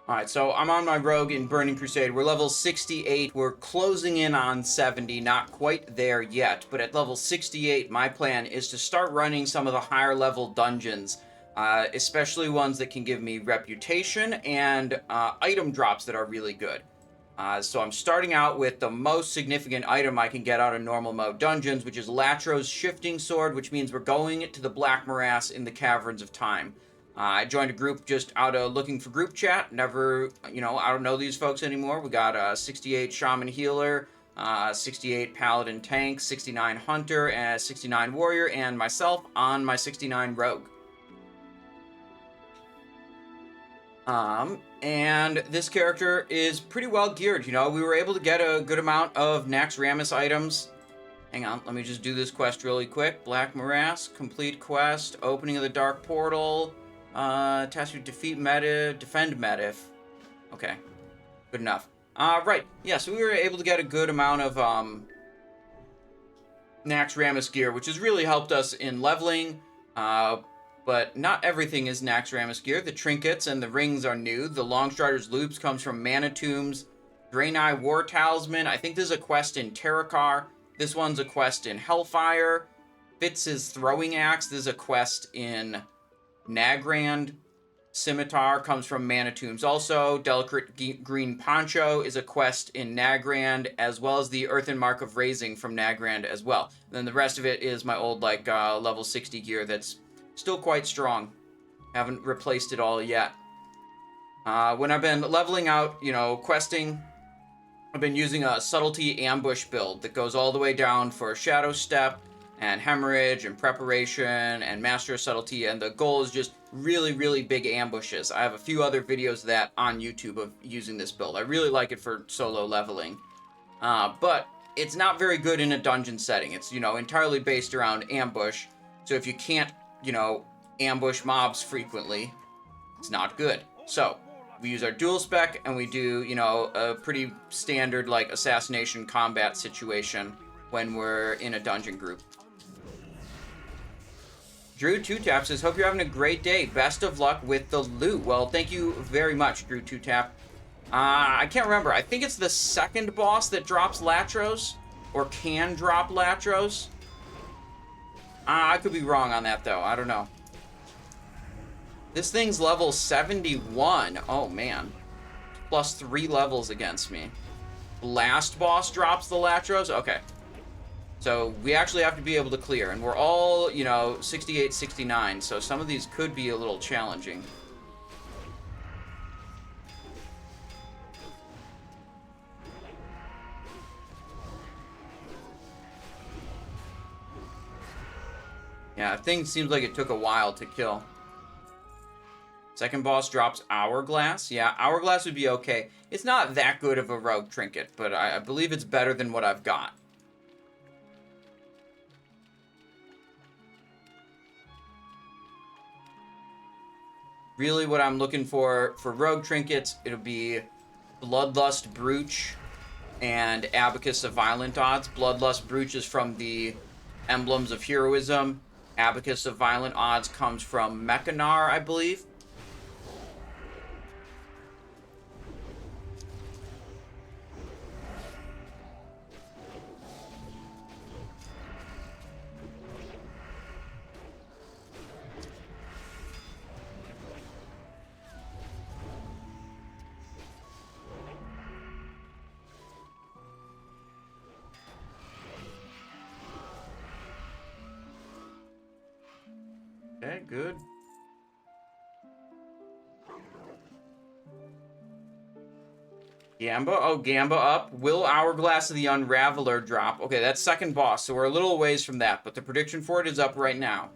Alright, so I'm on my rogue in Burning Crusade. We're level 68. We're closing in on 70. Not quite there yet, but at level 68, my plan is to start running some of the higher level dungeons, especially ones that can give me reputation and item drops that are really good. So I'm starting out with the most significant item I can get out of normal mode dungeons, which is Latro's Shifting Sword, which means we're going to the Black Morass in the Caverns of Time. I joined a group just out of looking for group chat. Never, I don't know these folks anymore. We got 68 Shaman Healer, 68 Paladin Tank, 69 Hunter, and 69 Warrior, and myself on my 69 Rogue. And this character is pretty well geared. We were able to get a good amount of Naxxramas items. Hang on, let me just do this quest really quick. Black Morass, complete quest, opening of the Dark Portal, task to defend Medivh. Okay, good enough. Right, yeah, so we were able to get a good amount of, Naxxramas gear, which has really helped us in leveling, but not everything is Naxxramas gear. The trinkets and the rings are new. The Longstrider's Loops comes from Mana Tombs. Draenei War Talisman, I think there's a quest in Terakar. This one's a quest in Hellfire. Fitz's Throwing Axe, there's a quest in Nagrand. Scimitar comes from Mana Tombs also. Delicate Green Poncho is a quest in Nagrand, as well as the Earthen Mark of Raising from Nagrand as well. And then the rest of it is my old, level 60 gear that's still quite strong. Haven't replaced it all yet. When I've been leveling out, questing, I've been using a Subtlety Ambush build that goes all the way down for Shadow Step and Hemorrhage and Preparation and Master of Subtlety, and the goal is just really, really big ambushes. I have a few other videos of that on YouTube of using this build. I really like it for solo leveling. But it's not very good in a dungeon setting. It's, entirely based around ambush. So if you can't, ambush mobs frequently, it's not good. So we use our dual spec and we do, a pretty standard, assassination combat situation when we're in a dungeon group. Drew 2Tap says, hope you're having a great day. Best of luck with the loot. Well, thank you very much, Drew 2Tap. I can't remember. I think it's the second boss that drops Latros, or can drop Latros. I could be wrong on that, though. I don't know. This thing's level 71. Oh, man. Plus 3 levels against me. Last boss drops the Latros? Okay. So we actually have to be able to clear, and we're all, 68, 69, so some of these could be a little challenging. Yeah, that thing seems like it took a while to kill. Second boss drops Hourglass. Yeah, Hourglass would be okay. It's not that good of a rogue trinket, but I believe it's better than what I've got. Really what I'm looking for rogue trinkets, it'll be Bloodlust Brooch and Abacus of Violent Odds. Bloodlust Brooch is from the Emblems of Heroism. Abacus of Violent Odds comes from Mechanar, I believe. Okay, good. Gamba? Oh, Gamba up. Will Hourglass of the Unraveler drop? Okay, that's second boss, so we're a little ways from that, but the prediction for it is up right now.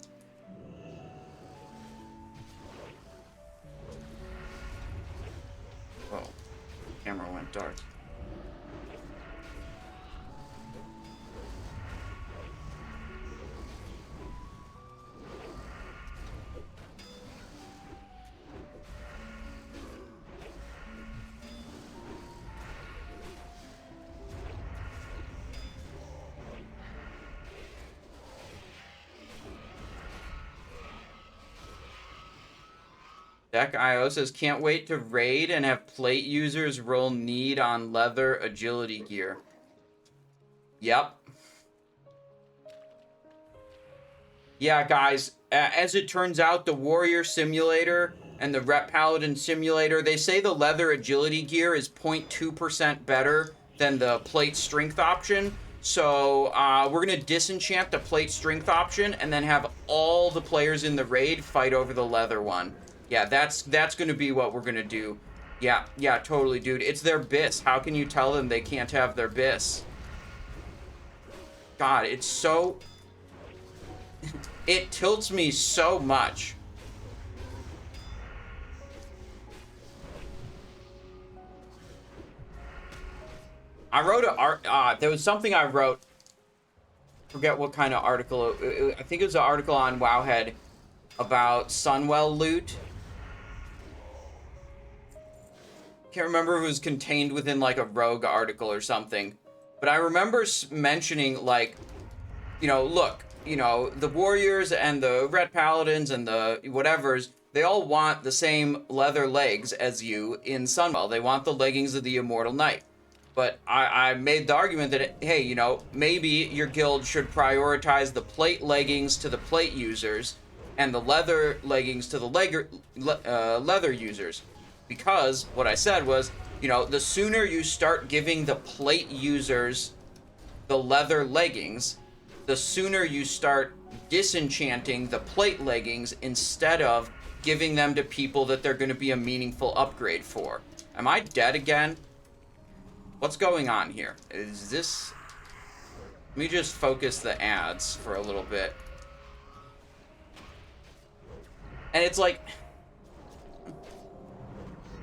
Whoa. Camera went dark. Deck IO says, can't wait to raid and have plate users roll need on leather agility gear. Yep. Yeah, guys, as it turns out, the Warrior Simulator and the Rep Paladin Simulator, they say the leather agility gear is 0.2% better than the plate strength option. So we're going to disenchant the plate strength option and then have all the players in the raid fight over the leather one. Yeah, that's going to be what we're going to do. Yeah, totally, dude. It's their BIS. How can you tell them they can't have their BIS? God, it's so... It tilts me so much. I wrote there was something I wrote. Forget what kind of article. I think it was an article on Wowhead about Sunwell loot. Can't remember if it was contained within like a Rogue article or something. But I remember mentioning like, you know, look, you know, the Warriors and the Red Paladins and the whatevers, they all want the same leather legs as you in Sunwell. They want the leggings of the Immortal Knight. But I made the argument that, hey, you know, maybe your guild should prioritize the plate leggings to the plate users and the leather leggings to the leather users. Because what I said was, you know, the sooner you start giving the plate users the leather leggings, the sooner you start disenchanting the plate leggings instead of giving them to people that they're going to be a meaningful upgrade for. Am I dead again? What's going on here? Is this... Let me just focus the ads for a little bit. And it's like...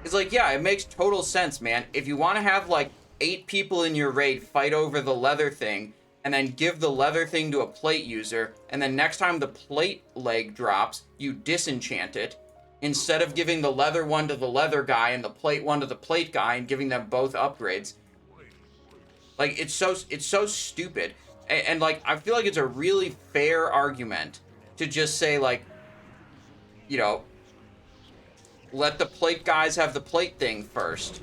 It's like, yeah, it makes total sense, man. If you want to have, like, 8 people in your raid fight over the leather thing, and then give the leather thing to a plate user, and then next time the plate leg drops, you disenchant it, instead of giving the leather one to the leather guy and the plate one to the plate guy and giving them both upgrades. Like, it's so stupid. And like, I feel like it's a really fair argument to just say, like, you know, let the plate guys have the plate thing first.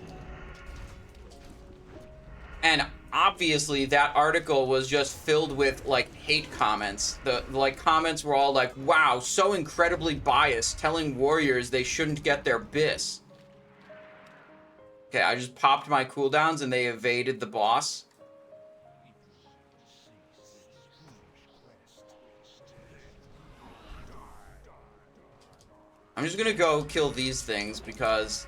And obviously that article was just filled with like hate comments. The like comments were all like, wow, so incredibly biased, telling warriors they shouldn't get their BIS. Okay, I just popped my cooldowns and they evaded the boss. I'm just gonna go kill these things because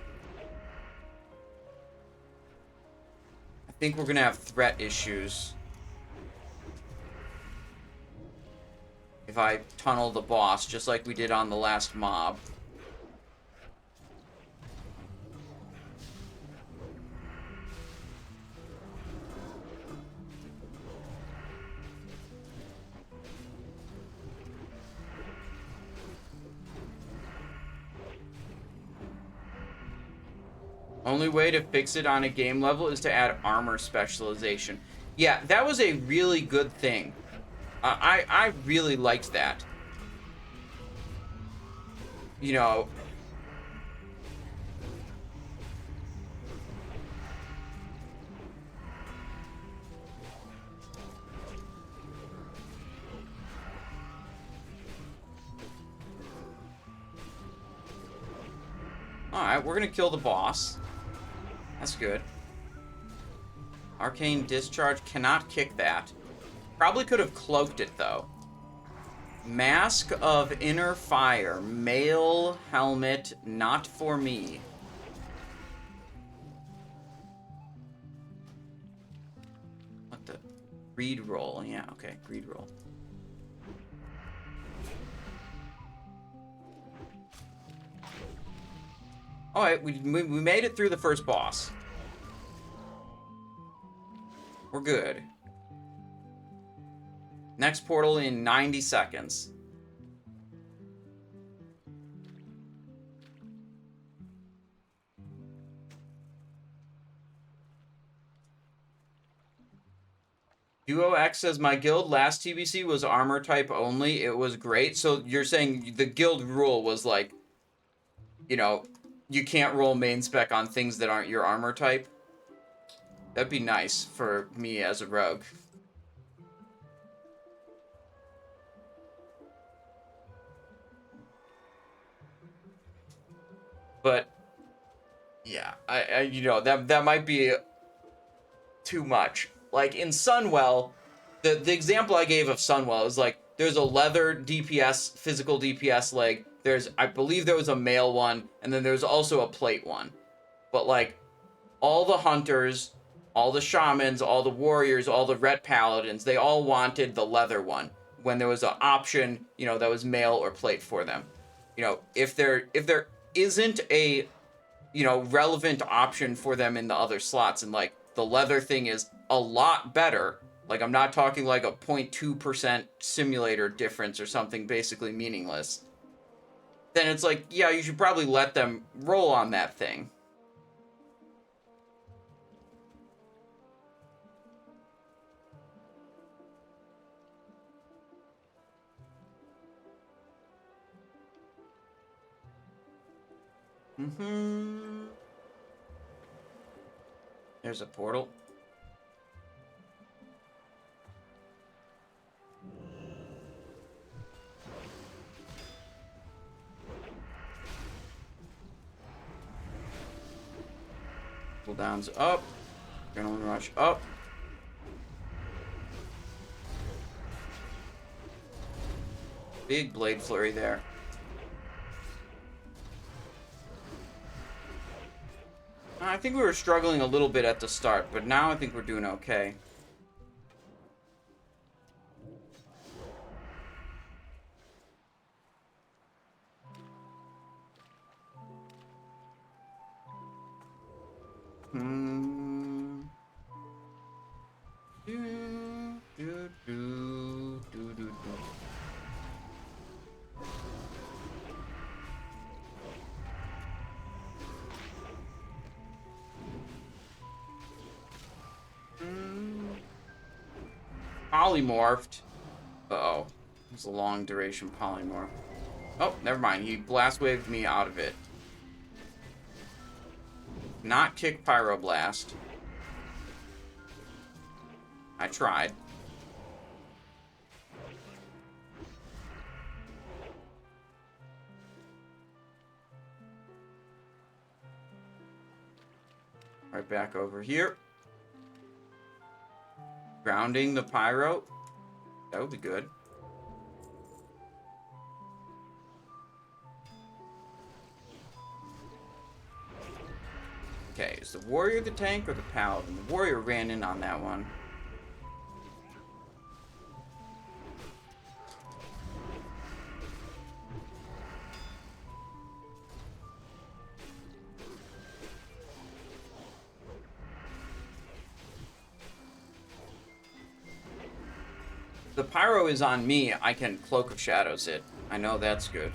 I think we're gonna have threat issues if I tunnel the boss, just like we did on the last mob. Only way to fix it on a game level is to add armor specialization. Yeah, that was a really good thing. I really liked that. You know... Alright, we're gonna kill the boss. That's good. Arcane Discharge, cannot kick that. Probably could have cloaked it, though. Mask of Inner Fire. Mail helmet, not for me. What the? Greed roll. Yeah, okay, greed roll. Alright, we made it through the first boss. We're good. Next portal in 90 seconds. Duo X says, my guild last TBC was armor type only. It was great. So you're saying the guild rule was like you know, you can't roll main spec on things that aren't your armor type. That'd be nice for me as a rogue. But yeah, I you know, that might be too much. Like in Sunwell, the example I gave of Sunwell is like there's a leather DPS, physical DPS leg. There's, I believe there was a male one, and then there's also a plate one. But like all the hunters, all the shamans, all the warriors, all the ret paladins, they all wanted the leather one when there was an option, you know, that was male or plate for them. You know, if there isn't a, you know, relevant option for them in the other slots, and like the leather thing is a lot better, like I'm not talking like a 0.2% simulator difference or something basically meaningless, then it's like, yeah, you should probably let them roll on that thing. There's a portal. Cooldowns up. Adrenaline rush up. Big blade flurry there. I think we were struggling a little bit at the start, but now I think we're doing okay. Polymorphed. Uh-oh. It's a long duration polymorph. Oh, never mind. He blast waved me out of it. Not kick Pyroblast. I tried. Right back over here. Grounding the Pyro. That would be good. Okay, is the warrior the tank or the paladin? The warrior ran in on that one. The pyro is on me. I can Cloak of Shadows it. I know that's good.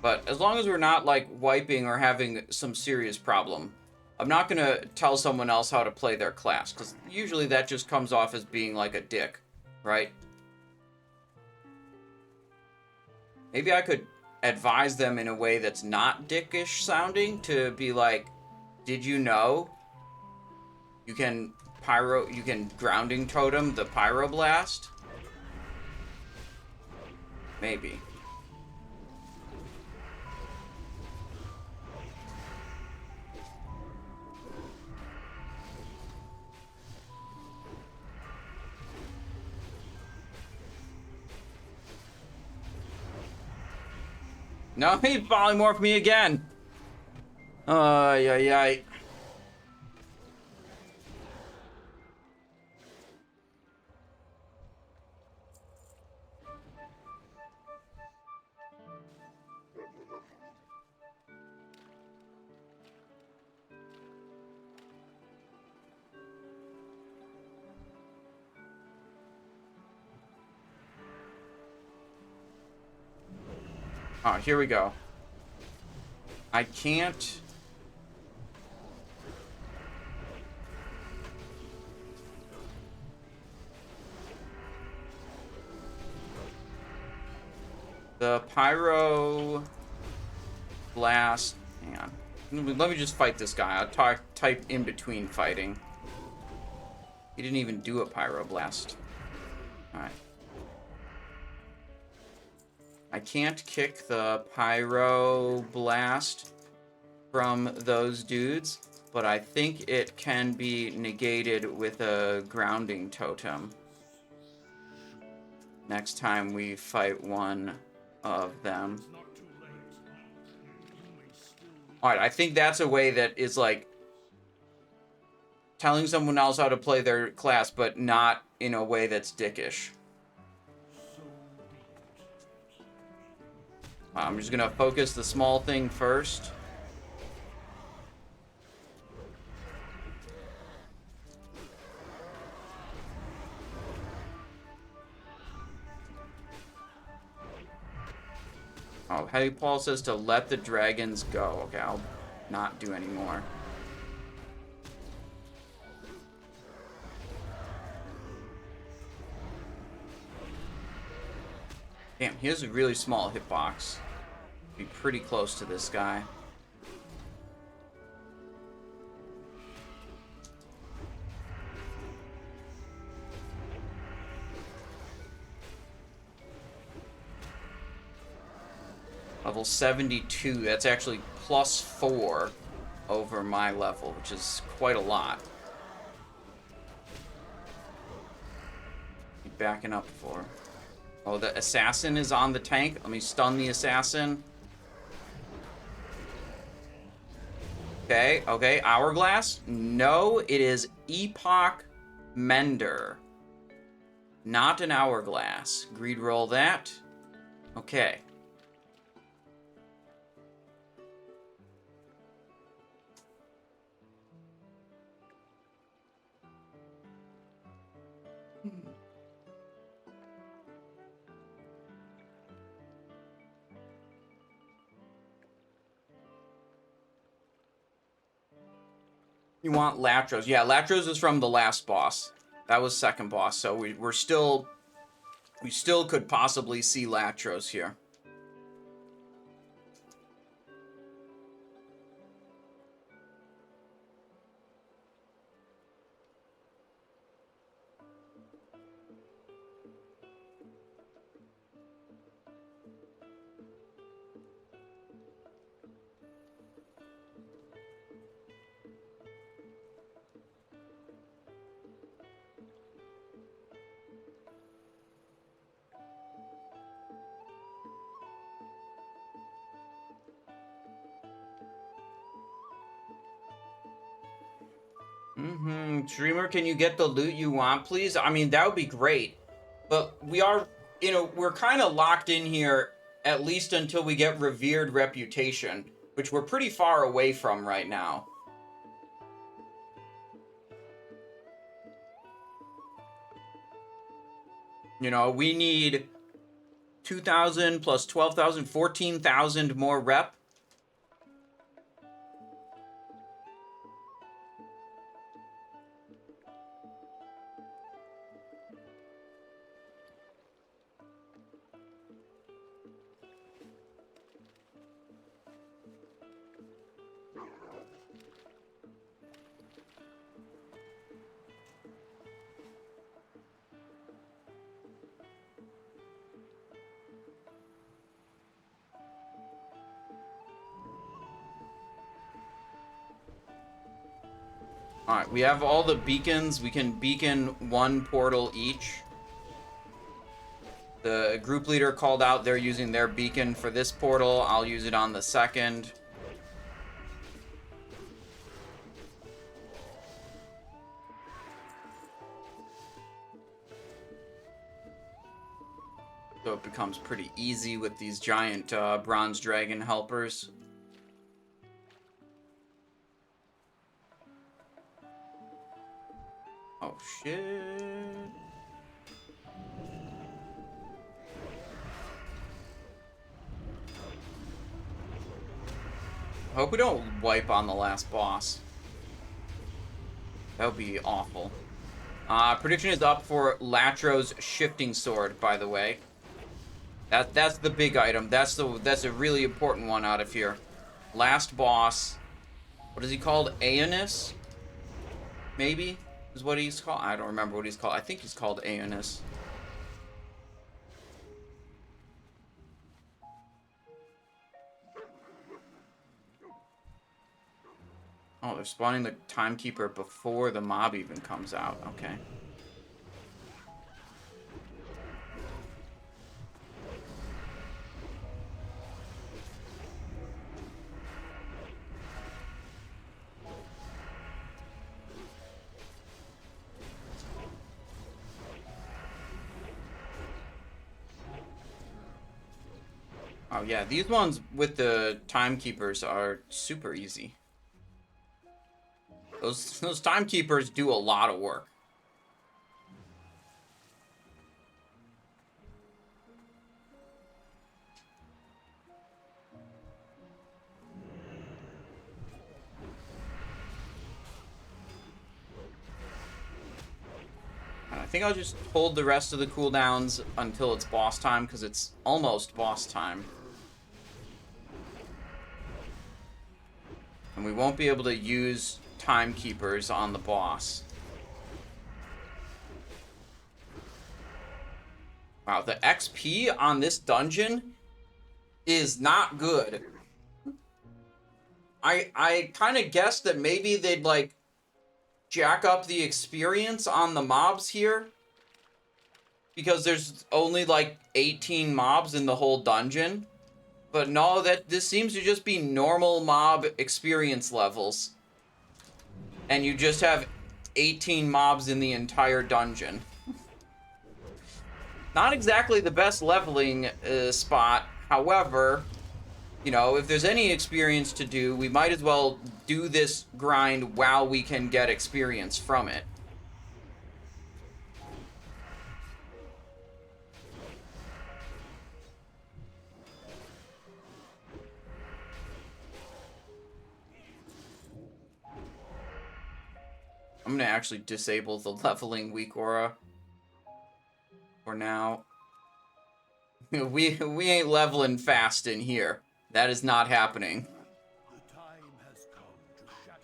But as long as we're not, like, wiping or having some serious problem, I'm not going to tell someone else how to play their class, because usually that just comes off as being, like, a dick, right? Maybe I could advise them in a way that's not dickish sounding, to be like, did you know you can grounding totem the Pyroblast? Maybe. No, he polymorphed me again. Yeah. Oh, here we go. I can't... The Pyro Blast. Hang on. Let me just fight this guy. I'll type in between fighting. He didn't even do a Pyro Blast. Alright. I can't kick the Pyro Blast from those dudes, but I think it can be negated with a grounding totem. Next time we fight one of them. Alright, I think that's a way that is like telling someone else how to play their class, but not in a way that's dickish. I'm just gonna focus the small thing first. Oh, Heavy Paul says to let the dragons go. Okay, I'll not do any more. Damn, he has a really small hitbox. Be pretty close to this guy. Level 72, that's actually +4 over my level, which is quite a lot. Be backing up for. Oh, the assassin is on the tank. Let me stun the assassin. Okay, okay, Hourglass. No, it is Epoch Mender. Not an Hourglass. Greed roll that. Okay. You want Latros. Yeah, Latros is from the last boss. That was second boss, so we still could possibly see Latros here. Streamer, can you get the loot you want, please? I mean, that would be great. But we are, you know, we're kind of locked in here, at least until we get Revered Reputation, which we're pretty far away from right now. You know, we need 2,000 plus 12,000, 14,000 more rep. Alright, we have all the beacons. We can beacon one portal each. The group leader called out they're using their beacon for this portal. I'll use it on the second. So it becomes pretty easy with these giant bronze dragon helpers. Oh, shit. I hope we don't wipe on the last boss. That would be awful. Prediction is up for Latros Shifting Sword, by the way. That's the big item. That's a really important one out of here. Last boss. What is he called? Aeonus? Maybe is what he's called. I don't remember what he's called. I think he's called Aeonus. Oh, they're spawning the timekeeper before the mob even comes out. Okay. Oh yeah, these ones with the timekeepers are super easy. Those timekeepers do a lot of work. I think I'll just hold the rest of the cooldowns until it's boss time, because it's almost boss time. And we won't be able to use timekeepers on the boss. Wow, the XP on this dungeon is not good. I kind of guessed that maybe they'd, like, jack up the experience on the mobs here, because there's only, like, 18 mobs in the whole dungeon. But no, this seems to just be normal mob experience levels. And you just have 18 mobs in the entire dungeon. Not exactly the best leveling spot. However, you know, if there's any experience to do, we might as well do this grind while we can get experience from it. I'm gonna actually disable the leveling weak aura for now. We ain't leveling fast in here. That is not happening.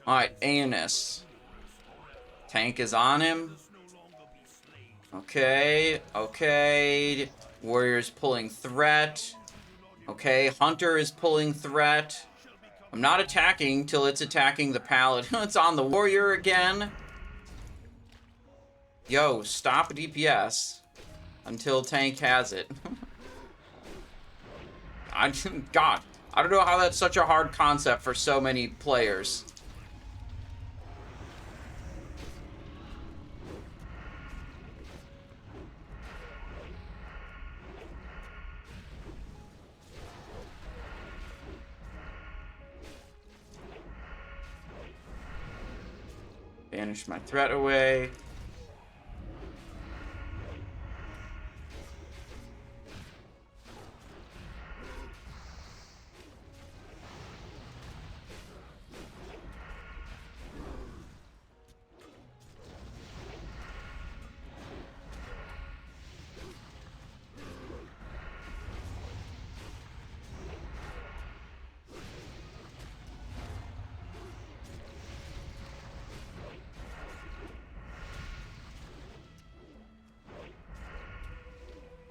Alright, Aeonus. Tank is on him. Okay, okay. Warrior's pulling threat. Okay, Hunter is pulling threat. I'm not attacking till it's attacking the Paladin. It's on the Warrior again. Yo, stop DPS until tank has it. God, I don't know how that's such a hard concept for so many players. Banish my threat away.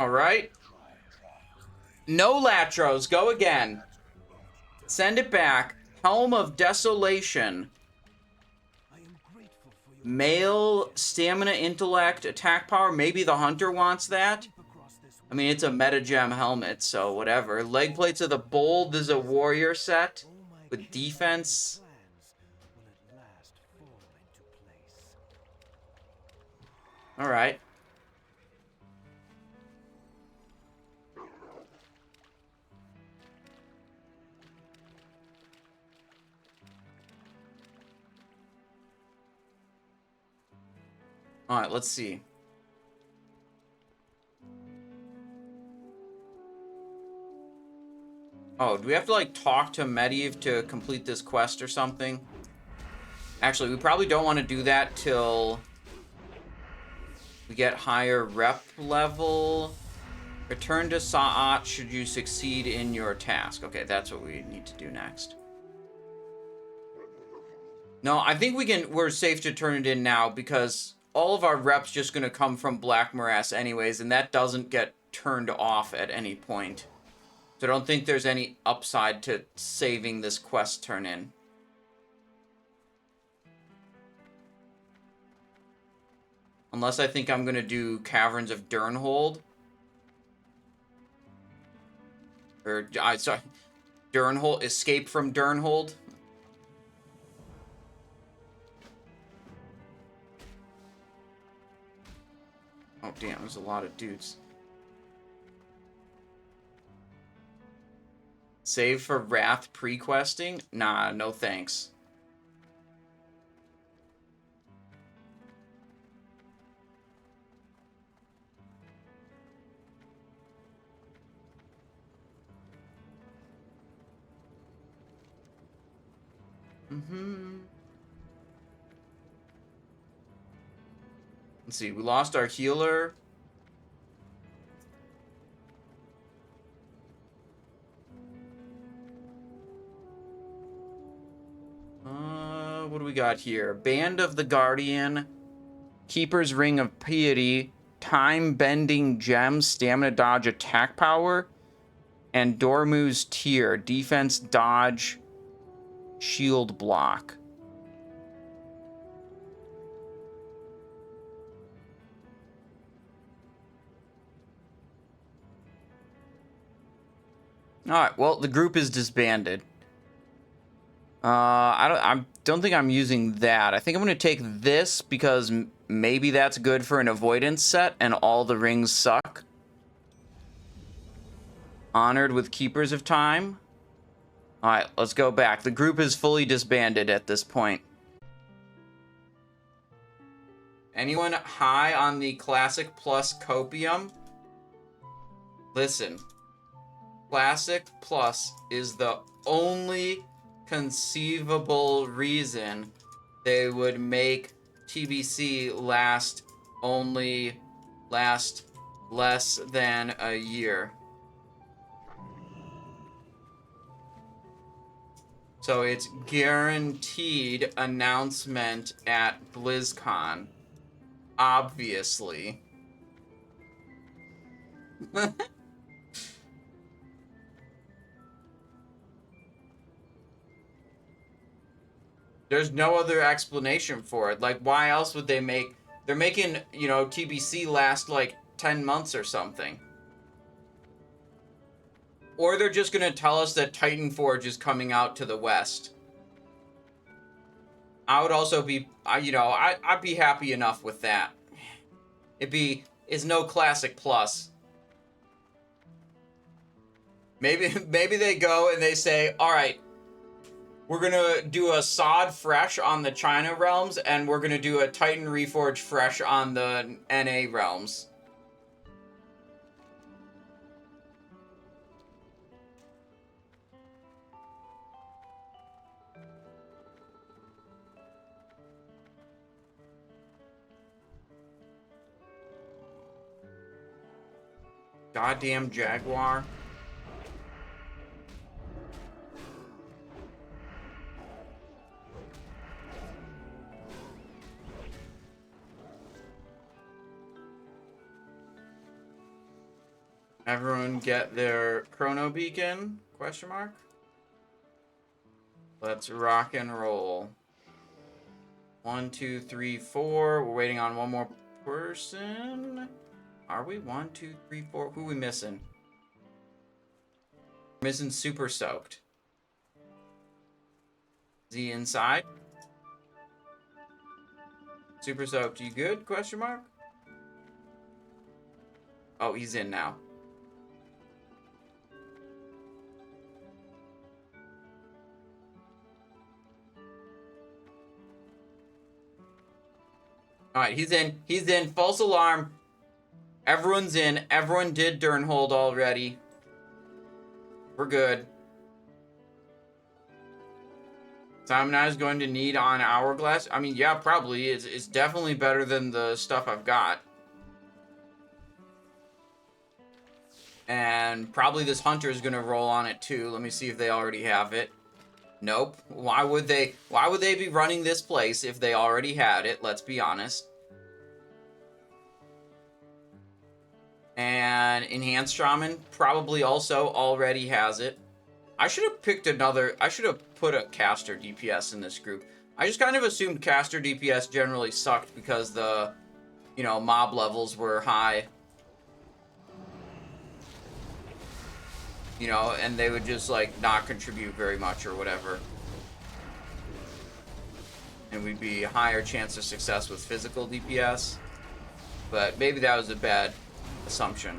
Alright. No Latros. Go again. Send it back. Helm of Desolation. Male, stamina, intellect, attack power. Maybe the Hunter wants that. I mean, it's a metagem helmet, so whatever. Leg plates of the Bold is a warrior set with defense. Alright. Alright, let's see. Oh, do we have to, like, talk to Medivh to complete this quest or something? Actually, we probably don't want to do that till we get higher rep level. Return to Sa'at should you succeed in your task. Okay, that's what we need to do next. No, I think we're safe to turn it in now because all of our reps just going to come from Black Morass anyways, and that doesn't get turned off at any point. So I don't think there's any upside to saving this quest turn in. Unless I think I'm going to do Caverns of Durnhold. Or, sorry, Durnhold, Escape from Durnhold. Oh, damn, there's a lot of dudes. Save for Wrath pre-questing? Nah, no thanks. Let's see, we lost our healer. What do we got here? Band of the Guardian, Keeper's Ring of Piety, Time-Bending Gem, Stamina Dodge, Attack Power, and Dormu's Tear, Defense Dodge, Shield Block. Alright, well, the group is disbanded. I don't think I'm using that. I think I'm going to take this because maybe that's good for an avoidance set and all the rings suck. Honored with Keepers of Time. Alright, let's go back. The group is fully disbanded at this point. Anyone high on the Classic Plus Copium? Listen. Classic Plus is the only conceivable reason they would make TBC last less than a year. So it's guaranteed announcement at BlizzCon. Obviously. There's no other explanation for it. Like, why else would they make... They're making, you know, TBC last, like, 10 months or something. Or they're just going to tell us that Titan Forge is coming out to the west. I would also be, you know, I'd be happy enough with that. It's no Classic Plus. Maybe they go and they say, all right, we're going to do a Sod Fresh on the China realms, and we're going to do a Titan Reforge Fresh on the NA realms. Goddamn Jaguar. Everyone get their chrono beacon? Question mark. Let's rock and roll. 1, 2, 3, 4. We're waiting on one more person. Are we? 1, 2, 3, 4. Who are we missing? We're missing Super Soaked. Is he inside? Super Soaked, you good? Question mark. Oh, he's in now. Alright, he's in. He's in. False alarm. Everyone's in. Everyone did Durnhold already. We're good. Stamina is going to need on Hourglass. I mean, yeah, probably. It's definitely better than the stuff I've got. And probably this hunter is going to roll on it too. Let me see if they already have it. Nope. Why would they be running this place if they already had it? Let's be honest. And Enhanced Shaman probably also already has it. I should have picked another... I should have put a caster DPS in this group. I just kind of assumed caster DPS generally sucked because the, you know, mob levels were high. You know, and they would just, like, not contribute very much or whatever. And we'd be a higher chance of success with physical DPS. But maybe that was a bad assumption.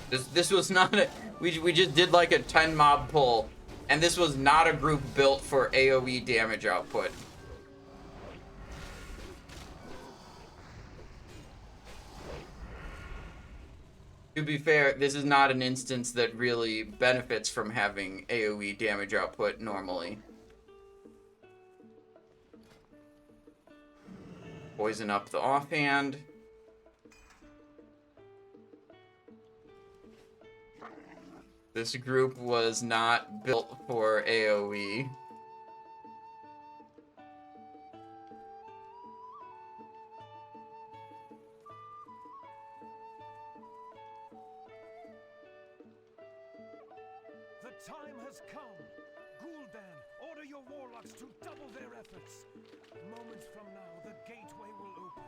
This was not a... We just did, like, a 10 mob pull. And this was not a group built for AoE damage output. To be fair, this is not an instance that really benefits from having AoE damage output normally. Poison up the offhand. This group was not built for AoE. The time has come. Gul'dan, order your warlocks to double their efforts. Moments from now, the gateway will open,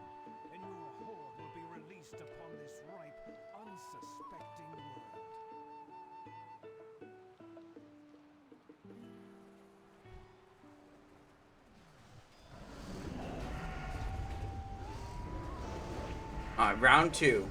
and your horde will be released upon this ripe, unsuspecting world. Alright, round 2.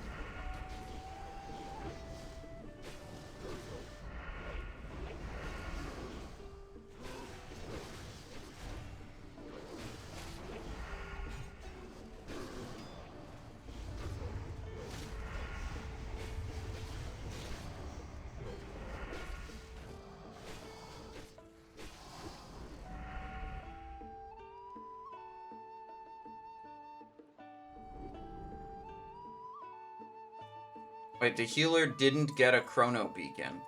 Wait, the healer didn't get a chrono beacon.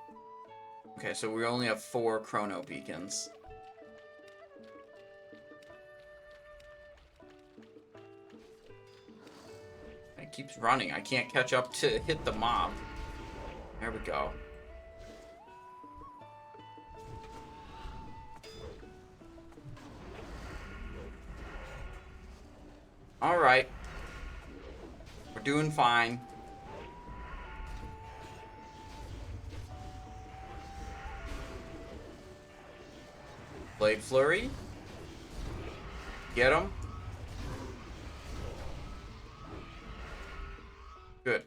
Okay, so we only have 4 chrono beacons. It keeps running. I can't catch up to hit the mob. There we go. Alright. We're doing fine. Blade Flurry. Get him. Good.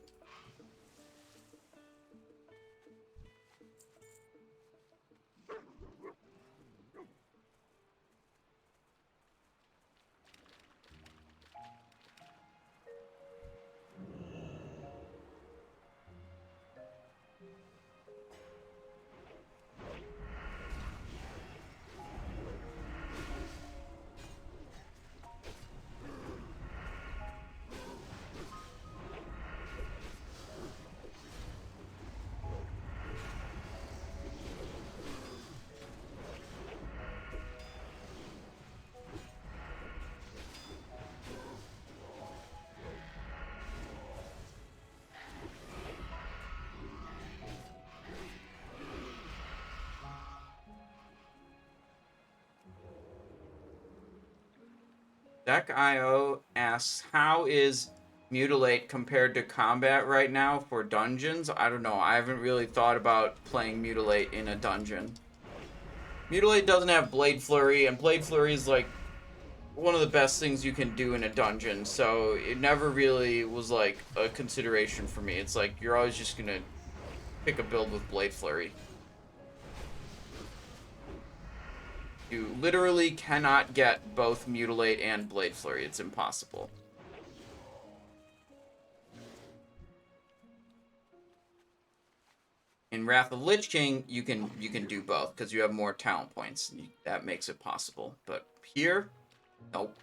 Deck.io asks, how is Mutilate compared to combat right now for dungeons? I don't know. I haven't really thought about playing Mutilate in a dungeon. Mutilate doesn't have Blade Flurry, and Blade Flurry is like one of the best things you can do in a dungeon, so it never really was like a consideration for me. It's like you're always just gonna pick a build with Blade Flurry. You literally cannot get both Mutilate and Blade Flurry. It's impossible. In Wrath of Lich King, you can do both because you have more talent points. That makes it possible. But here, nope.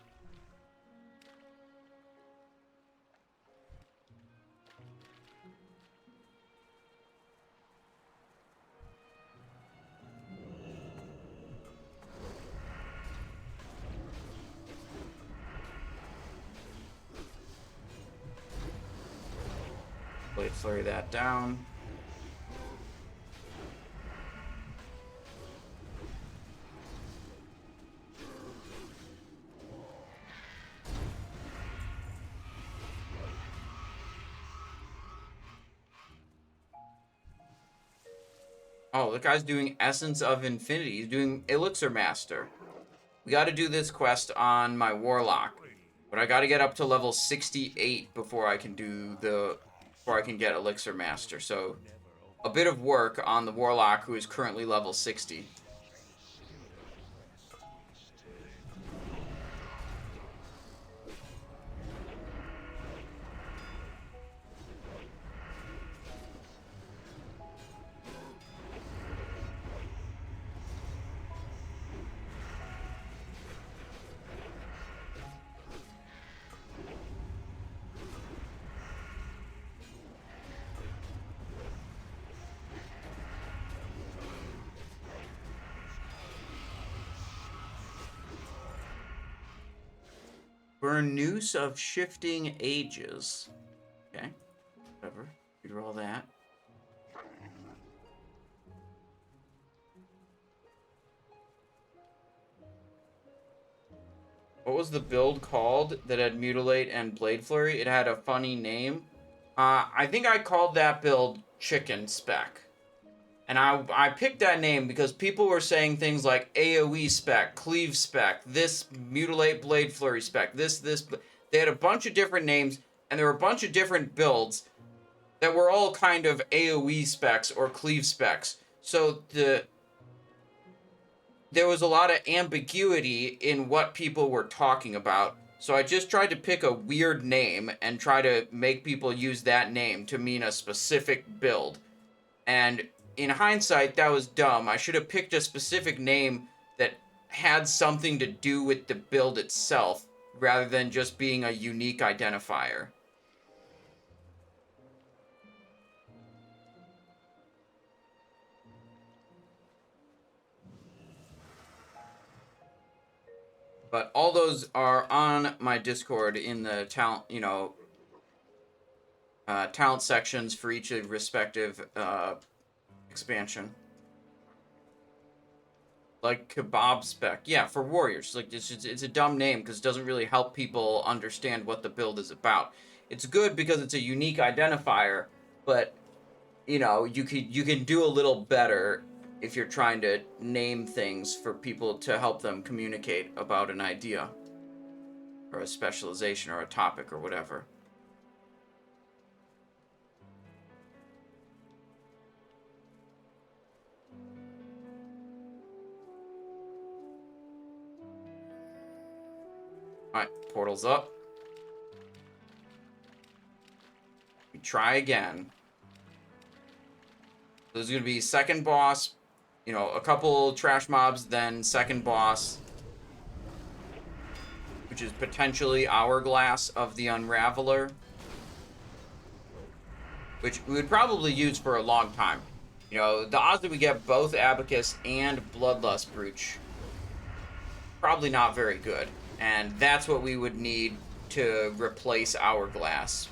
Blade Flurry that down. Oh, the guy's doing Essence of Infinity. He's doing Elixir Master. We got to do this quest on my Warlock. But I got to get up to level 68 before I can get Elixir Master. So, a bit of work on the Warlock, who is currently level 60. Burn Noose of Shifting Ages. Okay, whatever. You roll that. What was the build called that had Mutilate and Blade Flurry? It had a funny name. I think I called that build Chicken Spec. And I picked that name because people were saying things like AoE spec, cleave spec, this mutilate blade flurry spec, this. They had a bunch of different names, and there were a bunch of different builds that were all kind of AoE specs or cleave specs. So there was a lot of ambiguity in what people were talking about. So I just tried to pick a weird name and try to make people use that name to mean a specific build. And in hindsight, that was dumb. I should have picked a specific name that had something to do with the build itself, rather than just being a unique identifier. But all those are on my Discord in the talent, talent sections for each of respective expansion. Like Kebab Spec. Yeah, for Warriors. Like, it's a dumb name because it doesn't really help people understand what the build is about. It's good because it's a unique identifier, but, you can do a little better if you're trying to name things for people to help them communicate about an idea or a specialization or a topic or whatever. Alright, portal's up. We try again. There's going to be second boss, a couple trash mobs, then second boss, which is potentially Hourglass of the Unraveler, which we would probably use for a long time. The odds that we get both Abacus and Bloodlust Brooch, probably not very good. And that's what we would need to replace Hourglass.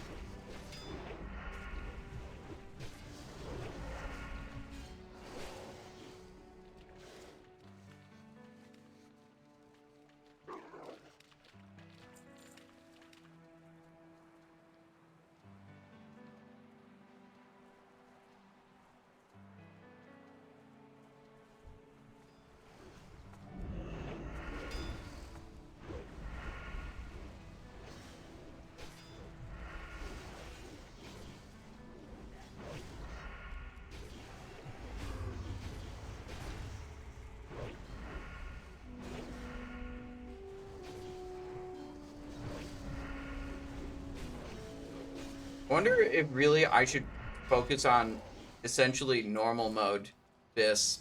I wonder if really I should focus on essentially normal mode BIS,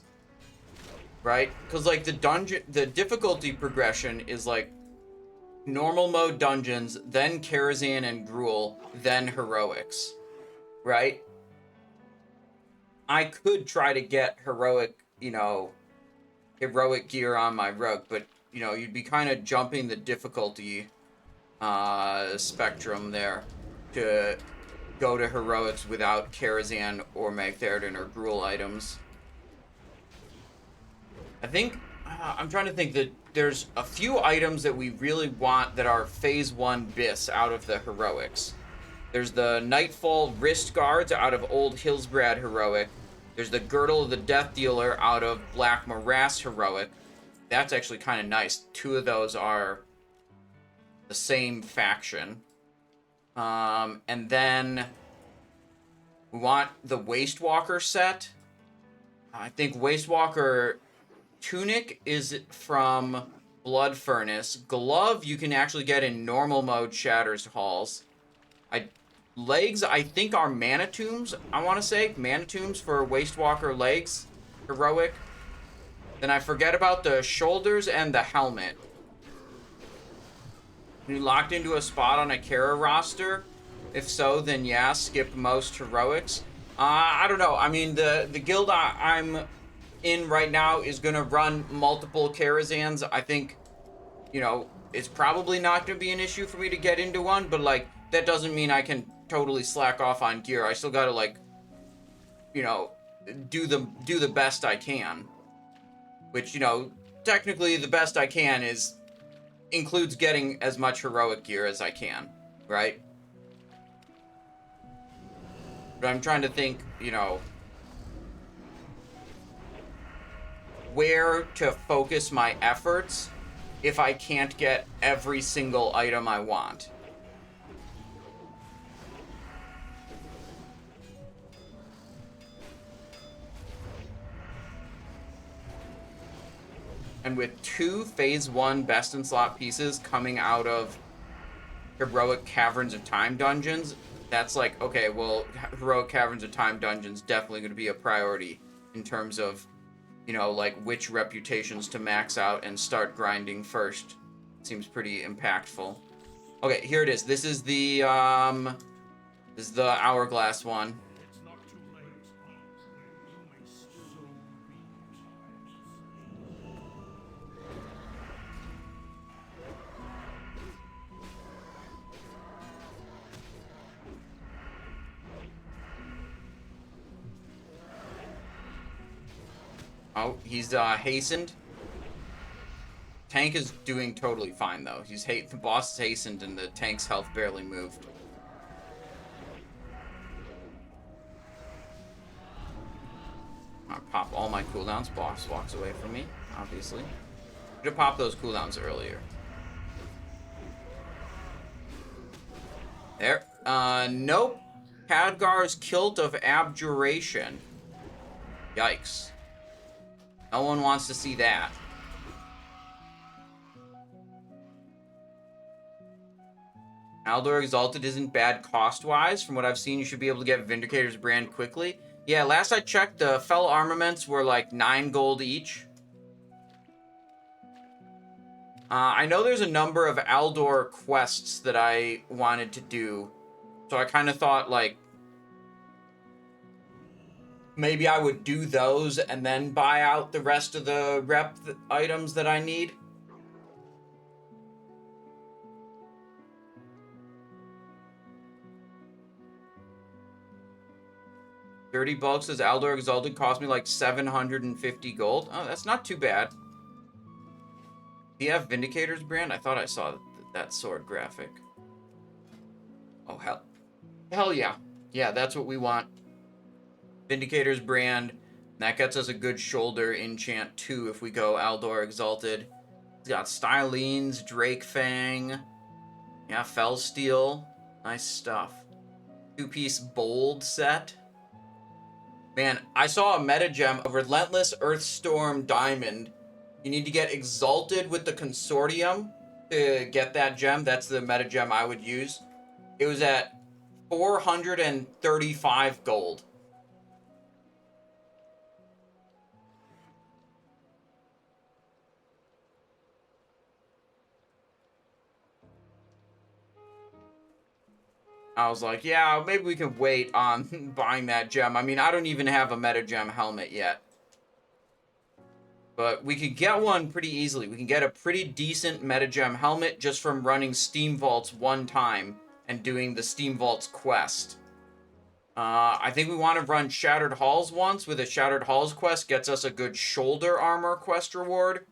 right? Because like the difficulty progression is like normal mode dungeons, then Karazhan and Gruul, then heroics, right? I could try to get heroic gear on my rogue, but you'd be kind of jumping the difficulty spectrum there to go to heroics without Karazhan or Magtheridon or Gruul items. I think I'm trying to think that there's a few items that we really want that are phase 1 BIS out of the heroics. There's the Nightfall wrist guards out of Old Hillsbrad heroic. There's the Girdle of the Death Dealer out of Black Morass heroic. That's actually kind of nice. 2 of those are the same faction. And then we want the Wastewalker set. I think Wastewalker Tunic is from Blood Furnace. Glove you can actually get in normal mode Shatter's Halls. Legs I think are Mana Tombs, I want to say. Mana Tombs for Wastewalker legs. Heroic. Then I forget about the shoulders and the helmet. Are you locked into a spot on a Kara roster? If so, then yeah, skip most heroics. I don't know. I mean, the guild I'm in right now is going to run multiple Karazhans. I think, you know, it's probably not going to be an issue for me to get into one, but, like, that doesn't mean I can totally slack off on gear. I still got to, like, you know, do the best I can. Which, you know, technically the best I can includes getting as much heroic gear as I can, right? But I'm trying to think, you know, where to focus my efforts if I can't get every single item I want. And with 2 phase 1 best in slot pieces coming out of heroic Caverns of Time dungeons, that's like, okay, well, heroic Caverns of Time dungeons definitely going to be a priority in terms of, you know, like which reputations to max out and start grinding first. Seems pretty impactful. Okay, here it is. This is the hourglass one. Oh, he's hastened. Tank is doing totally fine though. The boss is hastened and the tank's health barely moved. I pop all my cooldowns. Boss walks away from me, obviously. Should have popped those cooldowns earlier. There. Nope. Khadgar's Kilt of Abjuration. Yikes. No one wants to see that. Aldor Exalted isn't bad cost-wise. From what I've seen, you should be able to get Vindicator's Brand quickly. Yeah, last I checked, the Fell Armaments were like 9 gold each. I know there's a number of Aldor quests that I wanted to do. So I kind of thought, like, maybe I would do those and then buy out the rest of the rep items that I need. Dirty Bulk says Aldor Exalted cost me like 750 gold. Oh, that's not too bad. Do you have Vindicator's Brand? I thought I saw that sword graphic. Oh, hell yeah. Yeah, that's what we want. Vindicator's Brand. That gets us a good shoulder enchant too if we go Aldor Exalted. He's got Stylenes, Drake Fang. Yeah, Fellsteel. Nice stuff. 2-piece bold set. Man, I saw a meta gem, a Relentless Earthstorm Diamond. You need to get Exalted with the Consortium to get that gem. That's the meta gem I would use. It was at 435 gold. I was like, yeah, maybe we can wait on buying that gem. I mean, I don't even have a meta gem helmet yet. But we could get one pretty easily. We can get a pretty decent meta gem helmet just from running Steamvaults one time and doing the Steamvaults quest. I think we want to run Shattered Halls once, with a Shattered Halls quest gets us a good shoulder armor quest reward.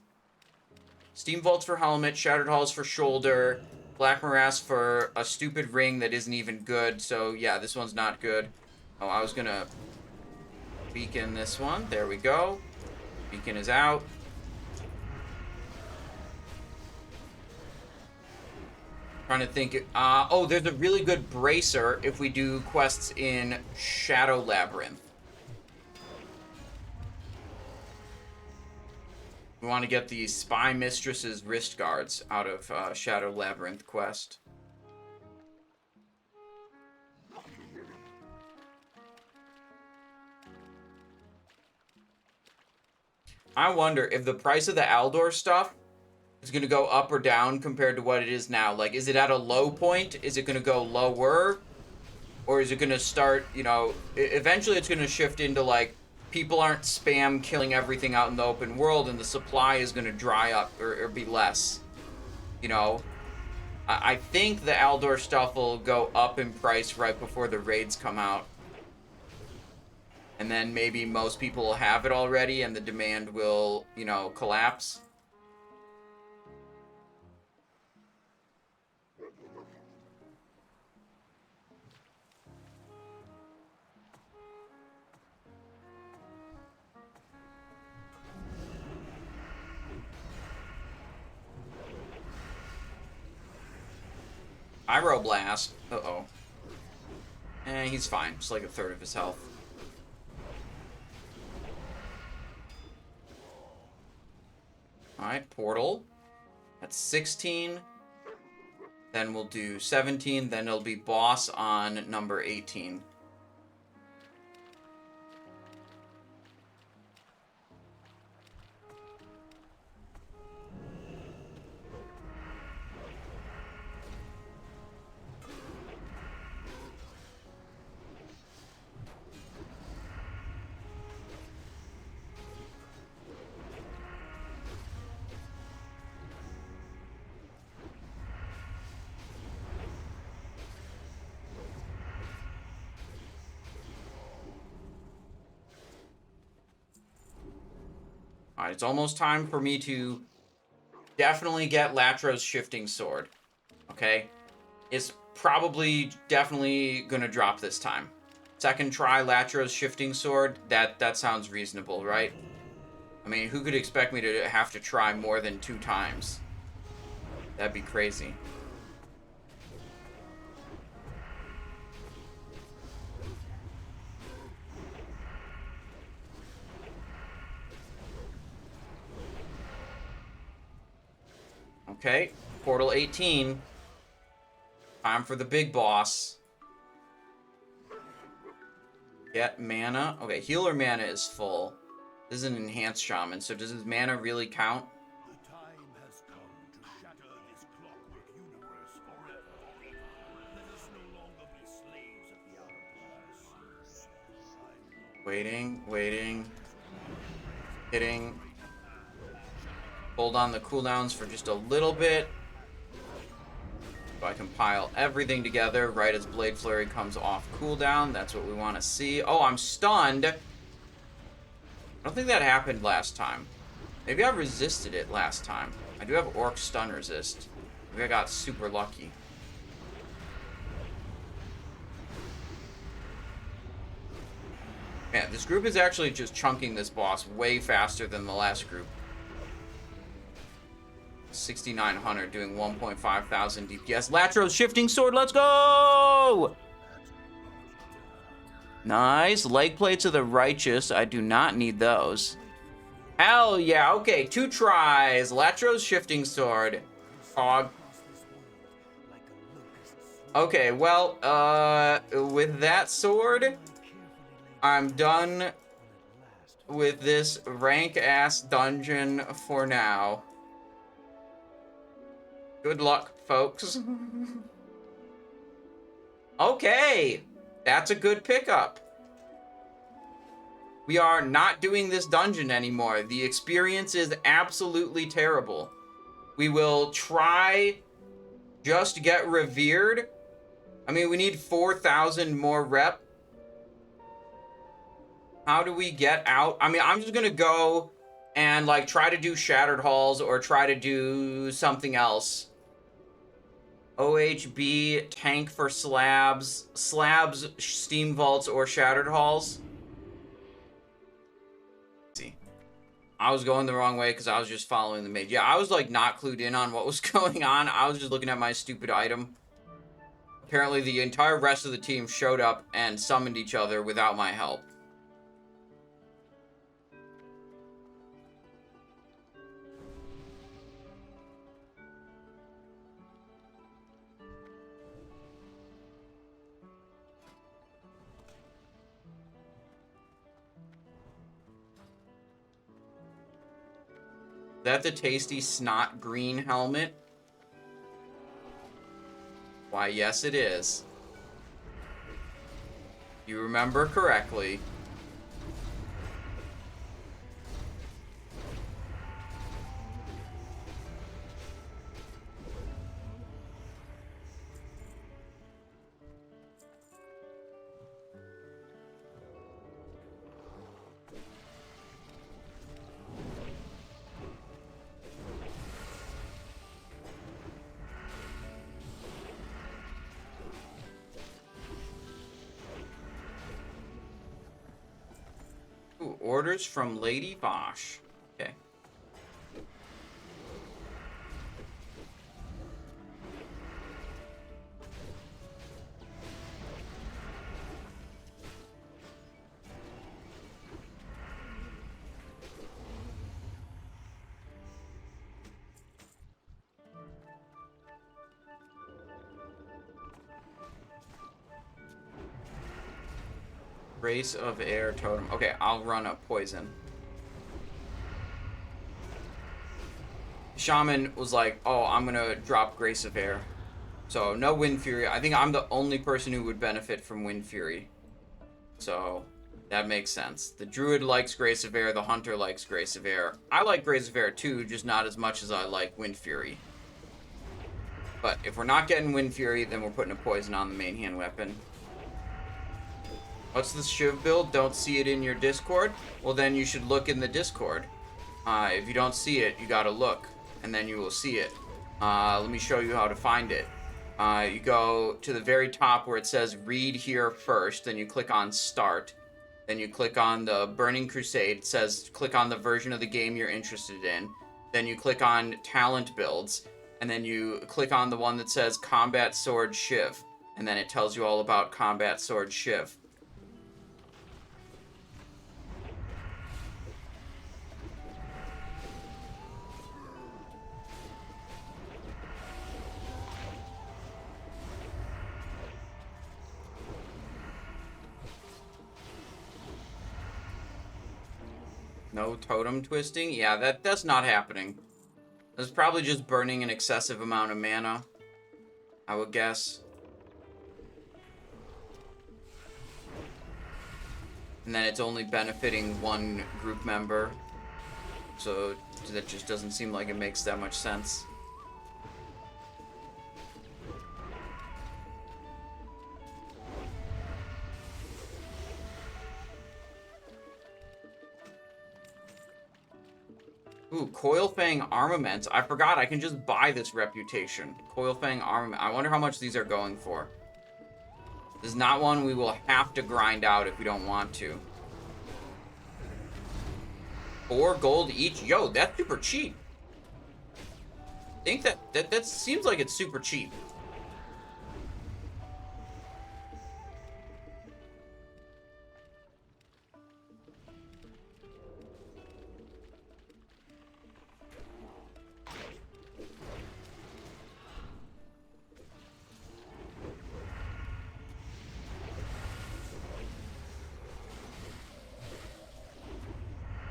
Steamvaults for helmet, Shattered Halls for shoulder, Black Morass for a stupid ring that isn't even good. So yeah, this one's not good. Oh, I was gonna beacon this one. There we go. Beacon is out. Trying to think. Oh, there's a really good bracer if we do quests in Shadow Labyrinth. We want to get the Spy Mistress's wrist guards out of Shadow Labyrinth quest. I wonder if the price of the Aldor stuff is going to go up or down compared to what it is now. Like, is it at a low point? Is it going to go lower? Or is it going to start, you know, eventually it's going to shift into, like, people aren't spam killing everything out in the open world and the supply is going to dry up or be less. You know? I think the Aldor stuff will go up in price right before the raids come out. And then maybe most people will have it already and the demand will, you know, collapse. Pyroblast. Uh-oh. He's fine. Just like a third of his health. Alright, portal. That's 16. Then we'll do 17. Then it'll be boss on number 18. Alright, it's almost time for me to definitely get Latro's Shifting Sword. Okay? It's probably definitely gonna drop this time. Second try Latro's Shifting Sword, that sounds reasonable, right? I mean, who could expect me to have to try more than 2 times? That'd be crazy. Okay, Portal 18. Time for the big boss. Get mana. Okay, healer mana is full. This is an enhanced shaman, so does his mana really count? The time has come to shatter this clockwork universe forever. Let us no longer be slaves of the hourglass. Waiting. Hitting. Hold on the cooldowns for just a little bit. So I can pile everything together right as Blade Flurry comes off cooldown. That's what we want to see. Oh, I'm stunned. I don't think that happened last time. Maybe I resisted it last time. I do have Orc Stun Resist. Maybe I got super lucky. Man, this group is actually just chunking this boss way faster than the last group. 6,900 doing 1.5 thousand DPS. Latro's Shifting Sword, let's go! Nice. Leg Plates of the Righteous. I do not need those. Hell yeah. Okay, 2 tries. Latro's Shifting Sword. Hog. Okay, well, with that sword, I'm done with this rank-ass dungeon for now. Good luck, folks. Okay, that's a good pickup. We are not doing this dungeon anymore. The experience is absolutely terrible. We will try just get revered. I mean, we need 4,000 more rep How do we get out? I mean, I'm just gonna go and like try to do Shattered Halls or try to do something else. OHB, tank for slabs, steam vaults, or Shattered Halls. Let's see. I was going the wrong way because I was just following the mage. Yeah, I was like not clued in on what was going on. I was just looking at my stupid item. Apparently the entire rest of the team showed up and summoned each other without my help. Is that the tasty snot green helmet? Why, yes it is. You remember correctly. Ooh, orders from Lady Bosch. Okay. Grace of Air Totem. Okay, I'll run a poison. Shaman was like, oh, I'm gonna drop Grace of Air. So, no Wind Fury. I think I'm the only person who would benefit from Wind Fury. So, that makes sense. The Druid likes Grace of Air, the Hunter likes Grace of Air. I like Grace of Air too, just not as much as I like Wind Fury. But if we're not getting Wind Fury, then we're putting a poison on the main hand weapon. What's the Shiv build? Don't see it in your Discord? Well, then you should look in the Discord. If you don't see it, you gotta look, and then you will see it. Let me show you how to find it. You go to the very top where it says read here first, then you click on start. Then you click on the Burning Crusade. It says click on the version of the game you're interested in. Then you click on talent builds, and then you click on the one that says Combat Sword Shiv. And then it tells you all about Combat Sword Shiv. No totem twisting? Yeah, that's not happening. That's probably just burning an excessive amount of mana, I would guess. And then it's only benefiting one group member. So that just doesn't seem like it makes that much sense. Ooh, Coilfang Armaments. I forgot I can just buy this reputation. Coilfang Armament. I wonder how much these are going for. This is not one we will have to grind out if we don't want to. 4 gold each. Yo, that's super cheap. I think that seems like it's super cheap.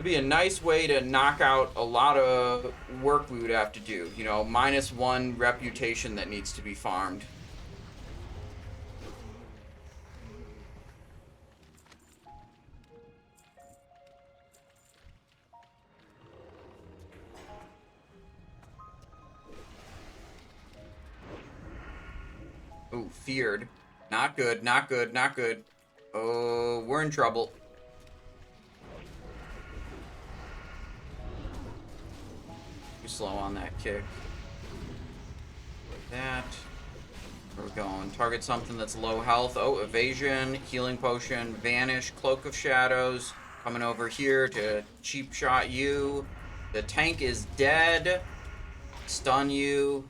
Be a nice way to knock out a lot of work we would have to do. You know, -1 reputation that needs to be farmed. Ooh, feared. Not good, not good, not good. Oh, we're in trouble. Too slow on that kick. Like that. Where we're going. Target something that's low health. Oh, evasion, healing potion, vanish, cloak of shadows. Coming over here to cheap shot you. The tank is dead. Stun you.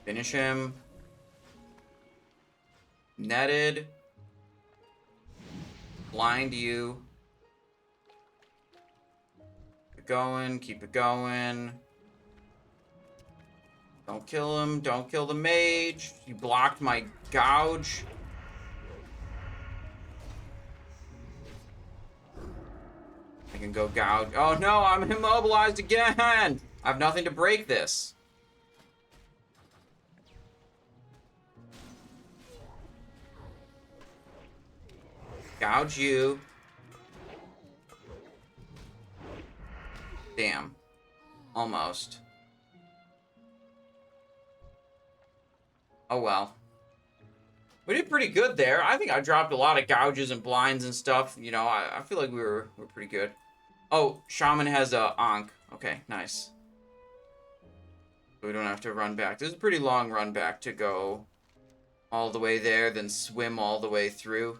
Finish him. Netted. Blind you. Keep it going. Keep it going. Don't kill him. Don't kill the mage. You blocked my gouge. I can go gouge. Oh no, I'm immobilized again. I have nothing to break this. Gouge you. Damn. Almost. Oh well. We did pretty good there. I think I dropped a lot of gouges and blinds and stuff. You know, I feel like we were pretty good. Oh, Shaman has a Ankh. Okay, nice. We don't have to run back. There's a pretty long run back to go all the way there, then swim all the way through.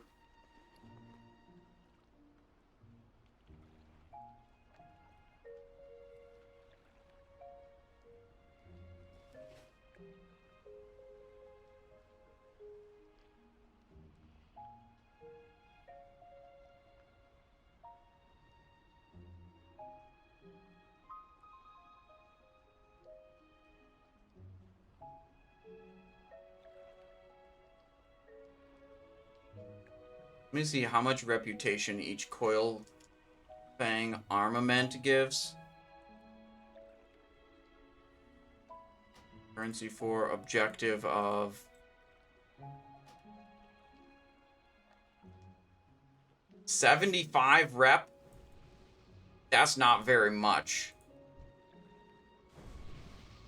Let me see how much reputation each Coil Fang armament gives. Currency for objective of... $75 rep? That's not very much.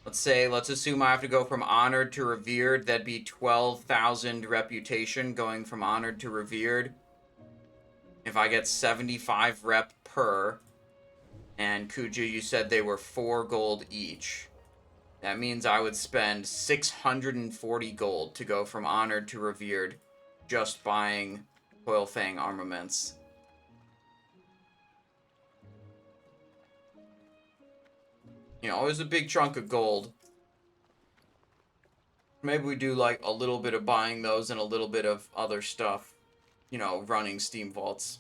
Let's assume I have to go from honored to revered. That'd be 12,000 reputation going from honored to revered. If I get 75 rep per, and Kuja, you said they were 4 gold each. That means I would spend 640 gold to go from honored to revered just buying Coil Fang armaments. You know, it was a big chunk of gold. Maybe we do like a little bit of buying those and a little bit of other stuff. You know, running Steamvaults.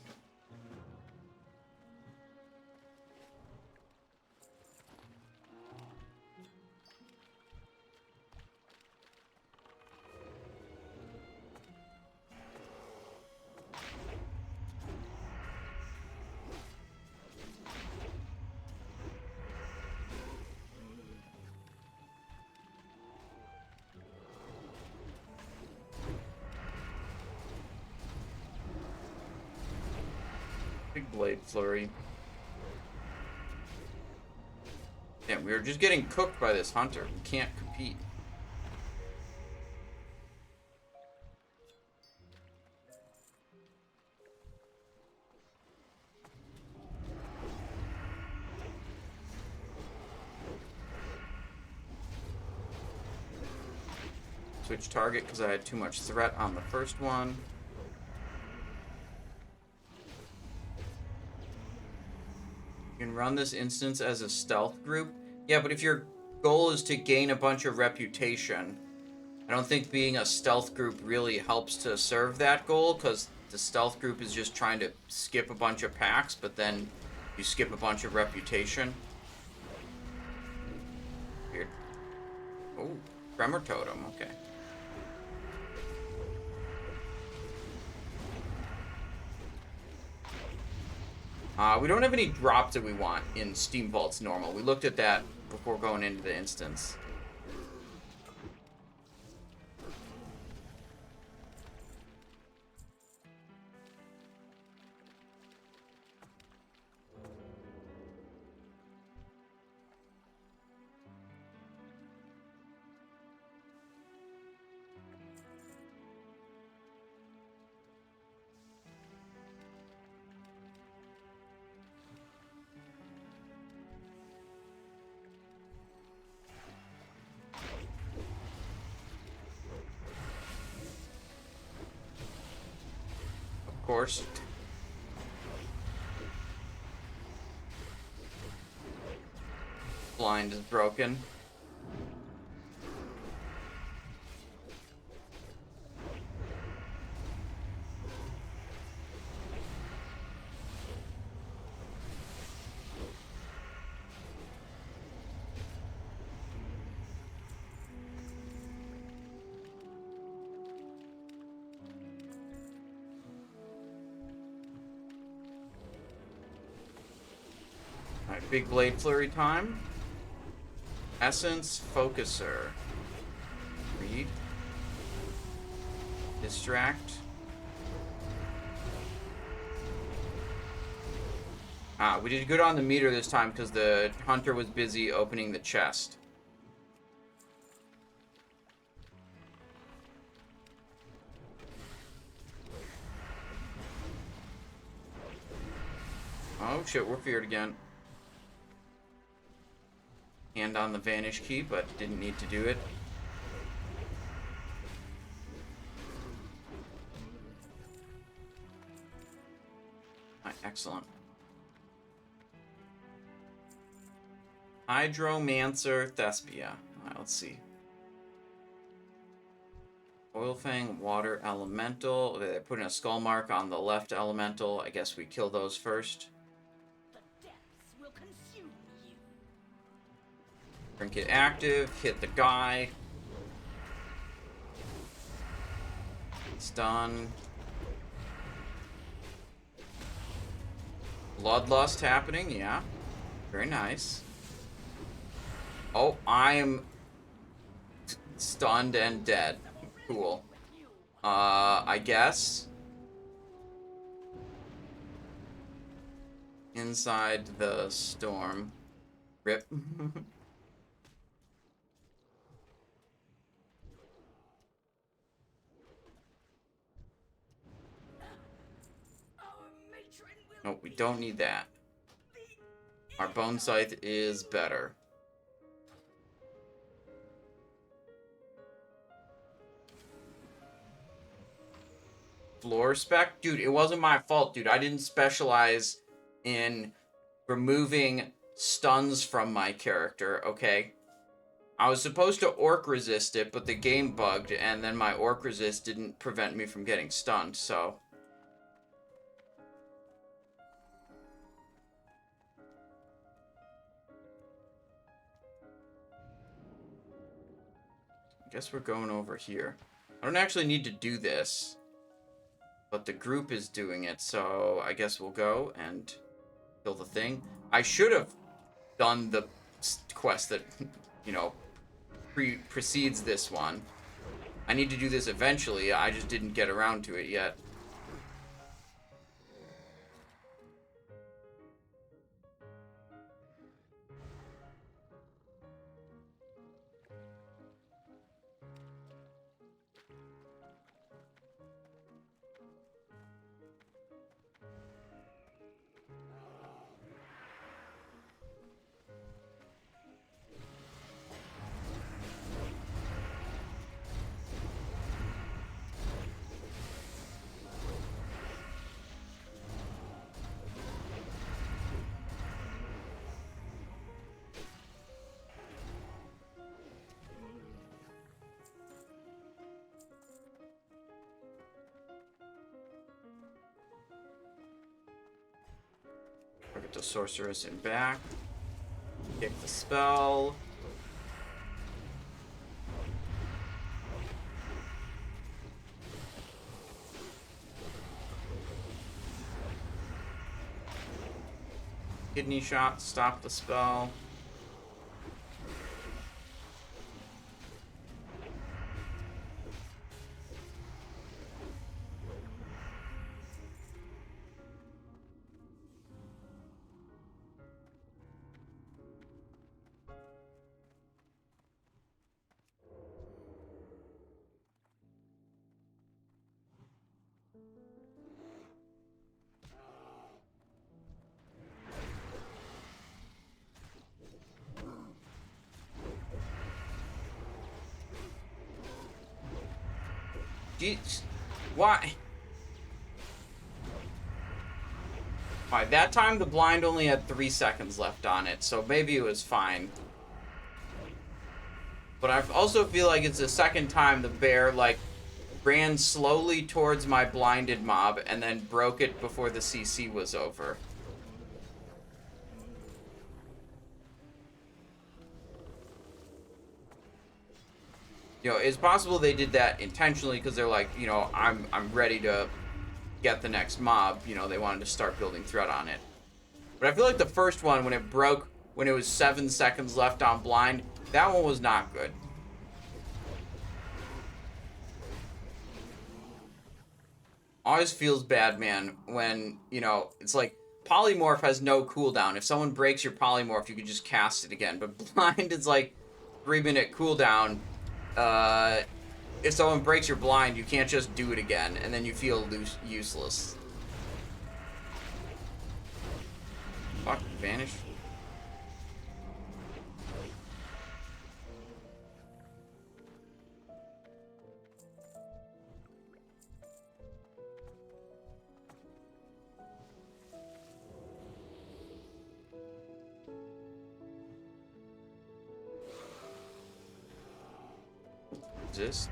Big blade flurry. Damn, we were just getting cooked by this hunter. We can't compete. Switch target because I had too much threat on the first one. You can run this instance as a stealth group. Yeah, but if your goal is to gain a bunch of reputation, I don't think being a stealth group really helps to serve that goal, because the stealth group is just trying to skip a bunch of packs, but then you skip a bunch of reputation. Weird. Oh, Tremor Totem, okay. We don't have any drops that we want in Steamvault's normal. We looked at that before going into the instance. course. Blind is broken. Alright, big blade flurry time. Essence Focuser. Read. Distract. Ah, we did good on the meter this time because the hunter was busy opening the chest. Oh shit, we're feared again. Hand on the Vanish Key, but didn't need to do it. Excellent. Hydromancer Thespia. Alright, let's see. Oilfang, Water Elemental. They're putting a skull mark on the left elemental. I guess we kill those first. The depths will consume you. Trinket active. Hit the guy. Stun. Bloodlust happening, yeah. Very nice. Oh, I am stunned and dead. Cool. I guess. Inside the storm. Rip. No, we don't need that. Our Bone Scythe is better. Floor spec? Dude, it wasn't my fault, dude. I didn't specialize in removing stuns from my character, okay? I was supposed to orc resist it, but the game bugged, and then my orc resist didn't prevent me from getting stunned, so... I guess we're going over here. I don't actually need to do this, but the group is doing it, so I guess we'll go and kill the thing. I should have done the quest that, you know, precedes this one. I need to do this eventually, I just didn't get around to it yet. Get the sorceress in back. Kick the spell. Kidney shot, stop the spell. Jeez, why? Alright, that time the blind only had 3 seconds left on it, so maybe it was fine. But I also feel like it's the second time the bear, like, ran slowly towards my blinded mob and then broke it before the CC was over. You know, it's possible they did that intentionally because they're like, you know, I'm ready to get the next mob. You know, they wanted to start building threat on it. But I feel like the first one, when it broke, when it was 7 seconds left on blind, that one was not good. Always feels bad, man, when, you know, it's like polymorph has no cooldown. If someone breaks your polymorph, you can just cast it again. But blind is like 3-minute cooldown. If someone breaks your blind, you can't just do it again, and then you feel useless. Fuck, vanish. This.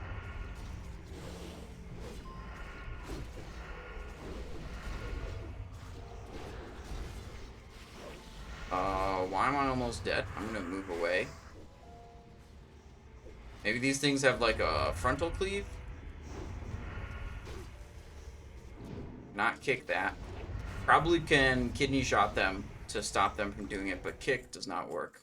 Why am I almost dead? I'm gonna move away. Maybe these things have like a frontal cleave? Not kick that. Probably can kidney shot them to stop them from doing it, but kick does not work.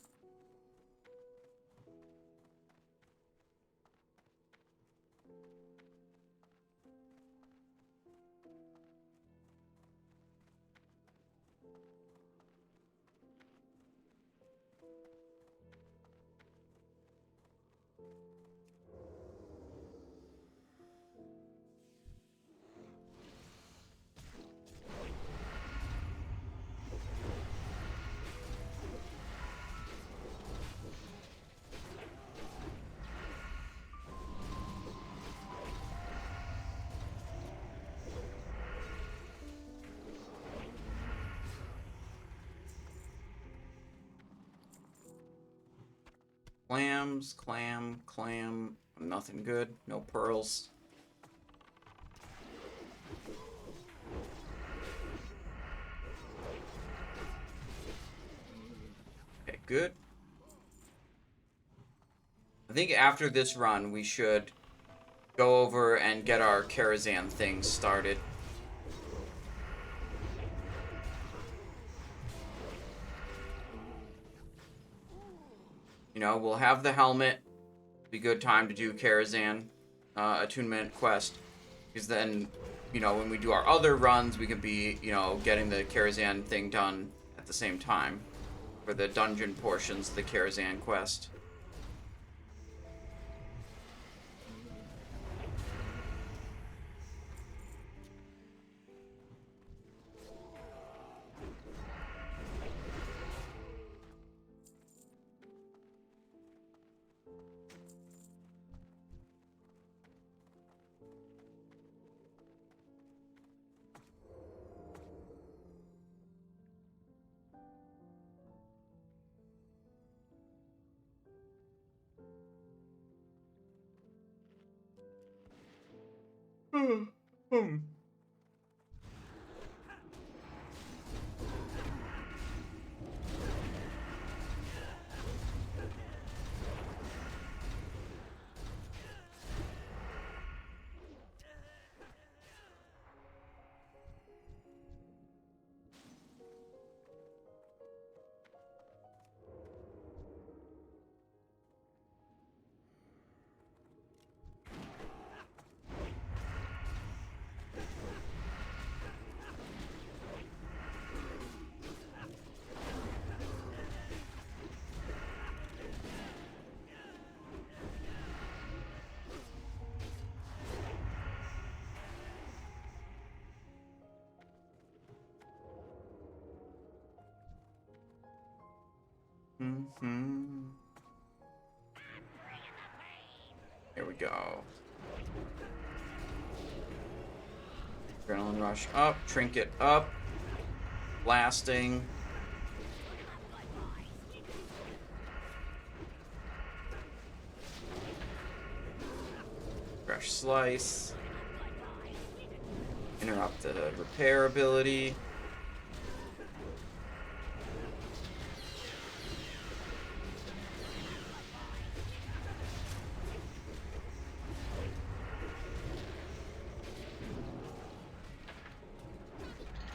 Clams, clam. Nothing good. No pearls. Okay, good. I think after this run, we should go over and get our Karazhan things started. You know, we'll have the helmet. Be good time to do Karazhan attunement quest. Because then, you know, when we do our other runs, we could be, you know, getting the Karazhan thing done at the same time. For the dungeon portions of the Karazhan quest. Here we go. Adrenaline rush up, trinket up. Blasting. Fresh Slice. Interrupt the repair ability.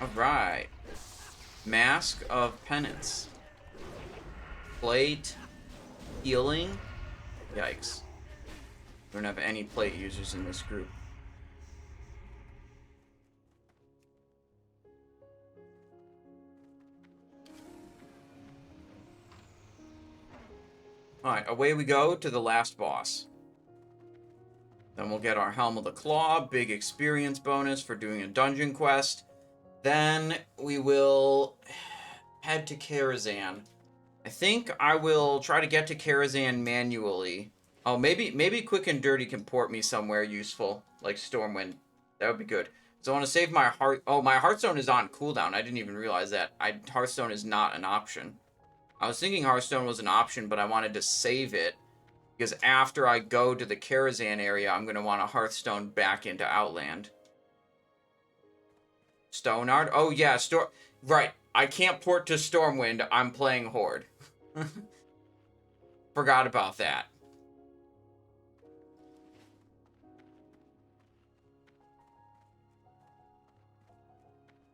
Alright. Mask of Penance. Plate. Healing. Yikes. We don't have any plate users in this group. Alright, away we go to the last boss. Then we'll get our Helm of the Claw, big experience bonus for doing a dungeon quest. Then we will head to Karazhan. I think I will try to get to Karazhan manually. Oh, maybe Quick and Dirty can port me somewhere useful, like Stormwind. That would be good. So I want to save my heart. Oh, my Hearthstone is on cooldown. I didn't even realize that. Hearthstone is not an option. I was thinking Hearthstone was an option, but I wanted to save it. Because after I go to the Karazhan area, I'm going to want a Hearthstone back into Outland. Stoneard? Oh, yeah, right. I can't port to Stormwind. I'm playing Horde. Forgot about that.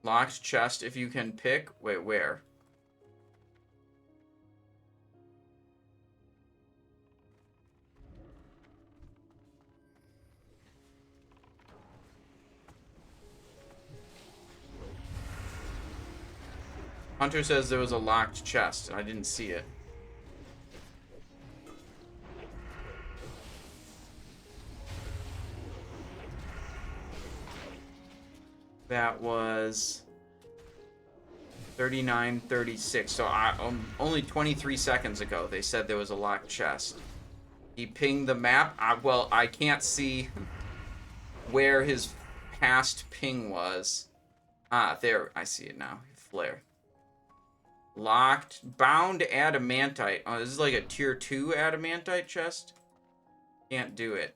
Locked chest if you can pick. Wait, where? Hunter says there was a locked chest. I didn't see it. That was 39:36. So only 23 seconds ago they said there was a locked chest. He pinged the map. Well, I can't see where his past ping was. Ah, there. I see it now. Flare. Locked. Bound adamantite. Oh, this is like a tier 2 adamantite chest. Can't do it.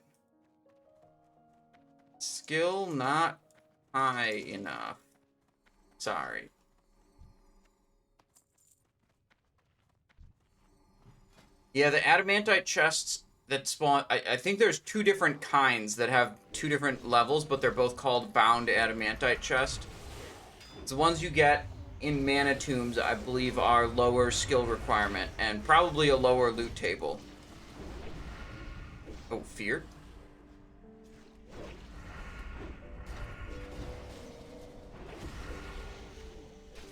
Skill not high enough. Sorry. Yeah, the adamantite chests that spawn... I think there's 2 different kinds that have 2 different levels, but they're both called bound adamantite chest. It's the ones you get in mana tombs, I believe, are lower skill requirement and probably a lower loot table. Oh, fear?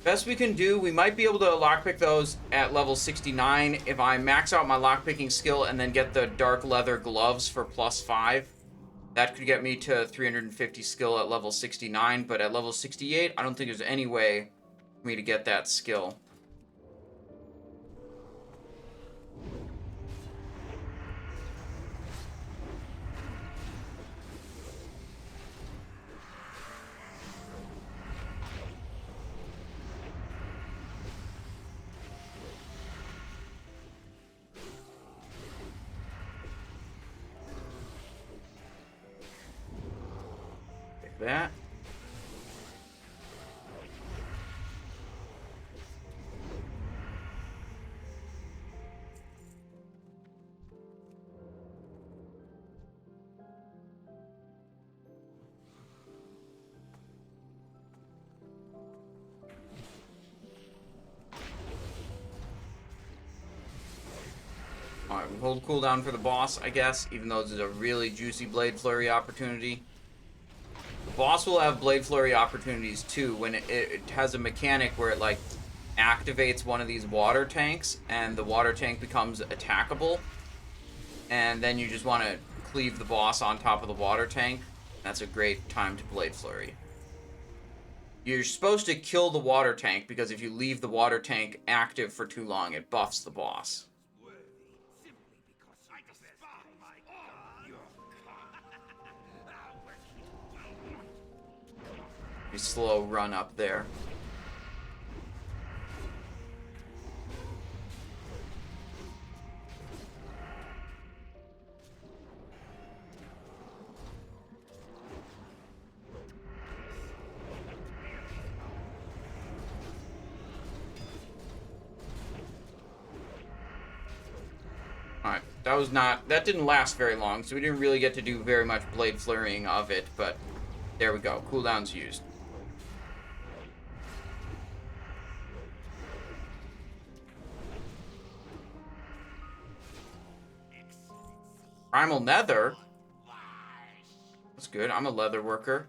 Best we can do, we might be able to lockpick those at level 69 if I max out my lockpicking skill and then get the dark leather gloves for +5. That could get me to 350 skill at level 69, but at level 68, I don't think there's any way for me to get that skill. Take that. Alright, we hold cooldown for the boss, I guess, even though this is a really juicy Blade Flurry opportunity. The boss will have Blade Flurry opportunities too when it has a mechanic where it like activates one of these water tanks and the water tank becomes attackable. And then you just want to cleave the boss on top of the water tank. That's a great time to Blade Flurry. You're supposed to kill the water tank because if you leave the water tank active for too long, it buffs the boss. Slow run up there. That didn't last very long, so we didn't really get to do very much blade flurrying of it, but there we go. Cooldown's used. Primal Nether? That's good. I'm a leather worker.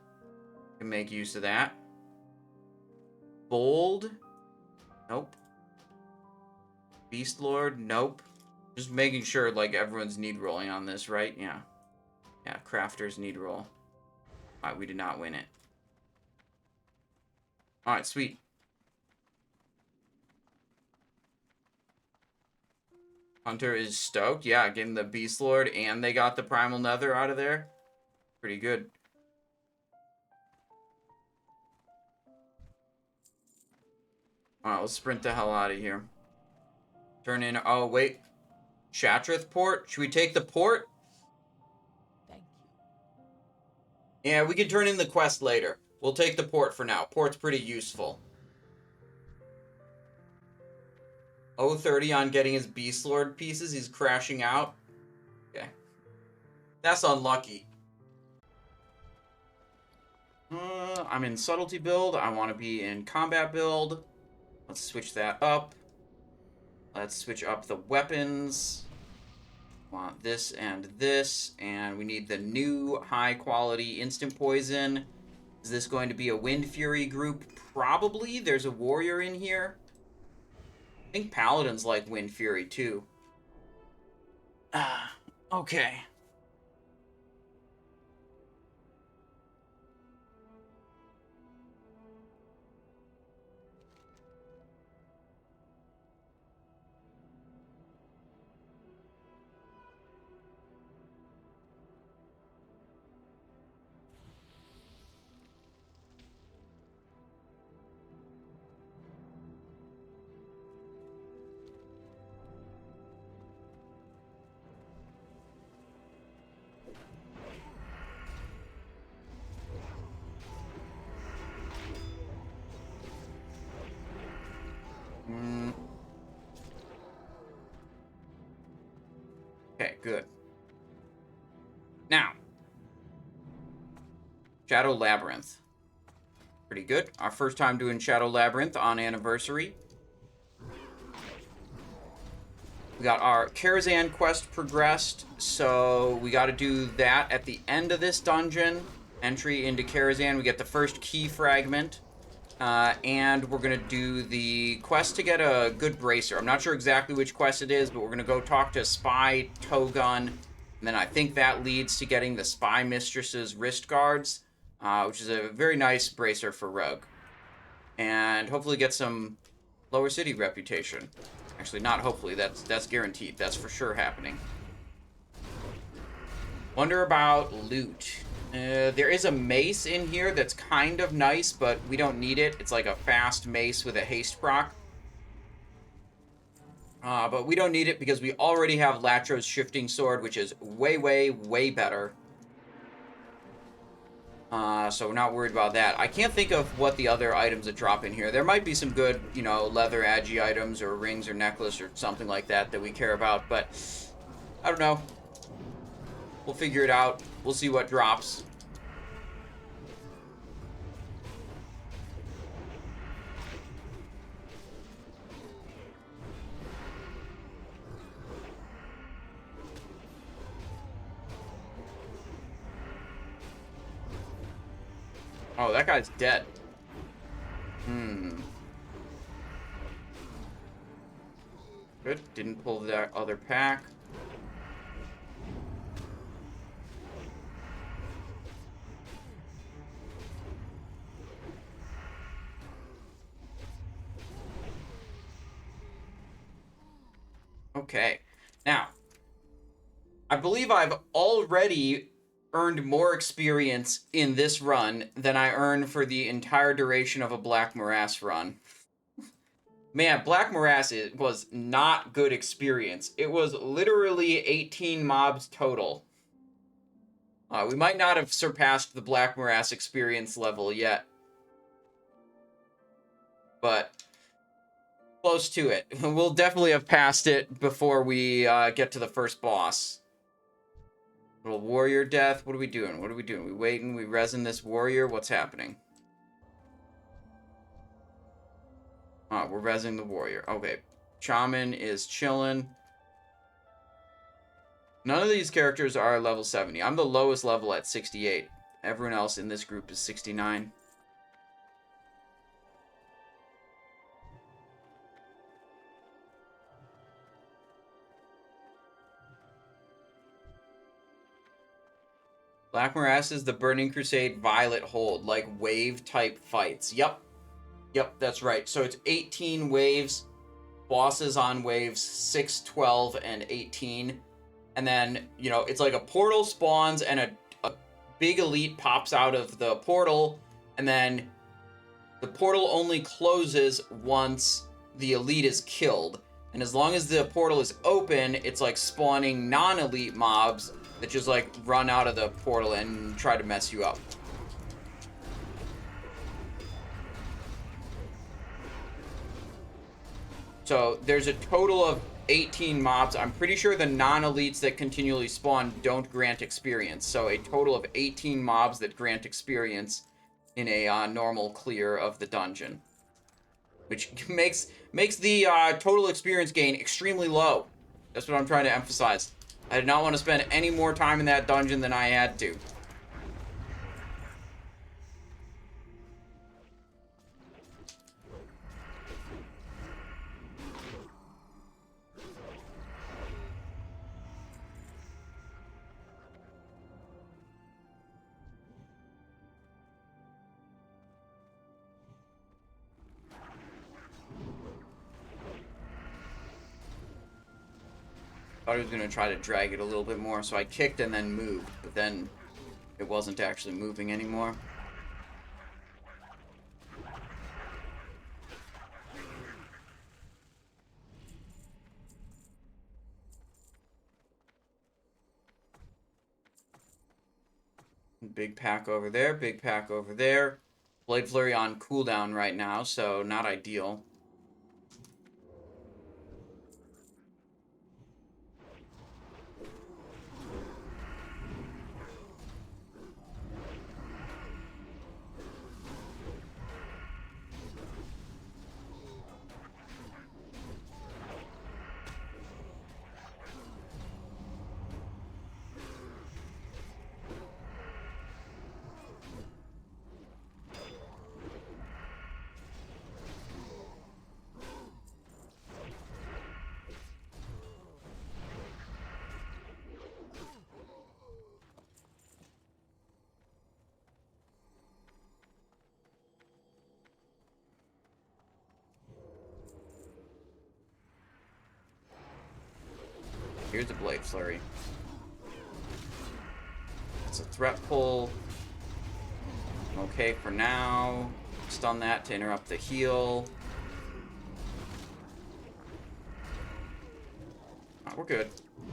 Can make use of that. Bold? Nope. Beast Lord? Nope. Just making sure, like, everyone's need rolling on this, right? Yeah. Yeah, crafters need roll. Alright, we did not win it. Alright, sweet. Hunter is stoked. Yeah, getting the Beast Lord and they got the Primal Nether out of there. Pretty good. Alright, let's sprint the hell out of here. Turn in... Oh, wait. Shatrith port? Should we take the port? Thank you. Yeah, we can turn in the quest later. We'll take the port for now. Port's pretty useful. 030 on getting his Beast Lord pieces. He's crashing out. Okay. That's unlucky. I'm in subtlety build. I want to be in combat build. Let's switch that up. Let's switch up the weapons. Want this and this. And we need the new high quality instant poison. Is this going to be a Wind Fury group? Probably. There's a warrior in here. I think paladins like Wind Fury too. Okay. Okay, good. Now, Shadow Labyrinth. Pretty good. Our first time doing Shadow Labyrinth on Anniversary. We got our Karazhan quest progressed, so we got to do that at the end of this dungeon. Entry into Karazhan, we get the first key fragment. And we're going to do the quest to get a good bracer. I'm not sure exactly which quest it is, but we're going to go talk to Spy Togun. And then I think that leads to getting the Spy Mistress's wrist guards, which is a very nice bracer for Rogue. And hopefully get some Lower City reputation. Actually, not hopefully. That's guaranteed. That's for sure happening. Wonder about loot. There is a mace in here that's kind of nice, but we don't need it. It's like a fast mace with a haste proc. But we don't need it because we already have Latro's shifting sword, which is way, way, way better. So we're not worried about that. I can't think of what the other items that drop in here. There might be some good, you know, leather agi items or rings or necklace or something like that that we care about, but I don't know. We'll figure it out. We'll see what drops. Oh, that guy's dead. Good. Didn't pull that other pack. Okay. Now, I believe I've already earned more experience in this run than I earned for the entire duration of a Black Morass run. Man, Black Morass was not good experience. It was literally 18 mobs total. We might not have surpassed the Black Morass experience level yet. But Close to it. We'll definitely have passed it before we get to the first boss. Little warrior death. What are we doing? What are we doing? We waiting? We resin this warrior? What's happening? Oh, we're resin the warrior. Okay. Shaman is chilling. None of these characters are level 70. I'm the lowest level at 68. Everyone else in this group is 69. Black Morass is the Burning Crusade Violet Hold, like wave-type fights. Yep. Yep, that's right. So it's 18 waves, bosses on waves 6, 12, and 18. And then, you know, it's like a portal spawns and a big elite pops out of the portal, and then the portal only closes once the elite is killed. And as long as the portal is open, it's like spawning non-elite mobs that just like run out of the portal and try to mess you up. So there's a total of 18 mobs. I'm pretty sure the non-elites that continually spawn don't grant experience. So a total of 18 mobs that grant experience in a normal clear of the dungeon. Which makes the total experience gain extremely low. That's what I'm trying to emphasize. I did not want to spend any more time in that dungeon than I had to. Thought he was going to try to drag it a little bit more, so I kicked and then moved, but then it wasn't actually moving anymore. Big pack over there, big pack over there. Blade Flurry on cooldown right now, so not ideal. Here's a Blade Flurry. It's a threat pull. Okay for now. Stun that to interrupt the heal. Oh, we're good.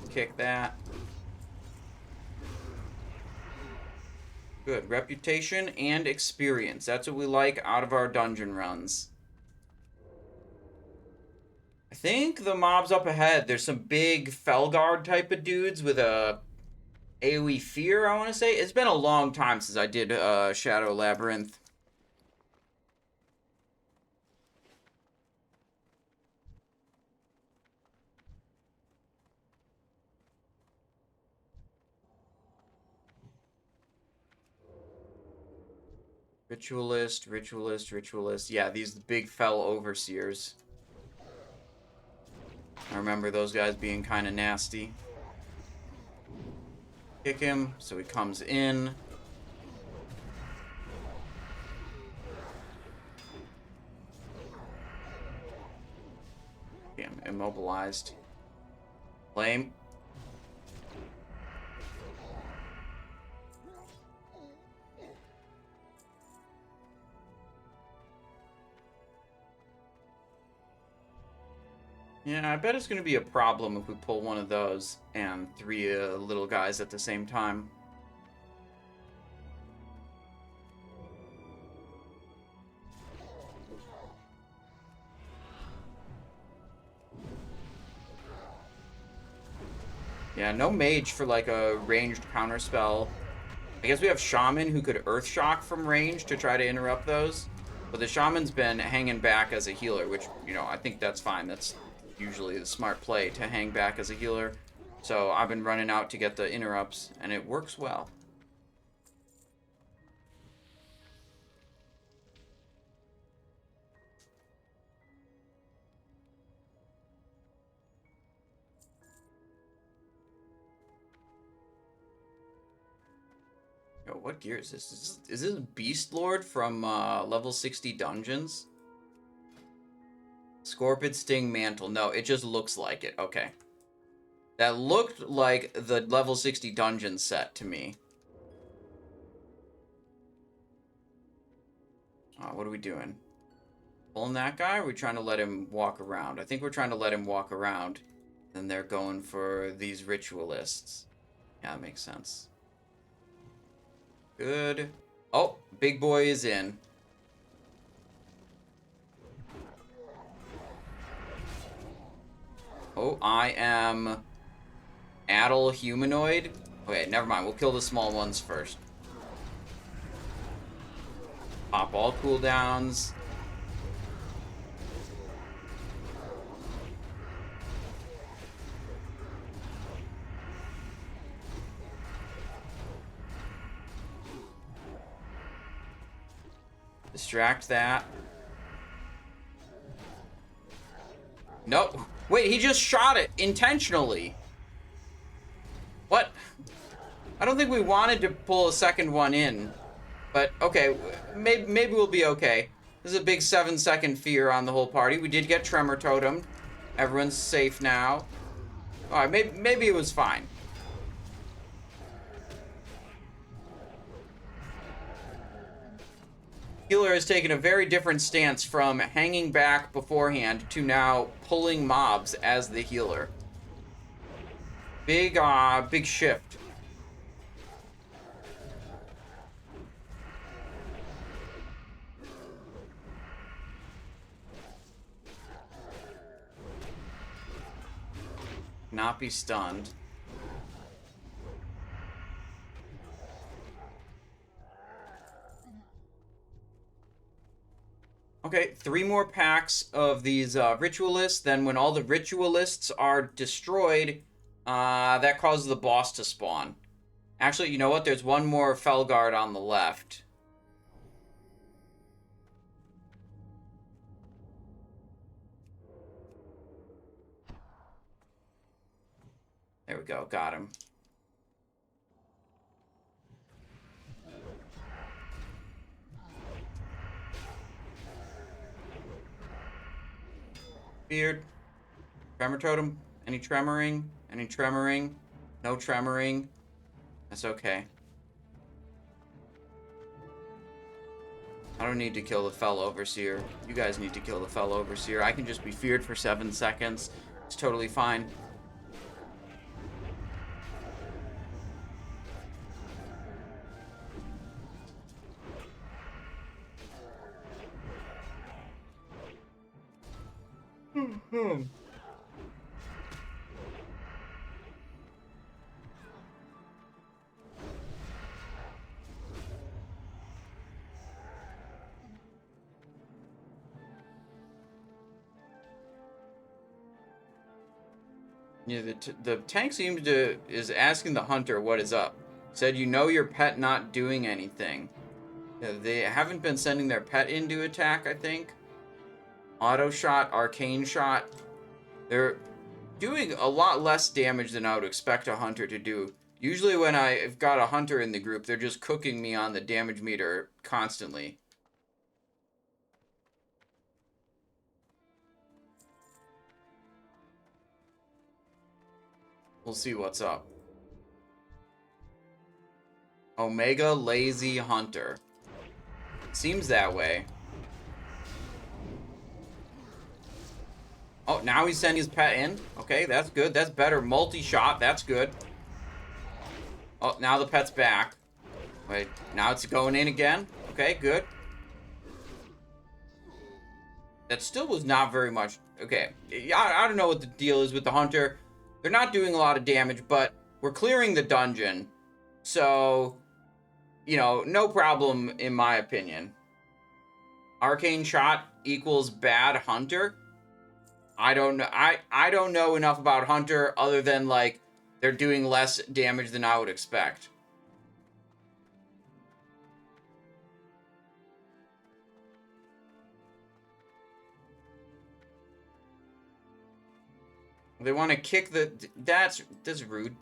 Kick that. Good. Reputation and experience. That's what we like out of our dungeon runs. I think the mobs up ahead, there's some big Felguard type of dudes with a AoE fear, I want to say. It's been a long time since I did Shadow Labyrinth. Ritualist, Ritualist, Ritualist. Yeah, these big Fel Overseers. I remember those guys being kind of nasty. Kick him, so he comes in. Damn, immobilized. Lame. Yeah, I bet it's going to be a problem if we pull one of those and three little guys at the same time. Yeah, no mage for like a ranged counter spell. I guess we have shaman who could earth shock from range to try to interrupt those. But the shaman's been hanging back as a healer, which, you know, I think that's fine. That's usually the smart play, to hang back as a healer. So I've been running out to get the interrupts, and it works well. Yo, what gear is this? Is this Beast Lord from level 60 dungeons? Scorpid Sting Mantle. No, it just looks like it. Okay. That looked like the level 60 dungeon set to me. What are we doing? Pulling that guy, or are we trying to let him walk around? I think we're trying to let him walk around. Then they're going for these ritualists. Yeah, that makes sense. Good. Oh, big boy is in. Oh, I am Adel humanoid. Okay, never mind. We'll kill the small ones first. Pop all cooldowns. Distract that. Nope. Wait, he just shot it intentionally. What? I don't think we wanted to pull a second one in. But, okay, maybe we'll be okay. This is a big 7-second fear on the whole party. We did get Tremor Totem. Everyone's safe now. Alright, maybe it was fine. Healer has taken a very different stance from hanging back beforehand to now pulling mobs as the healer. Big shift. Not be stunned. Okay, 3 more packs of these ritualists. Then when all the ritualists are destroyed, that causes the boss to spawn. Actually, you know what? There's one more Felguard on the left. There we go, got him. Beard. Tremor Totem. Any tremoring? Any tremoring? No tremoring. That's okay. I don't need to kill the fellow Overseer. You guys need to kill the fellow Overseer. I can just be feared for 7 seconds. It's totally fine. Yeah, the tank is asking the hunter what is up. Said, you know your pet not doing anything. They haven't been sending their pet in to attack, I think. Auto shot, arcane shot. They're doing a lot less damage than I would expect a hunter to do. Usually when I've got a hunter in the group, they're just cooking me on the damage meter constantly. We'll see what's up. Omega Lazy Hunter. Seems that way. Oh, now he's sending his pet in. Okay, that's good. That's better. Multi-shot. That's good. Oh, now the pet's back. Wait, now it's going in again. Okay, good. That still was not very much. Okay, I don't know what the deal is with the hunter. They're not doing a lot of damage, but we're clearing the dungeon. So, you know, no problem in my opinion. Arcane shot equals bad hunter. I don't know. I don't know enough about hunter other than like they're doing less damage than I would expect. They want to kick the... That's rude.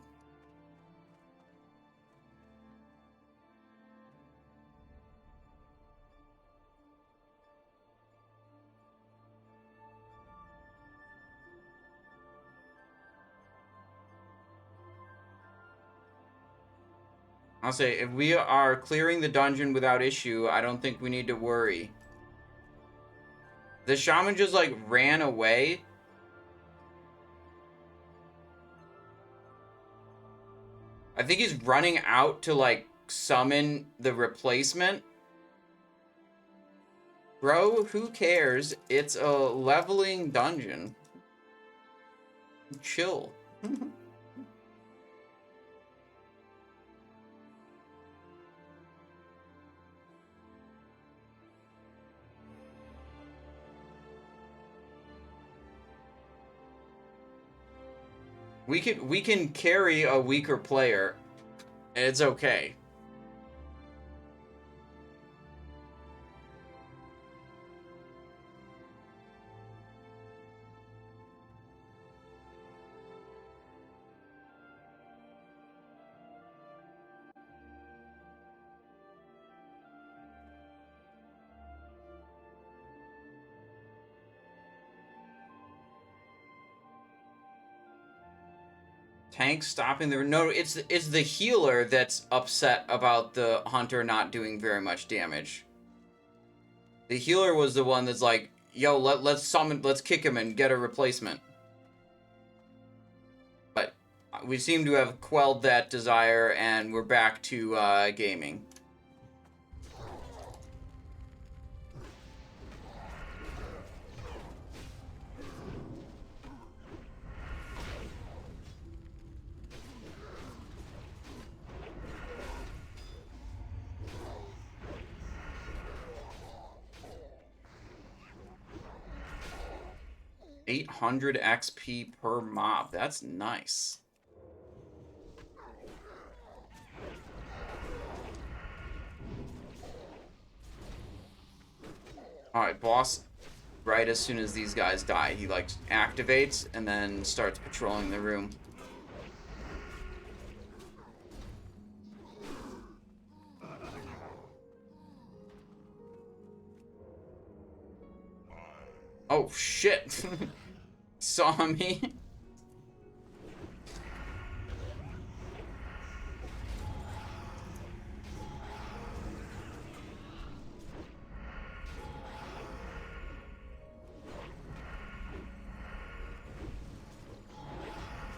I'll say, if we are clearing the dungeon without issue, I don't think we need to worry. The shaman just, like, ran away. I think he's running out to, like, summon the replacement. Bro, who cares? It's a leveling dungeon. Chill. We can carry a weaker player. It's okay. Tank stopping the... No, it's the healer that's upset about the hunter not doing very much damage. The healer was the one that's like, yo, let's kick him and get a replacement. But we seem to have quelled that desire, and we're back to gaming. $800 XP per mob. That's nice. Alright, boss. Right as soon as these guys die, he, like, activates and then starts patrolling the room. Oh, shit. Saw me.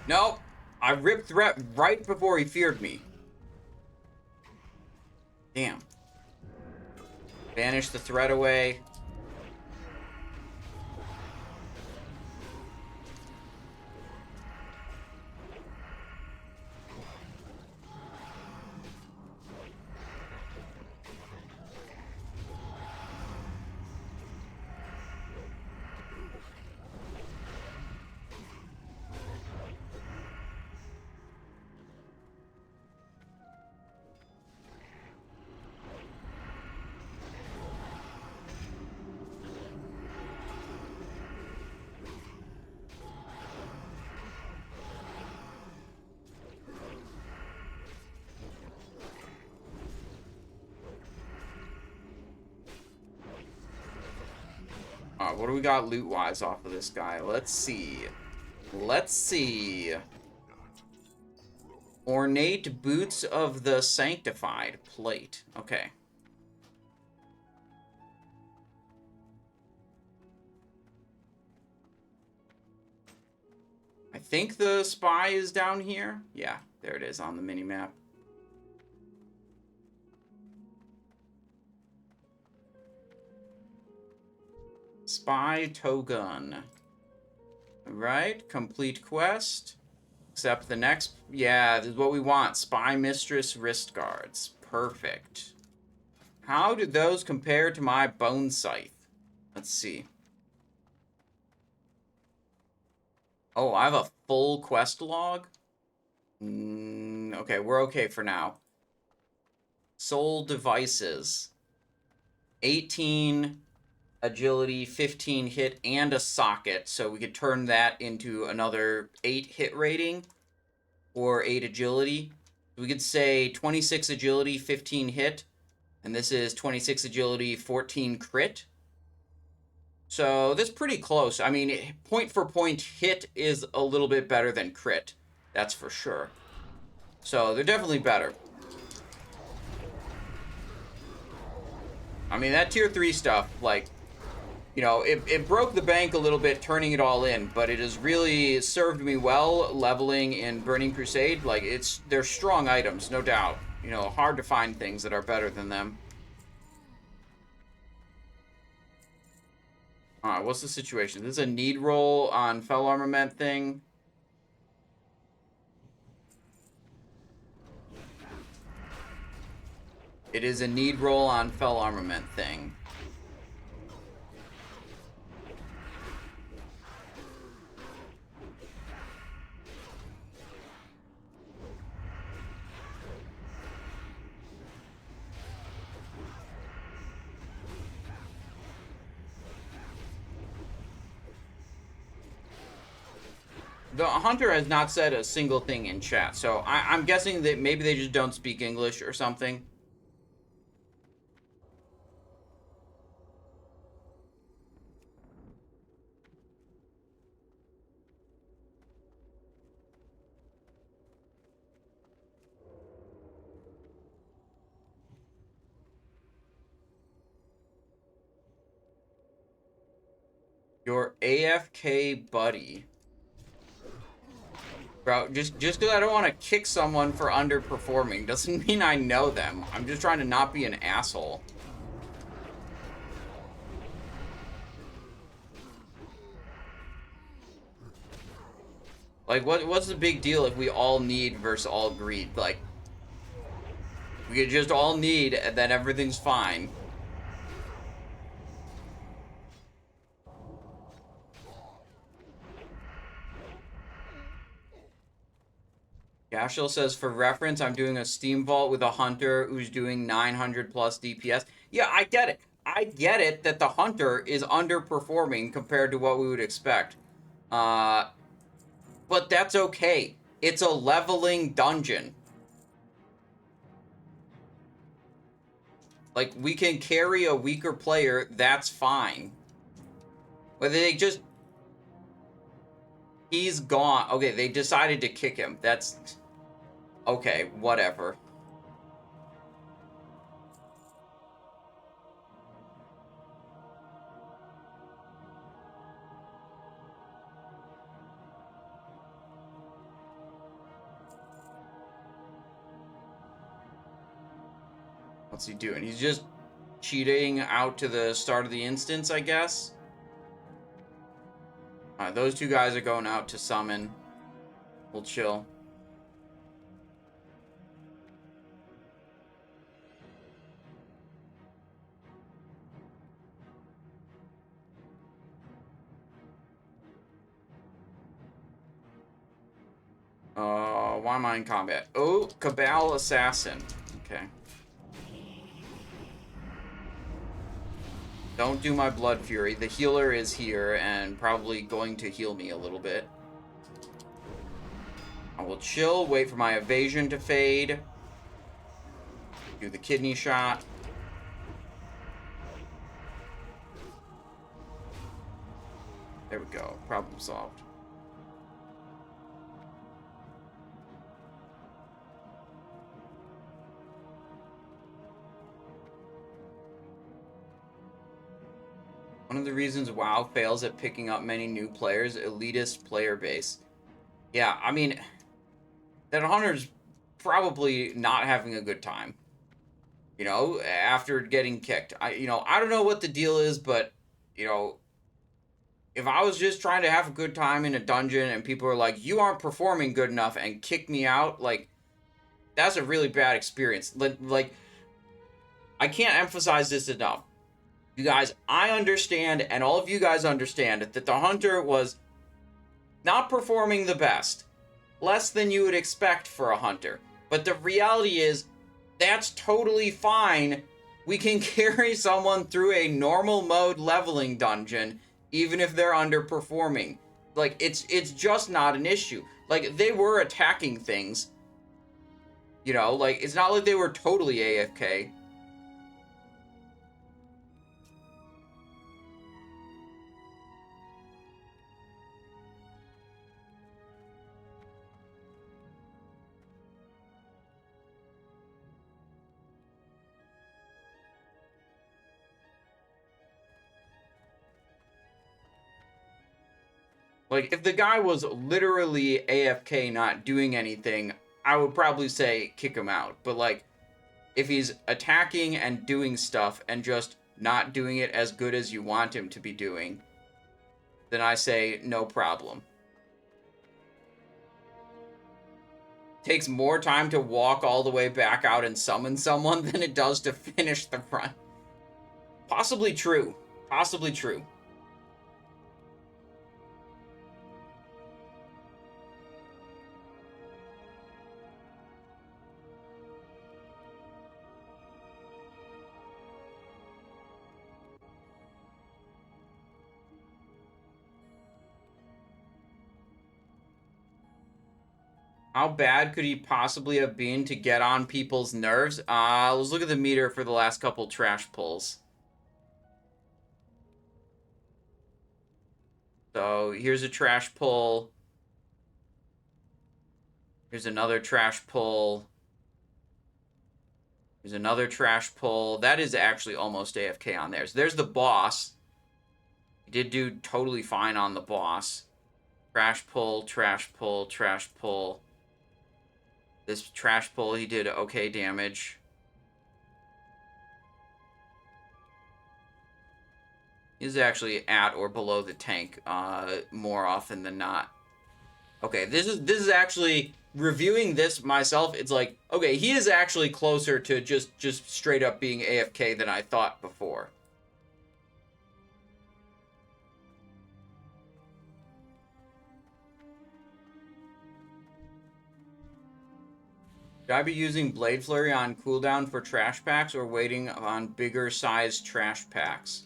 Nope. I ripped threat right before he feared me. Damn. Banish the threat away. What do we got loot-wise off of this guy? Let's see. Let's see. Ornate Boots of the Sanctified plate. Okay. I think the spy is down here. Yeah, there it is on the mini-map. Spy tow gun. Right, complete quest. Except the next, yeah, this is what we want. Spy Mistress wrist guards. Perfect. How do those compare to my bone scythe? Let's see. Oh, I have a full quest log? Okay, we're okay for now. Soul devices. 18 agility, 15 hit, and a socket. So we could turn that into another 8 hit rating or 8 agility. We could say 26 agility, 15 hit. And this is 26 agility, 14 crit. So that's pretty close. I mean, point for point hit is a little bit better than crit. That's for sure. So they're definitely better. I mean, that tier 3 stuff, like, you know, it broke the bank a little bit turning it all in, but it has really served me well leveling in Burning Crusade. Like, they're strong items, no doubt. You know, hard to find things that are better than them. Alright, what's the situation? This is a need roll on Fell Armament thing. It is a need roll on Fell Armament thing. The Hunter has not said a single thing in chat, so I'm guessing that maybe they just don't speak English or something. Your AFK buddy. Bro, just because I don't want to kick someone for underperforming doesn't mean I know them. I'm just trying to not be an asshole. Like, what's the big deal if we all need versus all greed? Like, we could just all need and then everything's fine. Gashel says, for reference, I'm doing a Steamvault with a Hunter who's doing 900 plus DPS. Yeah, I get it. I get it that the Hunter is underperforming compared to what we would expect. But that's okay. It's a leveling dungeon. Like, we can carry a weaker player, that's fine. Whether they just... He's gone. Okay, they decided to kick him. That's... Okay, whatever. What's he doing? He's just cheating out to the start of the instance, I guess. Alright, those two guys are going out to summon. We'll chill. Why am I in combat? Oh, Cabal Assassin. Okay. Don't do my Blood Fury. The healer is here and probably going to heal me a little bit. I will chill, wait for my evasion to fade. Do the kidney shot. There we go. Problem solved. One of the reasons WoW fails at picking up many new players, elitist player base. Yeah, I mean, that Hunter's probably not having a good time. You know, after getting kicked. I don't know what the deal is, but, you know, if I was just trying to have a good time in a dungeon and people are like, you aren't performing good enough and kick me out, like, that's a really bad experience. Like, I can't emphasize this enough. You guys, I understand, and all of you guys understand, that the hunter was not performing the best. Less than you would expect for a hunter. But the reality is, that's totally fine. We can carry someone through a normal mode leveling dungeon, even if they're underperforming. Like, it's just not an issue. Like, they were attacking things. You know, like, it's not like they were totally AFK. Like, if the guy was literally AFK not doing anything, I would probably say kick him out. But, like, if he's attacking and doing stuff and just not doing it as good as you want him to be doing, then I say no problem. Takes more time to walk all the way back out and summon someone than it does to finish the run. Possibly true. Possibly true. How bad could he possibly have been to get on people's nerves? Let's look at the meter for the last couple trash pulls. So here's a trash pull. Here's another trash pull. Here's another trash pull. That is actually almost AFK on there. So there's the boss. He did do totally fine on the boss. Trash pull, trash pull, trash pull. This trash pull, he did okay damage. He's actually at or below the tank more often than not. Okay, this is actually, reviewing this myself, it's like, okay, he is actually closer to just straight up being AFK than I thought before. Should I be using Blade Flurry on cooldown for trash packs or waiting on bigger sized trash packs?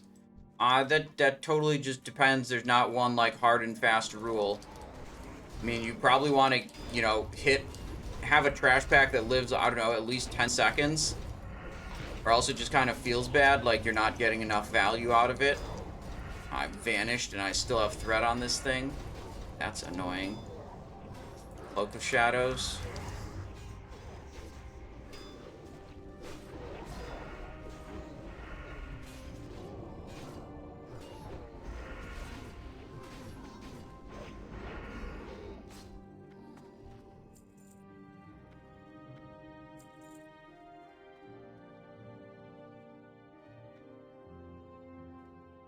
That totally just depends. There's not one, like, hard and fast rule. I mean, you probably want to, you know, have a trash pack that lives, I don't know, at least 10 seconds. Or else it just kind of feels bad, like you're not getting enough value out of it. I've vanished and I still have threat on this thing. That's annoying. Cloak of Shadows.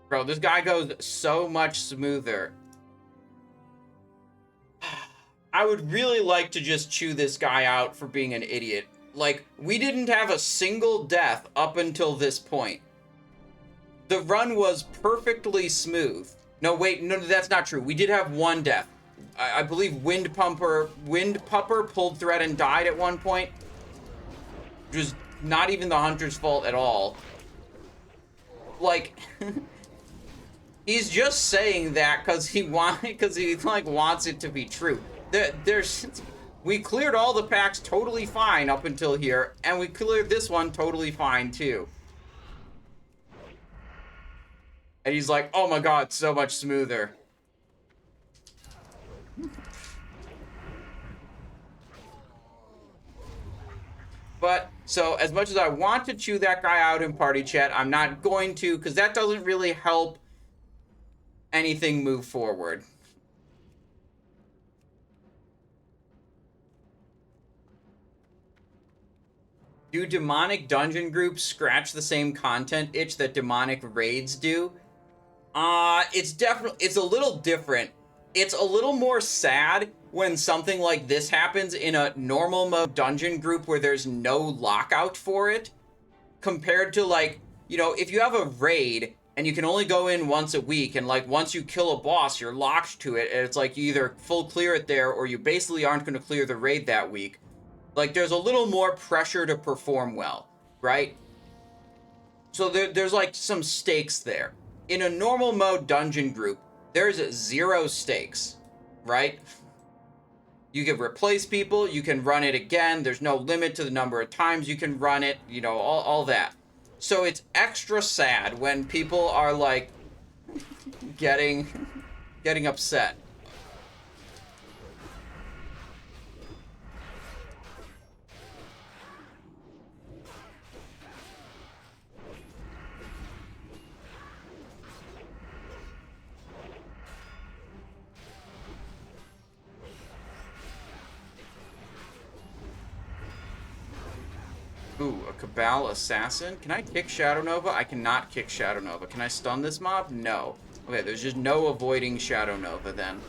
Bro, this guy goes so much smoother. I would really like to just chew this guy out for being an idiot. Like, we didn't have a single death up until this point. The run was perfectly smooth. No, wait, no, that's not true. We did have one death. I believe Wind Pupper pulled thread and died at one point. Which was not even the hunter's fault at all. Like... He's just saying that because he wants it to be true. We cleared all the packs totally fine up until here, and we cleared this one totally fine too. And he's like, "Oh my god, so much smoother." But, so, as much as I want to chew that guy out in party chat, I'm not going to, because that doesn't really help anything move forward. Do demonic dungeon groups scratch the same content itch that demonic raids do? It's a little different. It's a little more sad when something like this happens in a normal mode dungeon group where there's no lockout for it, compared to, like, you know, if you have a raid and you can only go in once a week, and like once you kill a boss you're locked to it, and it's like you either full clear it there or you basically aren't going to clear the raid that week. Like, there's a little more pressure to perform well, right? So there's like some stakes there. In a normal mode dungeon group, there's 0 stakes, right? You can replace people, you can run it again, there's no limit to the number of times you can run it, you know, all that. So it's extra sad when people are like getting upset. Ooh, a Cabal Assassin? Can I kick Shadow Nova? I cannot kick Shadow Nova. Can I stun this mob? No. Okay, there's just no avoiding Shadow Nova then.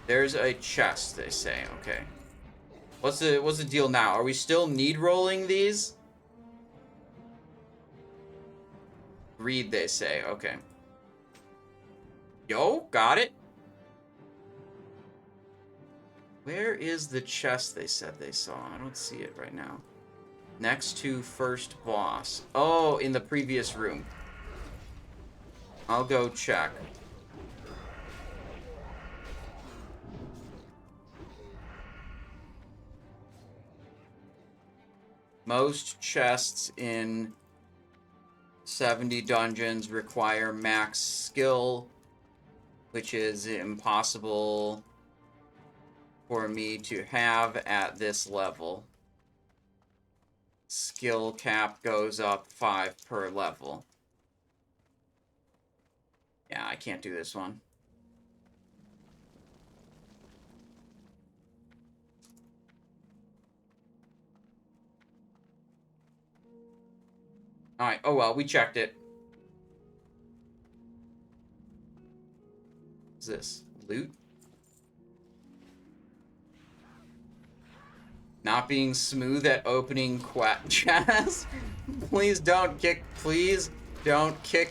There's a chest, they say. Okay. What's the deal now? Are we still need rolling these? Read, they say. Okay. Yo, got it. Where is the chest they said they saw? I don't see it right now. Next to first boss. Oh, in the previous room. I'll go check. Most chests in 70 dungeons require max skill, which is impossible for me to have at this level. Skill cap goes up 5 per level. Yeah, I can't do this one. Alright, oh well, we checked it. What's this? Loot? Not being smooth at opening chests? Please don't kick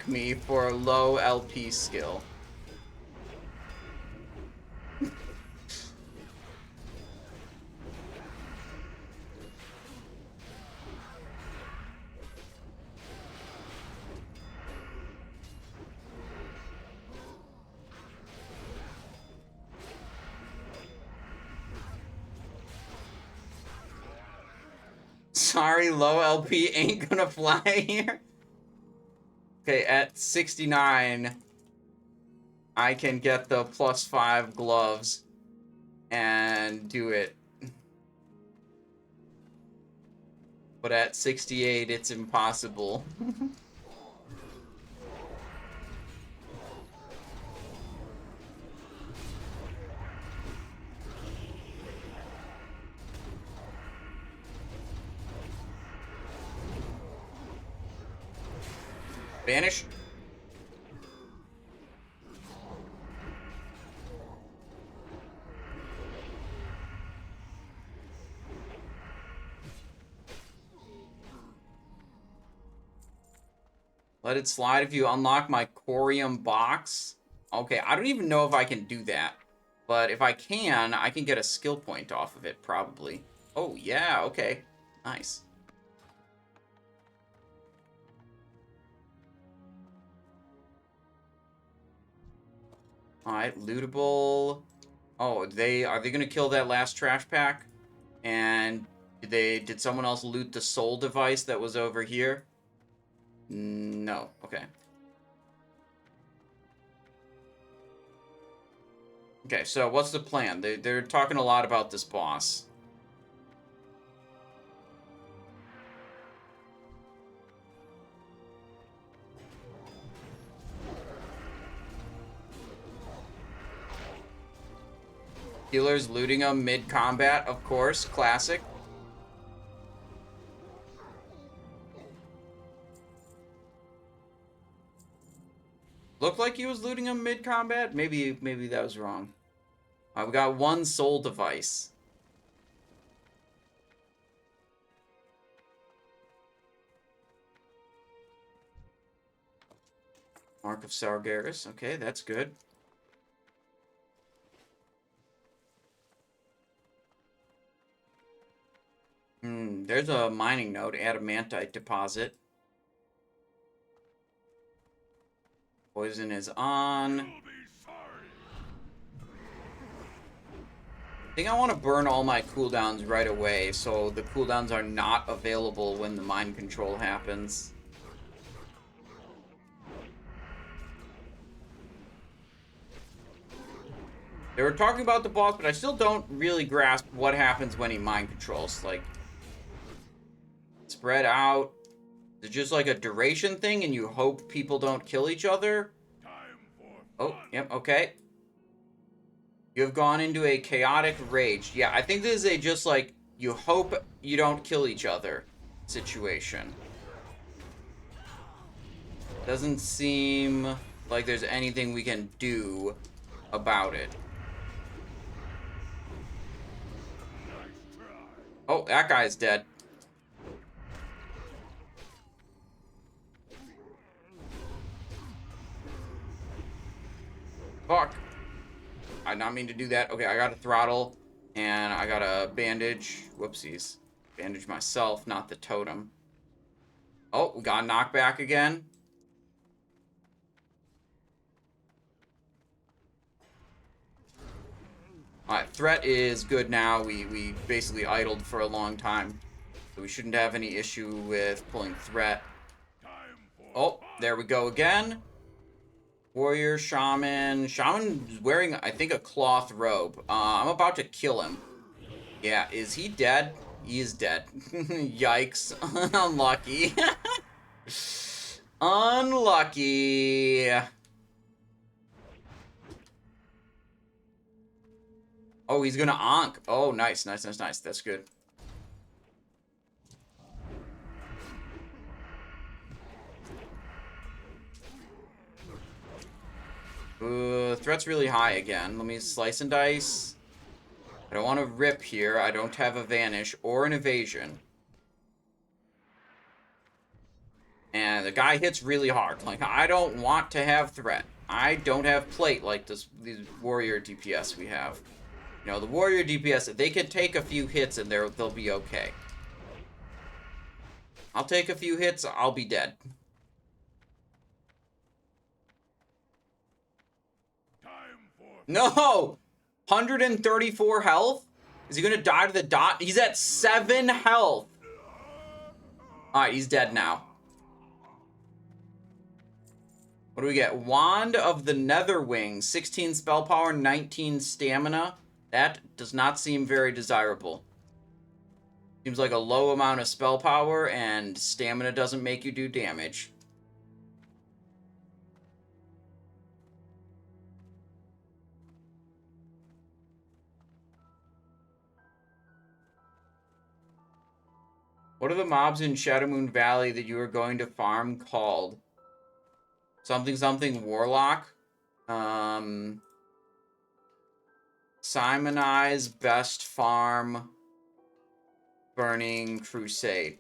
me for low LP skill. Sorry, low LP ain't gonna fly here. Okay, at 69, I can get the +5 gloves and do it. But at 68, it's impossible. Vanish. Let it slide if you unlock my Corium box. Okay, I don't even know if I can do that. But if I can get a skill point off of it, probably. Oh, yeah, okay. Nice. Alright, lootable. Oh, are they gonna kill that last trash pack? And did someone else loot the soul device that was over here? No. Okay. Okay, so what's the plan? They're talking a lot about this boss. Healers looting them mid-combat, of course. Classic. Looked like he was looting him mid-combat. Maybe that was wrong. We got one soul device. Mark of Sargeras. Okay, that's good. There's a mining node, adamantite deposit. Poison is on. I think I want to burn all my cooldowns right away, so the cooldowns are not available when the mind control happens. They were talking about the boss, but I still don't really grasp what happens when he mind controls. Like, spread out. Is it just like a duration thing and you hope people don't kill each other? Oh, yep, okay. You have gone into a chaotic rage. Yeah, I think this is a just like, you hope you don't kill each other situation. Doesn't seem like there's anything we can do about it. Oh, that guy's dead. Fuck. I did not mean to do that. Okay, I got a throttle, and I got a bandage. Whoopsies. Bandage myself, not the totem. Oh, we got a knockback again. Alright, threat is good now. We basically idled for a long time. So we shouldn't have any issue with pulling threat. Oh, there we go again. Warrior, shaman. Shaman is wearing, I think, a cloth robe. I'm about to kill him. Yeah, is he dead? He is dead. Yikes. Unlucky. Unlucky. Oh, he's gonna onk. Oh, nice, nice, nice, nice. That's good. Threat's really high again. Let me slice and dice. I don't want to rip here. I don't have a vanish or an evasion. And the guy hits really hard. Like, I don't want to have threat. I don't have plate like these warrior DPS we have. You know, the warrior DPS, they can take a few hits and they'll be okay. I'll take a few hits, I'll be dead. No! 134 health? Is he gonna die to the dot? He's at 7 health. Alright, he's dead now. What do we get? Wand of the Netherwing. 16 spell power, 19 stamina. That does not seem very desirable. Seems like a low amount of spell power, and stamina doesn't make you do damage. What are the mobs in Shadowmoon Valley that you are going to farm called? Something something Warlock? Simonize, Best Farm, Burning, Crusade.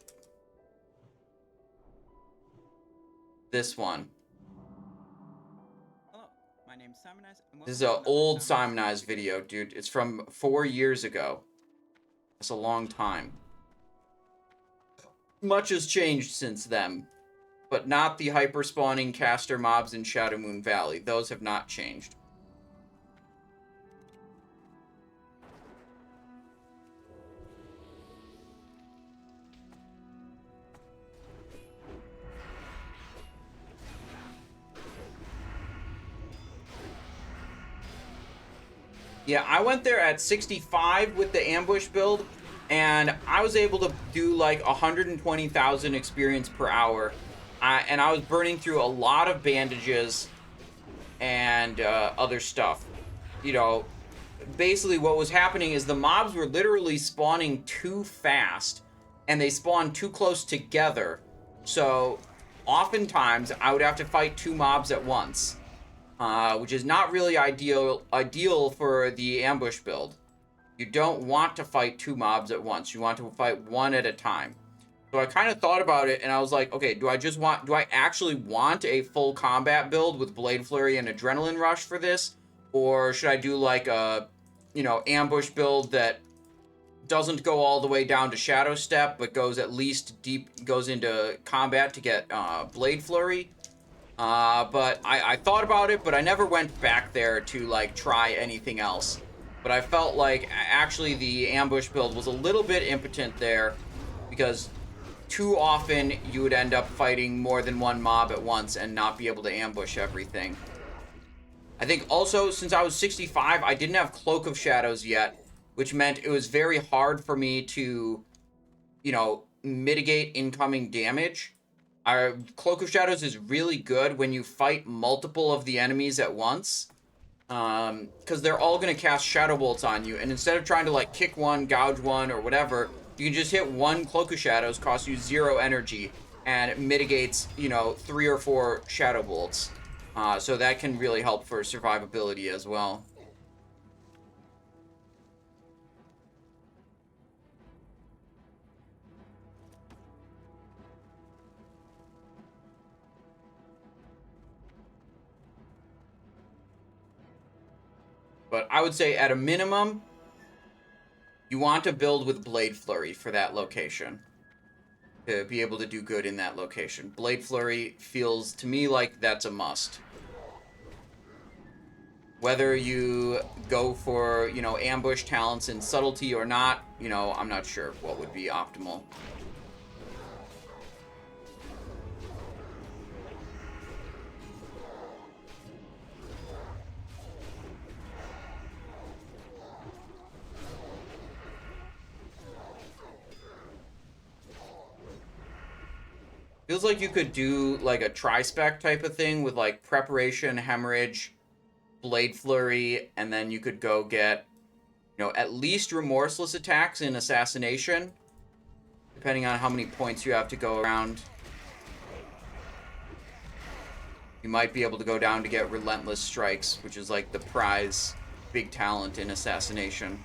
This one. Hello, my name's Simonize. This is an old Simonize video, dude. It's from 4 years ago. That's a long time. Much has changed since then, but not the hyper-spawning caster mobs in Shadowmoon Valley. Those have not changed. Yeah, I went there at 65 with the ambush build, and I was able to do like 120,000 experience per hour. And I was burning through a lot of bandages and other stuff. You know, basically what was happening is the mobs were literally spawning too fast, and they spawned too close together. So oftentimes I would have to fight 2 mobs at once. which is not really ideal for the ambush build. You don't want to fight 2 mobs at once. You want to fight 1 at a time. So I kind of thought about it, and I was like, okay, do I actually want a full combat build with Blade Flurry and Adrenaline Rush for this? Or should I do like a, ambush build that doesn't go all the way down to Shadow Step, but goes at least goes into combat to get Blade Flurry? But I thought about it, but I never went back there to like try anything else. But I felt like actually the ambush build was a little bit impotent there, because too often you would end up fighting more than 1 mob at once and not be able to ambush everything. I think also, since I was 65, I didn't have Cloak of Shadows yet, which meant it was very hard for me to, mitigate incoming damage. Our Cloak of Shadows is really good when you fight multiple of the enemies at once, because they're all going to cast Shadow Bolts on you, and instead of trying to like kick one, gouge one, or whatever, you can just hit 1 Cloak of Shadows, costs you 0 energy, and it mitigates, 3 or 4 Shadow Bolts. So that can really help for survivability as well. But I would say at a minimum, you want to build with Blade Flurry for that location, to be able to do good in that location. Blade Flurry feels to me like that's a must. Whether you go for, ambush talents and subtlety or not, I'm not sure what would be optimal. Feels like you could do like a tri-spec type of thing with like preparation, hemorrhage, Blade Flurry, and then you could go get, at least remorseless attacks in assassination, depending on how many points you have to go around. You might be able to go down to get relentless strikes, which is like the prize big talent in assassination.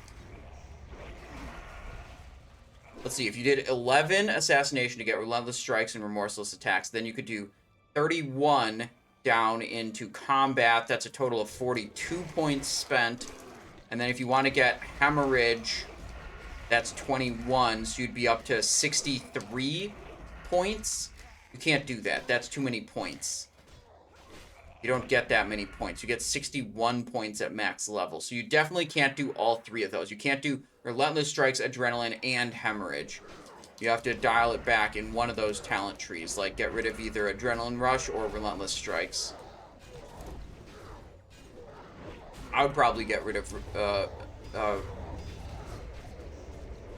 Let's see, if you did 11 assassination to get relentless strikes and remorseless attacks, then you could do 31 down into combat. That's a total of 42 points spent. And then if you want to get hemorrhage, that's 21, so you'd be up to 63 points. You can't do that. That's too many points. You don't get that many points. You get 61 points at max level. So you definitely can't do all 3 of those. You can't do relentless strikes, adrenaline, and hemorrhage. You have to dial it back in one of those talent trees, like get rid of either adrenaline rush or relentless strikes. I would probably get rid of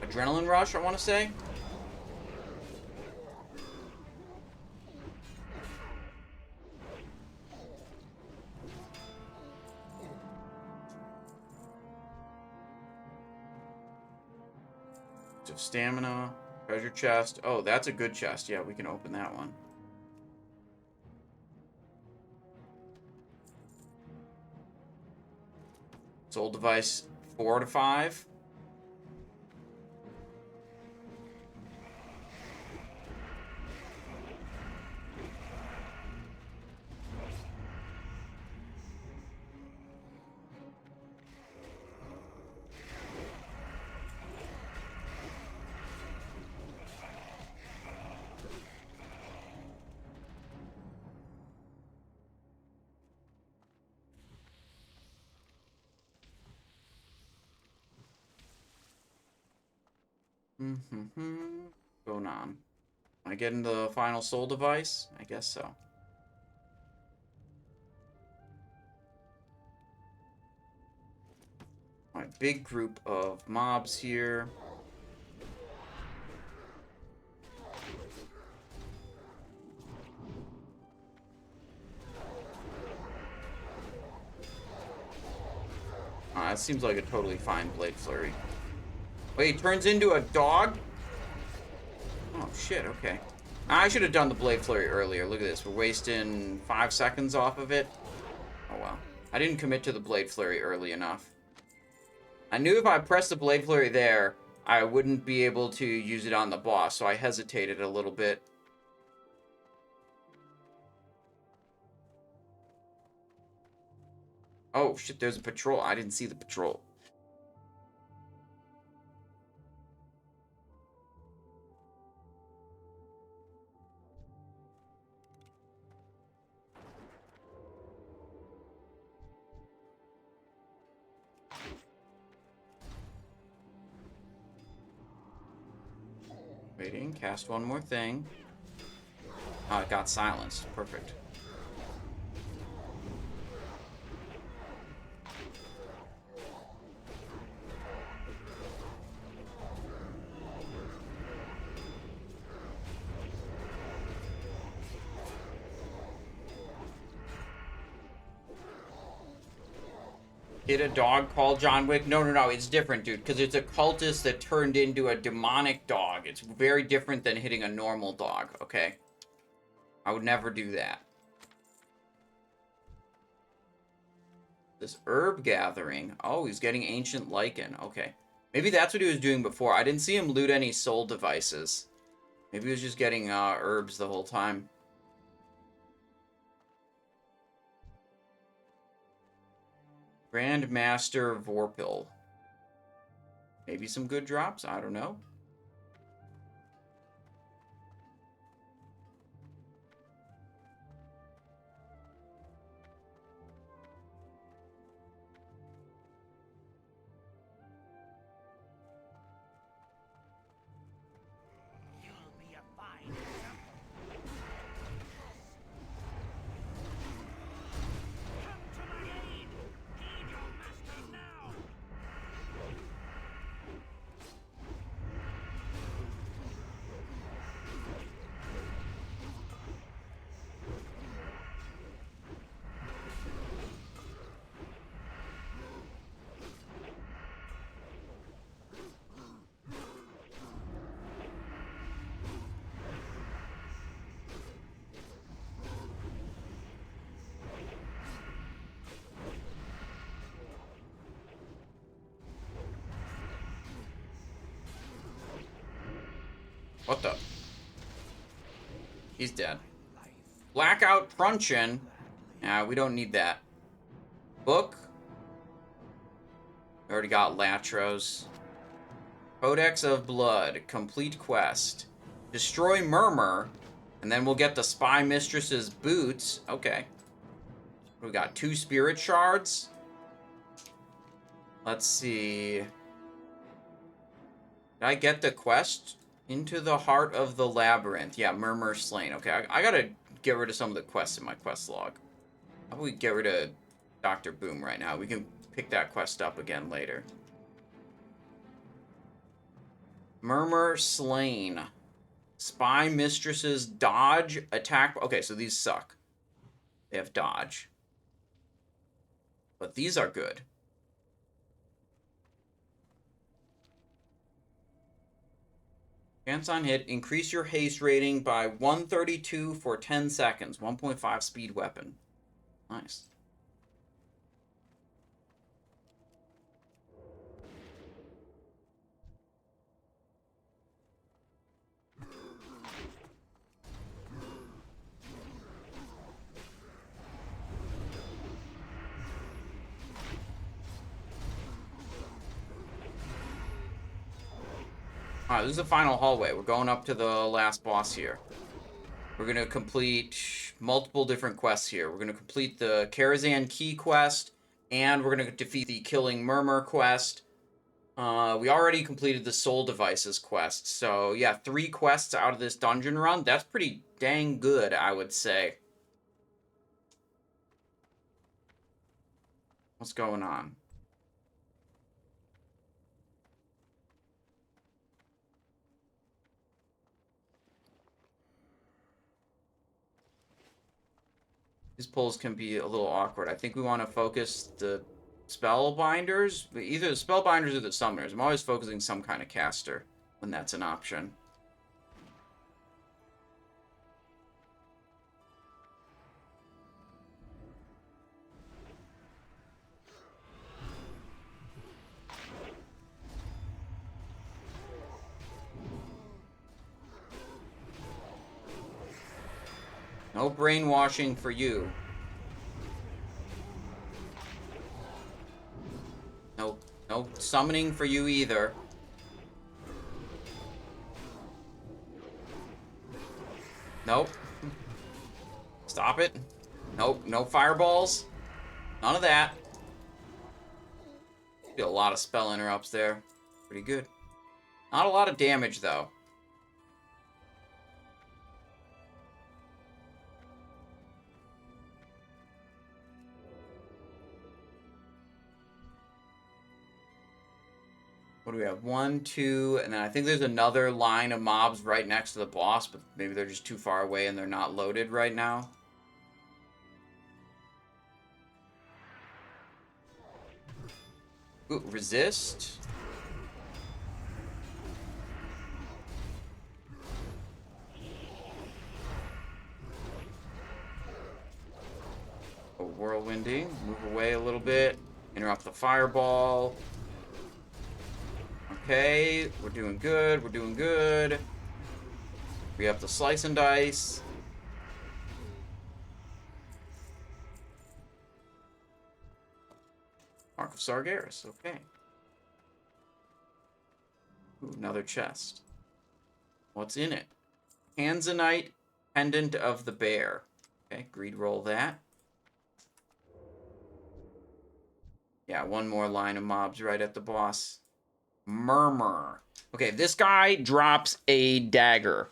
adrenaline rush, I want to say. Of stamina, treasure chest. Oh, that's a good chest. Yeah, we can open that one. Soul device 4 to 5. Going on. Am I getting the final soul device? I guess so. Alright, big group of mobs here. That seems like a totally fine Blade Flurry. Wait, he turns into a dog? Oh, shit, okay. I should have done the Blade Flurry earlier. Look at this. We're wasting 5 seconds off of it. Oh well. I didn't commit to the Blade Flurry early enough. I knew if I pressed the Blade Flurry there, I wouldn't be able to use it on the boss, so I hesitated a little bit. Oh, shit, there's a patrol. I didn't see the patrol. Waiting, cast one more thing. Oh, it got silenced. Perfect. Get a dog called John Wick? No, it's different, dude, because it's a cultist that turned into a demonic dog. It's very different than hitting a normal dog, okay? I would never do that. This herb gathering. Oh, he's getting ancient lichen. Okay. Maybe that's what he was doing before. I didn't see him loot any soul devices. Maybe he was just getting herbs the whole time. Grandmaster Vorpil. Maybe some good drops? I don't know. What the? He's dead. Blackout Truncheon. Yeah, we don't need that. Book. We already got Latros. Codex of Blood. Complete quest. Destroy Murmur. And then we'll get the Spy Mistress's boots. Okay. We got 2 spirit shards. Let's see. Did I get the quest? Into the heart of the labyrinth. Yeah, Murmur slain. Okay, I gotta get rid of some of the quests in my quest log. How about we get rid of Dr. Boom right now? We can pick that quest up again later. Murmur slain. Spy Mistress's dodge, attack. Okay, so these suck. They have dodge. But these are good. Chance on hit. Increase your haste rating by 132 for 10 seconds. 1.5 speed weapon. Nice. Alright, this is the final hallway. We're going up to the last boss here. We're going to complete multiple different quests here. We're going to complete the Karazhan Key quest, and we're going to defeat the Killing Murmur quest. We already completed the Soul Devices quest. So, yeah, 3 quests out of this dungeon run. That's pretty dang good, I would say. What's going on? These pulls can be a little awkward. I think we want to focus the Spellbinders. Either the Spellbinders or the Summoners. I'm always focusing some kind of caster when that's an option. No brainwashing for you. No, no summoning for you either. Nope. Stop it. Nope, no fireballs. None of that. Did a lot of spell interrupts there. Pretty good. Not a lot of damage, though. What do we have? 1, 2, and then I think there's another line of mobs right next to the boss, but maybe they're just too far away and they're not loaded right now. Ooh, resist. Oh, whirlwinding. Move away a little bit. Interrupt the fireball. Okay, we're doing good. We're doing good. We have the slice and dice. Mark of Sargeras, okay. Ooh, another chest. What's in it? Tanzanite Pendant of the Bear. Okay, greed roll that. Yeah, one more line of mobs right at the boss. Murmur. Okay, this guy drops a dagger.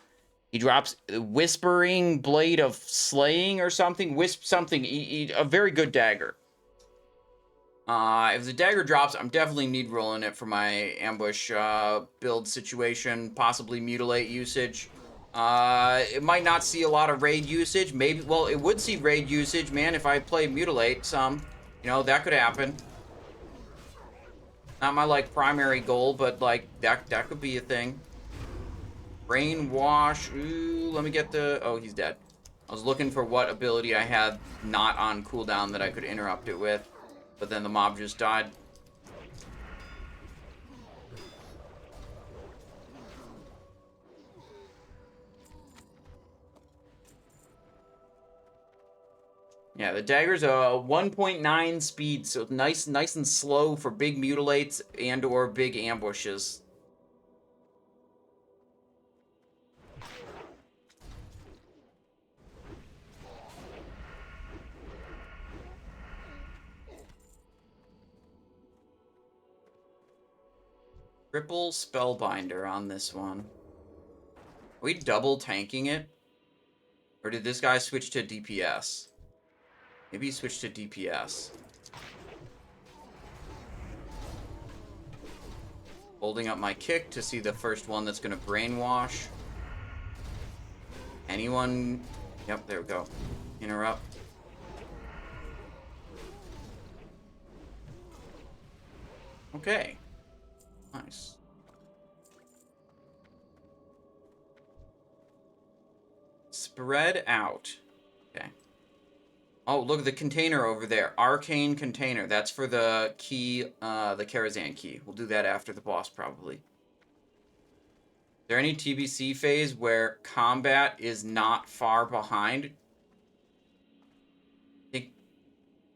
He drops Whispering Blade of Slaying or something. Wisp something. A very good dagger. If the dagger drops, I'm definitely need rolling it for my ambush build situation, possibly mutilate usage. It might not see a lot of raid usage. Maybe, well, it would see raid usage, man, if I play mutilate some. You know, that could happen. Not my, like, primary goal, but, like, that could be a thing. Brainwash. Ooh, let me get the... Oh, he's dead. I was looking for what ability I had not on cooldown that I could interrupt it with. But then the mob just died. Yeah, the dagger's a 1.9 speed, so nice and slow for big mutilates and or big ambushes. Triple Spellbinder on this one. Are we double tanking it? Or did this guy switch to DPS? Maybe he switched to DPS. Holding up my kick to see the first one that's going to brainwash. Anyone? Yep, there we go. Interrupt. Okay. Nice. Spread out. Okay. Oh, look at the container over there. Arcane container. That's for the key, the Karazhan key. We'll do that after the boss, probably. Is there any TBC phase where combat is not far behind?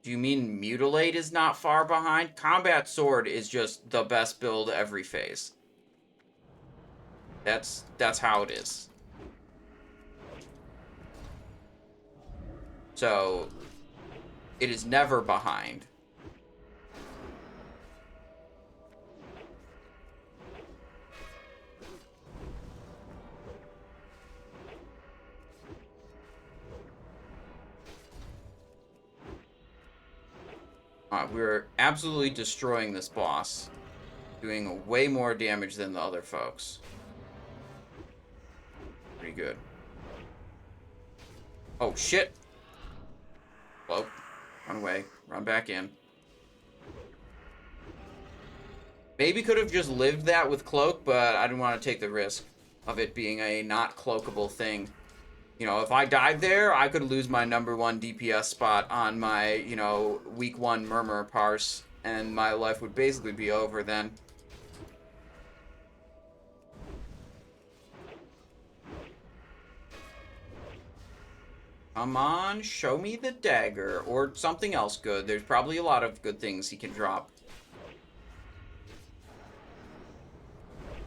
Do you mean Mutilate is not far behind? Combat Sword is just the best build every phase. That's how it is. So, it is never behind. We're absolutely destroying this boss. Doing way more damage than the other folks. Pretty good. Oh, shit! Whoa. Run away. Run back in. Maybe could have just lived that with Cloak, but I didn't want to take the risk of it being a not cloakable thing. You know, if I died there, I could lose my #1 DPS spot on my, you know, week 1 Murmur parse, and my life would basically be over then. Come on, show me the dagger. Or something else good. There's probably a lot of good things he can drop.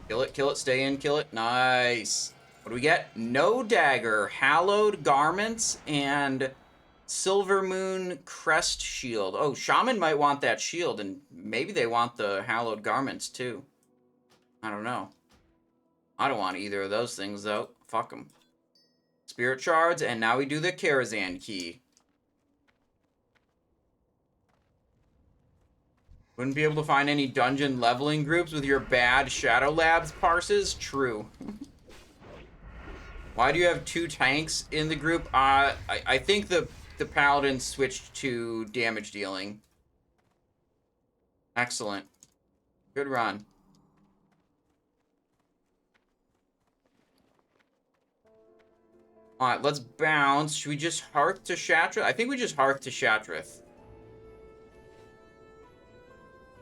Kill it, stay in, kill it. Nice. What do we get? No dagger, hallowed garments, and Silver Moon Crest Shield. Oh, Shaman might want that shield, and maybe they want the hallowed garments, too. I don't know. I don't want either of those things, though. Fuck them. Spirit shards, and now we do the Karazhan key. Wouldn't be able to find any dungeon leveling groups with your bad Shadow Labs parses? True. Why do you have 2 tanks in the group? I think the Paladin switched to damage dealing. Excellent. Good run. Alright, let's bounce. Should we just Hearth to Shatrith? I think we just Hearth to Shatrith.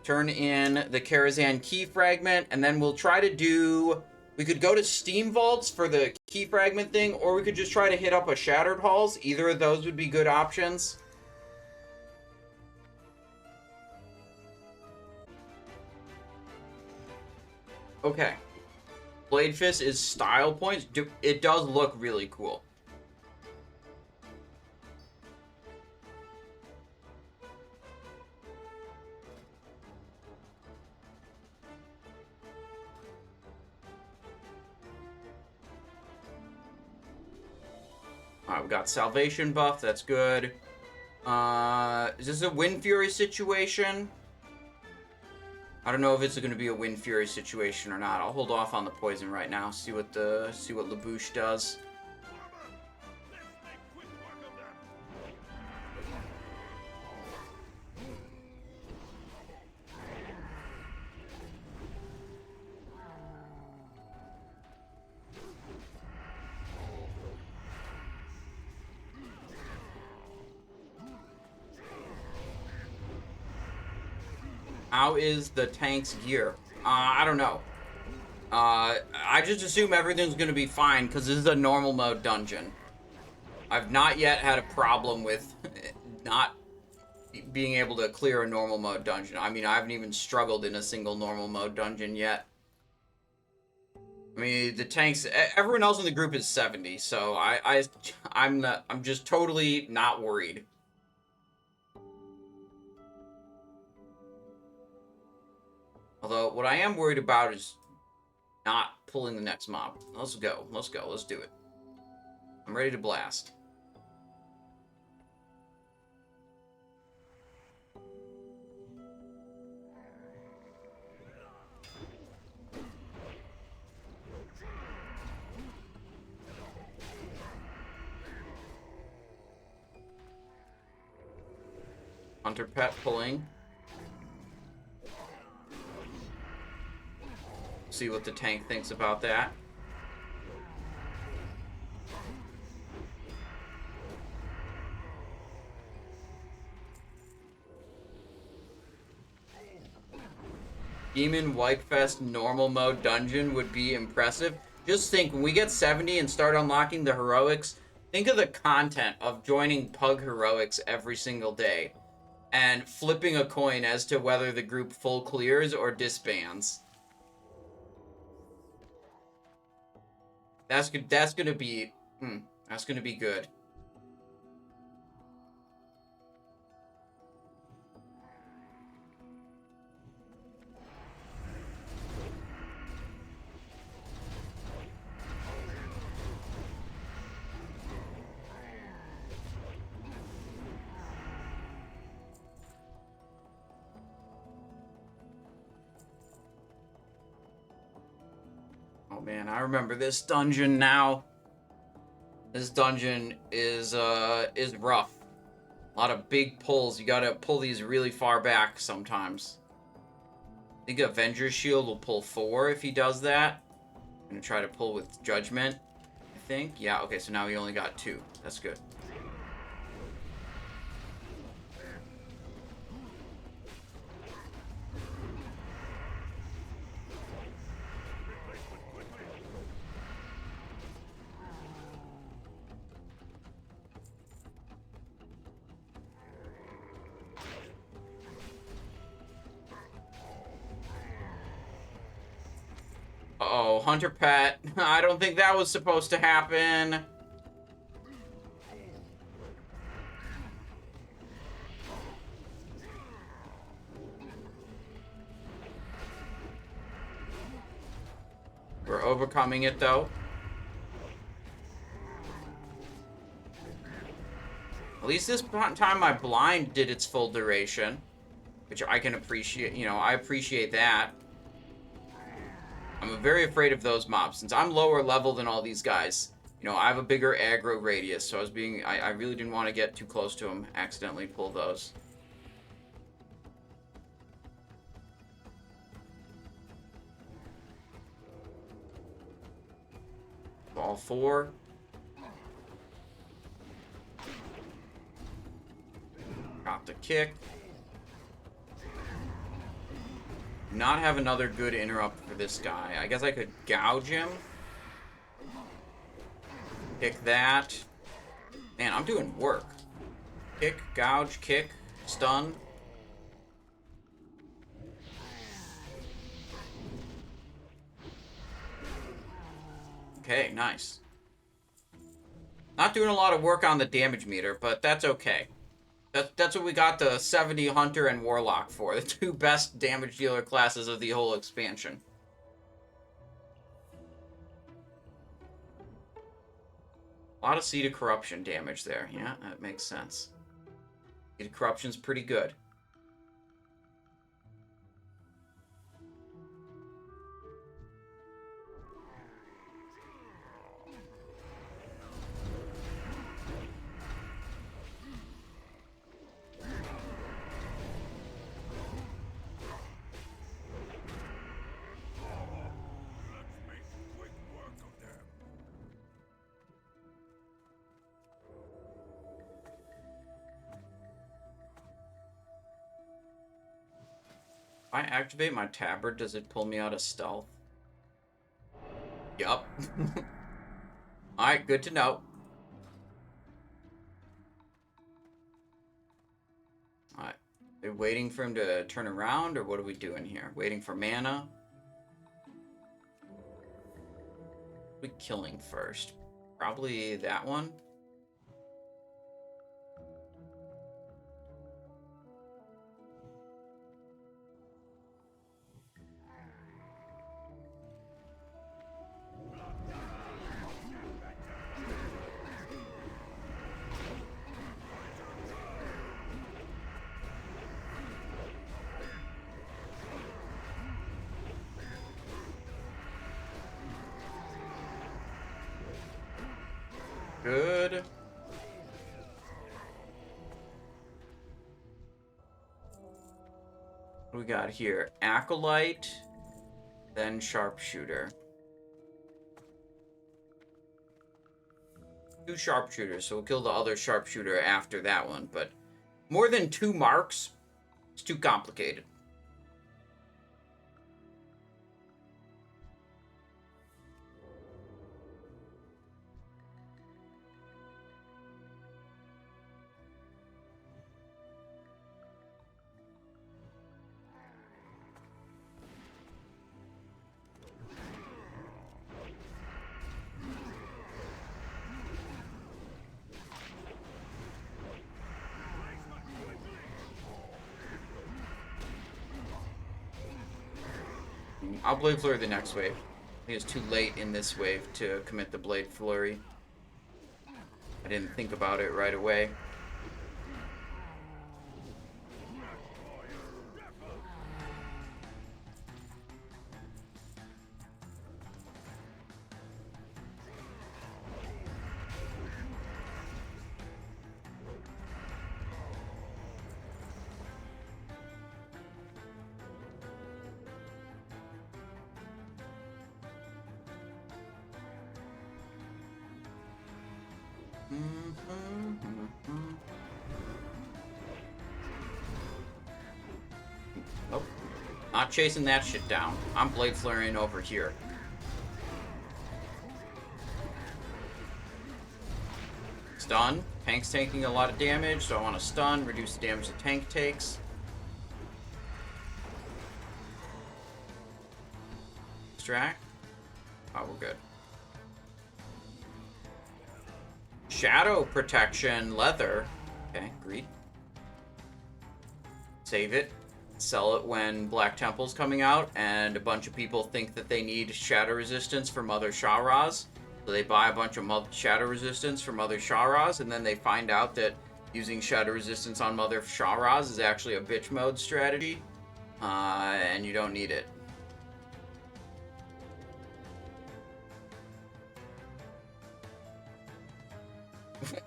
Turn in the Karazhan key fragment, and then we'll try to do... We could go to Steamvaults for the key fragment thing, or we could just try to hit up a Shattered Halls. Either of those would be good options. Okay. Blade Fist is style points. It does look really cool. We've got Salvation buff. That's good. Is this a Wind Fury situation? I don't know if it's going to be a Wind Fury situation or not. I'll hold off on the poison right now. See what Labouche does. How is the tank's gear? I don't know. I just assume everything's going to be fine because this is a normal mode dungeon. I've not yet had a problem with not being able to clear a normal mode dungeon. I mean, I haven't even struggled in a single normal mode dungeon yet. I mean, the tanks, everyone else in the group is 70, so I'm just totally not worried. Although, what I am worried about is not pulling the next mob. Let's go. Let's go. Let's do it. I'm ready to blast. Hunter Pet pulling. See what the tank thinks about that. Demon Wipefest normal mode dungeon would be impressive. Just think, when we get 70 and start unlocking the heroics, think of the content of joining Pug Heroics every single day and flipping a coin as to whether the group full clears or disbands. That's good. That's gonna be good. Oh man, I remember this dungeon now. This dungeon is rough. A lot of big pulls. You gotta pull these really far back sometimes. I think Avenger's Shield will pull 4 if he does that. I'm gonna try to pull with Judgment, I think. Yeah, okay, so now he only got 2. That's good. Uh-oh, Hunter Pet. I don't think that was supposed to happen. We're overcoming it, though. At least this time my blind did its full duration, which I can appreciate. You know, I appreciate that. I'm very afraid of those mobs. Since I'm lower level than all these guys, you know, I have a bigger aggro radius, so I really didn't want to get too close to them, accidentally pull those. All 4. Got the kick. Not have another good interrupt for this guy. I guess I could gouge him. Kick that. Man, I'm doing work. Kick, gouge, kick, stun. Okay, nice. Not doing a lot of work on the damage meter, but that's okay. That's what we got the 70 Hunter and Warlock for. The 2 best damage dealer classes of the whole expansion. A lot of Seed of Corruption damage there. Yeah, that makes sense. Seed of Corruption's pretty good. If I activate my tabard, does it pull me out of stealth? Yup. Alright, good to know. Alright. Are we waiting for him to turn around, or what are we doing here? Waiting for mana? What are we killing first? Probably that one. Good. What do we got here? Acolyte, then Sharpshooter. 2 Sharpshooters, so we'll kill the other Sharpshooter after that one, but more than 2 marks, it's too complicated. I'll Blade Flurry the next wave. I think it's too late in this wave to commit the Blade Flurry. I didn't think about it right away. Nope. Not chasing that shit down. I'm Blade Flurrying over here. Stun. Tank's taking a lot of damage, so I want to stun, reduce the damage the tank takes. Distract. Oh, we're good. Shadow protection, leather. Okay, agreed. Save it. Sell it when Black Temple's coming out, and a bunch of people think that they need shadow resistance for Mother Shah-Raz. So they buy a bunch of shadow resistance for Mother Shah-Raz, and then they find out that using shadow resistance on Mother Shah-Raz is actually a bitch mode strategy, and you don't need it.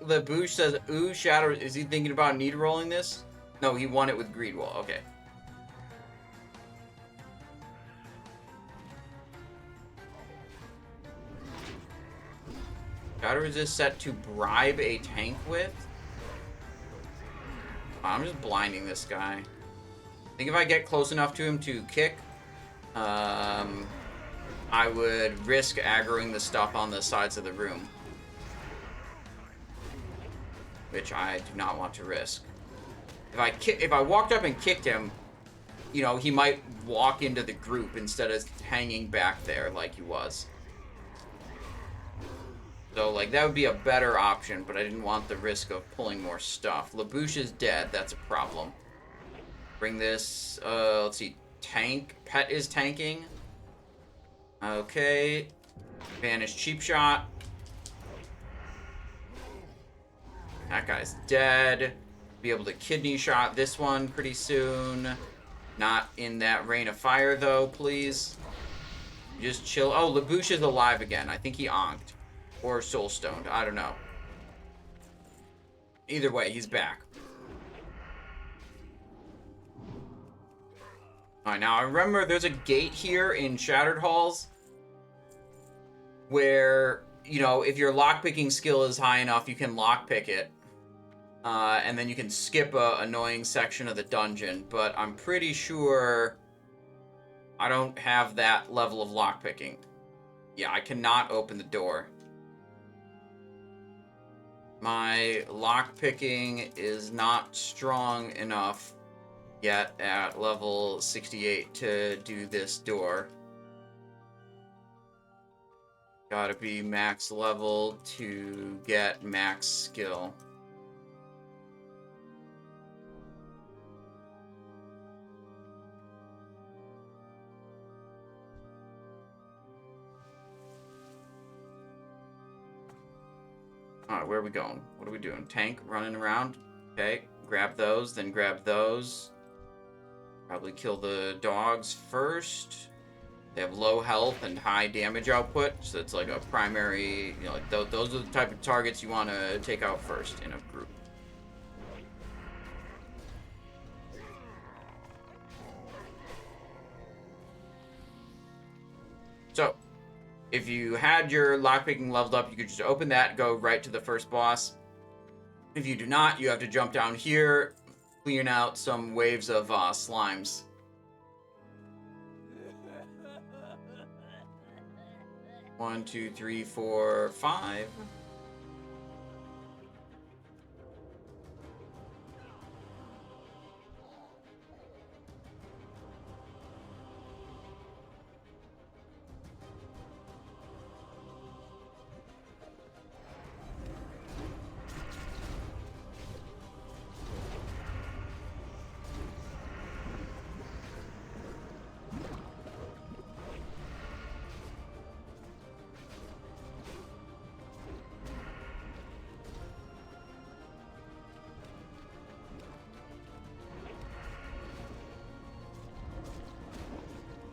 The Boosh says, ooh, shadow. Is he thinking about need rolling this? No, he won it with Greedwall. Okay. Shadow resist set to bribe a tank with? I'm just blinding this guy. I think if I get close enough to him to kick, I would risk aggroing the stuff on the sides of the room. Which I do not want to risk. If I walked up and kicked him, you know, he might walk into the group instead of hanging back there like he was. So, like, that would be a better option, but I didn't want the risk of pulling more stuff. Labouche is dead. That's a problem. Bring this, let's see, tank. Pet is tanking. Okay. Vanish cheap shot. That guy's dead. Be able to kidney shot this one pretty soon. Not in that rain of fire, though, please. Just chill. Oh, Labouche is alive again. I think he onked. Or soul-stoned. I don't know. Either way, he's back. Alright, now I remember there's a gate here in Shattered Halls where, you know, if your lockpicking skill is high enough, you can lockpick it. And then you can skip a annoying section of the dungeon. But I'm pretty sure I don't have that level of lockpicking. Yeah, I cannot open the door. My lockpicking is not strong enough yet at level 68 to do this door. Gotta be max level to get max skill. Alright, where are we going? What are we doing? Tank running around? Okay, grab those, then grab those. Probably kill the dogs first. They have low health and high damage output, so it's like a primary, you know, like those are the type of targets you want to take out first in a group. So, if you had your lockpicking leveled up, you could just open that, go right to the first boss. If you do not, you have to jump down here, clean out some waves of slimes. One, two, three, four, five.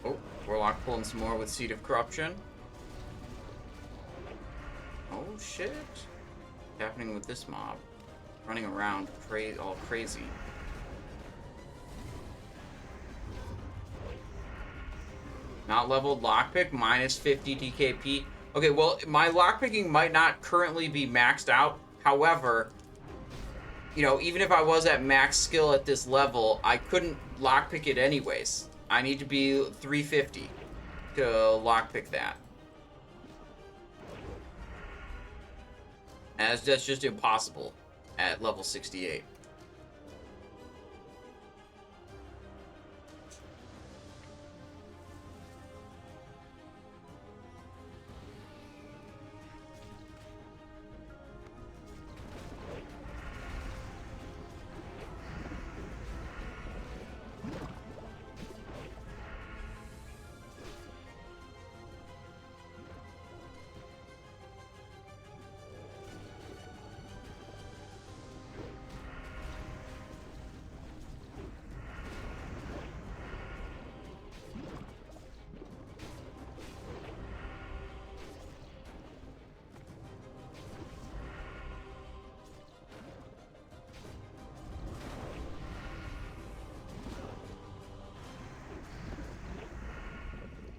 Oh, Warlock pulling some more with Seed of Corruption. Oh shit. What's happening with this mob? Running around all crazy. Not leveled lockpick, minus 50 DKP. Okay, well, my lockpicking might not currently be maxed out. However, you know, even if I was at max skill at this level, I couldn't lockpick it anyways. I need to be 350 to lockpick that. As that's just impossible at level 68.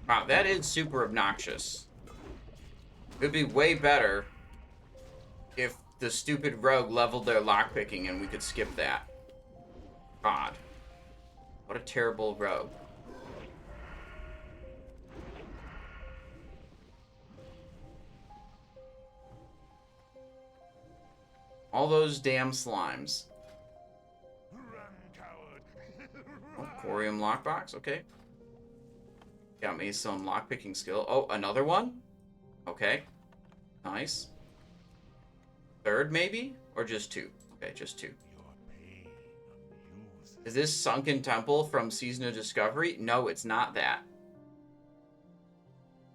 Wow, that is super obnoxious. It would be way better if the stupid rogue leveled their lockpicking and we could skip that. God. What a terrible rogue. All those damn slimes. Oh, Corium lockbox, okay. Got me some lockpicking skill. Oh, another one? Okay. Nice. Third, maybe? Or just two? Okay, just two. Is this Sunken Temple from Season of Discovery? No, it's not that.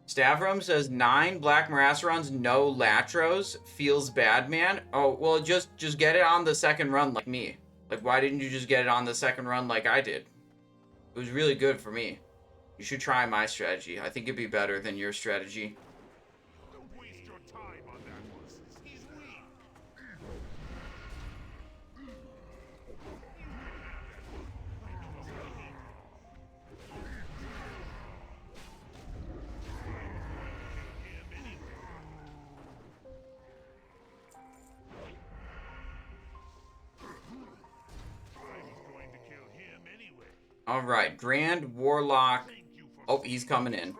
Stavrum says 9 Black Morass runs, no Latros. Feels bad, man. Oh, well, just get it on the second run like me. Like, why didn't you just get it on the second run like I did? It was really good for me. You should try my strategy. I think it'd be better than your strategy. Don't waste your time on that one. He's weak. All right, Grand Warlock. Oh, he's coming in.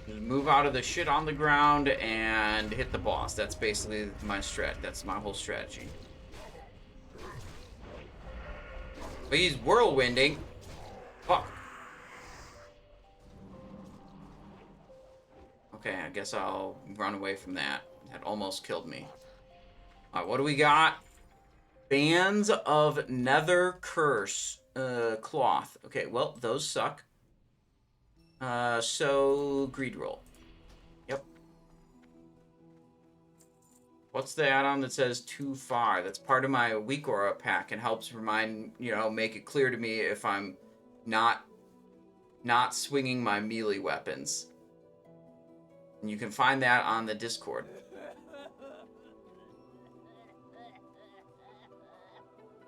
Just move out of the shit on the ground and hit the boss. That's basically my strat. That's my whole strategy. But he's whirlwinding. Fuck. Okay, I guess I'll run away from that. That almost killed me. Alright, what do we got? Bands of Nether Curse. Cloth. Okay, well, those suck. So, greed roll. Yep. What's the add-on that says too far? That's part of my weak aura pack and helps remind, make it clear to me if I'm not swinging my melee weapons. And you can find that on the Discord.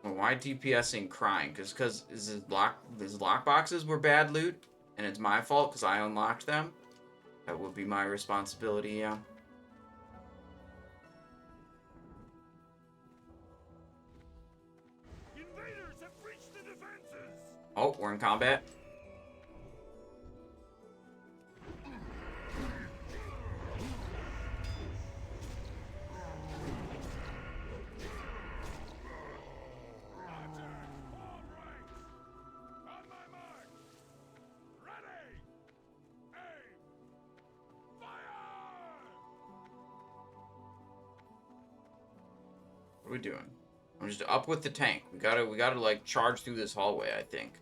Well, why DPSing crying? Because his lockboxes were bad loot, and it's my fault because I unlocked them. That would be my responsibility, yeah. Invaders have breached the defenses. Oh, we're in combat. What are we doing? I'm just up with the tank. We gotta like charge through this hallway, I think.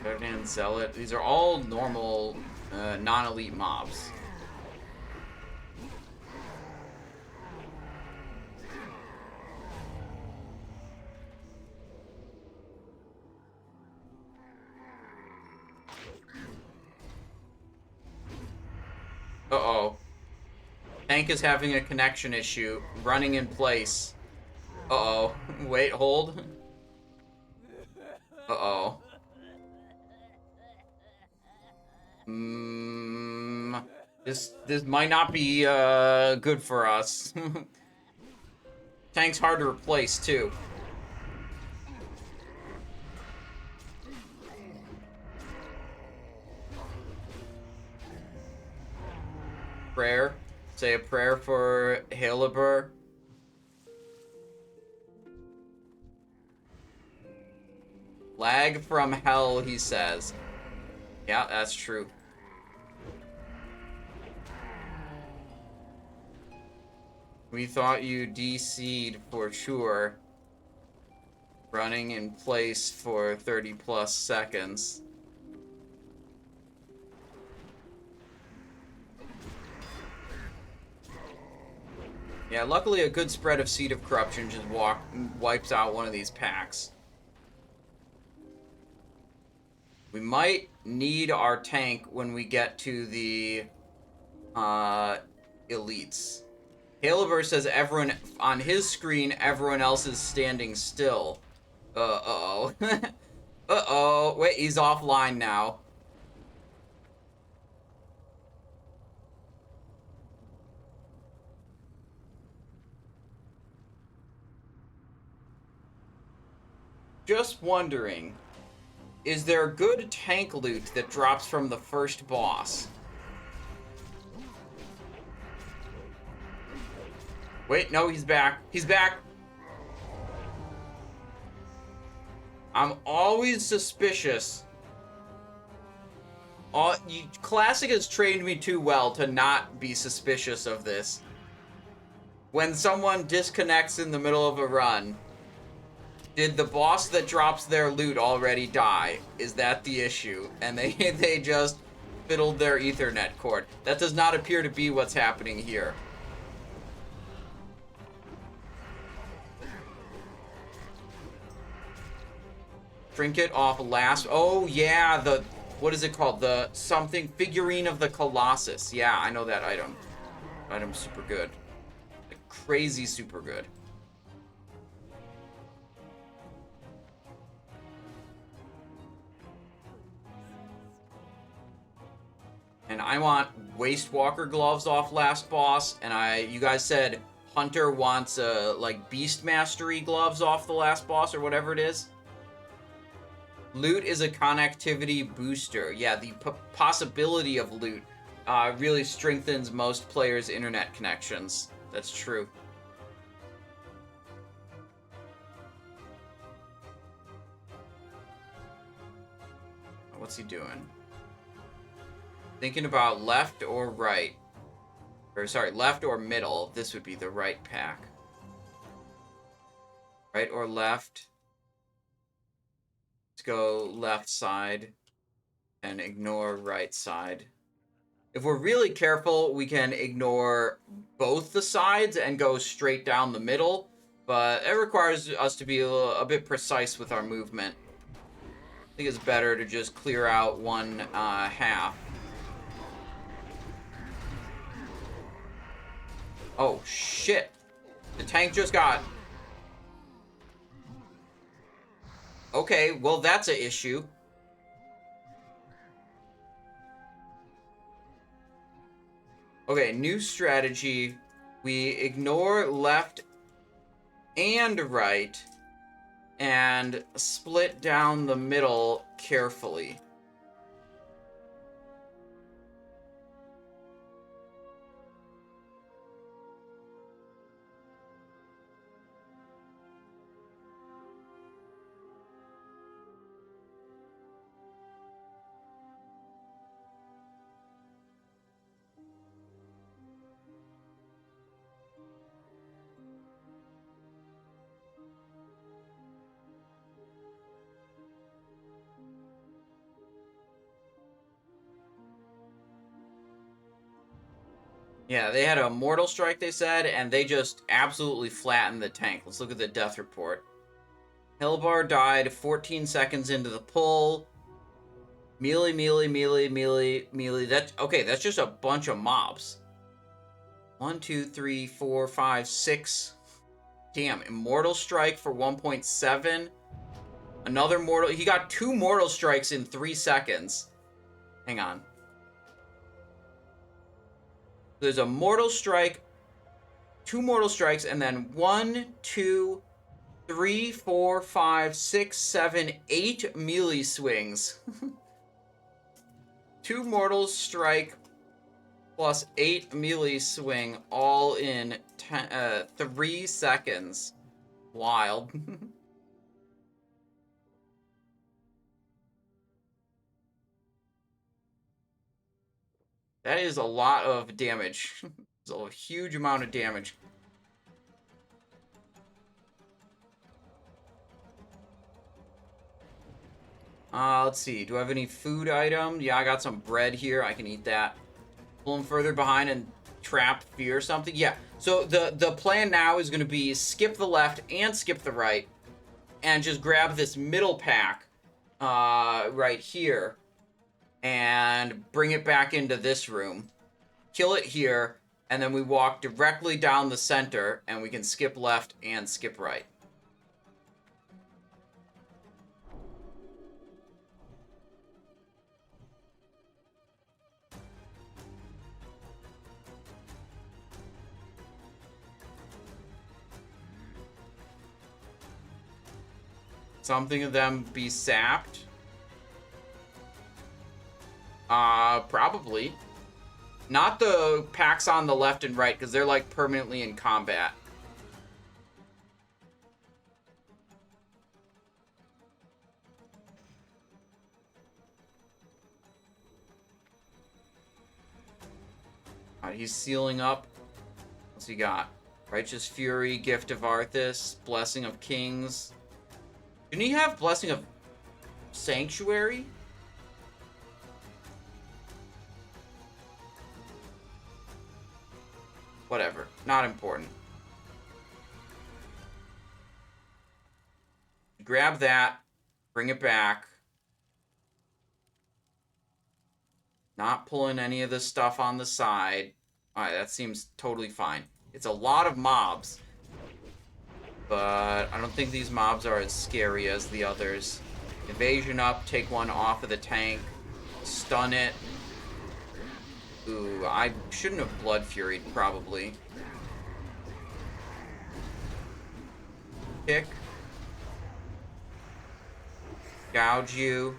Ferdinand Zealot. These are all normal, non-elite mobs. Uh-oh. Tank is having a connection issue. Running in place. Uh-oh. Wait, hold. Uh-oh. This might not be good for us. Tank's hard to replace, too. Prayer. Say a prayer for Halibur. Lag from hell, he says. Yeah, that's true. We thought you DC'd for sure. Running in place for 30 plus seconds. Yeah, luckily a good spread of Seed of Corruption just wipes out one of these packs. We might need our tank when we get to the elites. Caliber says everyone on his screen, everyone else is standing still. Uh-oh. Uh-oh. Wait, he's offline now. Just wondering, is there good tank loot that drops from the first boss? Wait, no, he's back. He's back. I'm always suspicious. Classic has trained me too well to not be suspicious of this. When someone disconnects in the middle of a run, did the boss that drops their loot already die? Is that the issue? And they just fiddled their Ethernet cord. That does not appear to be what's happening here. Trinket off last. Oh yeah, the what is it called? The something figurine of the Colossus. Yeah, I know that item. Item's super good. Like, crazy super good. And I want Waste Walker gloves off last boss, and you guys said Hunter wants like Beast Mastery gloves off the last boss or whatever it is. Loot is a connectivity booster. Yeah, the possibility of loot really strengthens most players' internet connections. That's true. What's he doing? Thinking about left or right. Or sorry, left or middle. This would be the right pack. Right or left? Let's go left side and ignore right side. If we're really careful, we can ignore both the sides and go straight down the middle, but it requires us to be a bit precise with our movement. I think it's better to just clear out one half. Oh, shit. The tank just got... Okay, well, that's an issue. Okay, new strategy. We ignore left and right and split down the middle carefully. Yeah, they had a Mortal Strike, they said, and they just absolutely flattened the tank. Let's look at the death report. Hellbar died 14 seconds into the pull. Melee, melee, melee, melee, melee. Okay, that's just a bunch of mobs. 1, 2, 3, 4, 5, 6. Damn, Immortal Strike for 1.7. Another Mortal... He got 2 Mortal Strikes in 3 seconds. Hang on. There's a Mortal Strike, 2 Mortal Strikes, and then 1, 2, 3, 4, 5, 6, 7, 8 melee swings. 2 Mortal Strike plus 8 melee swing, all in 3 seconds. Wild. That is a lot of damage. It's a huge amount of damage. Let's see. Do I have any food item? Yeah, I got some bread here. I can eat that. Pull him further behind and trap fear something. Yeah, So the plan now is going to be skip the left and skip the right, and just grab this middle pack right here, and bring it back into this room, kill it here, and then we walk directly down the center, and we can skip left and skip right. Something of them be sapped? Probably. Not the packs on the left and right, because they're, like, permanently in combat. Alright, he's sealing up. What's he got? Righteous Fury, Gift of Arthas, Blessing of Kings. Didn't he have Blessing of Sanctuary? Whatever. Not important. Grab that. Bring it back. Not pulling any of the stuff on the side. Alright, that seems totally fine. It's a lot of mobs. But I don't think these mobs are as scary as the others. Evasion up, take one off of the tank. Stun it. Ooh, I shouldn't have Blood Furied, probably. Kick. Gouge you.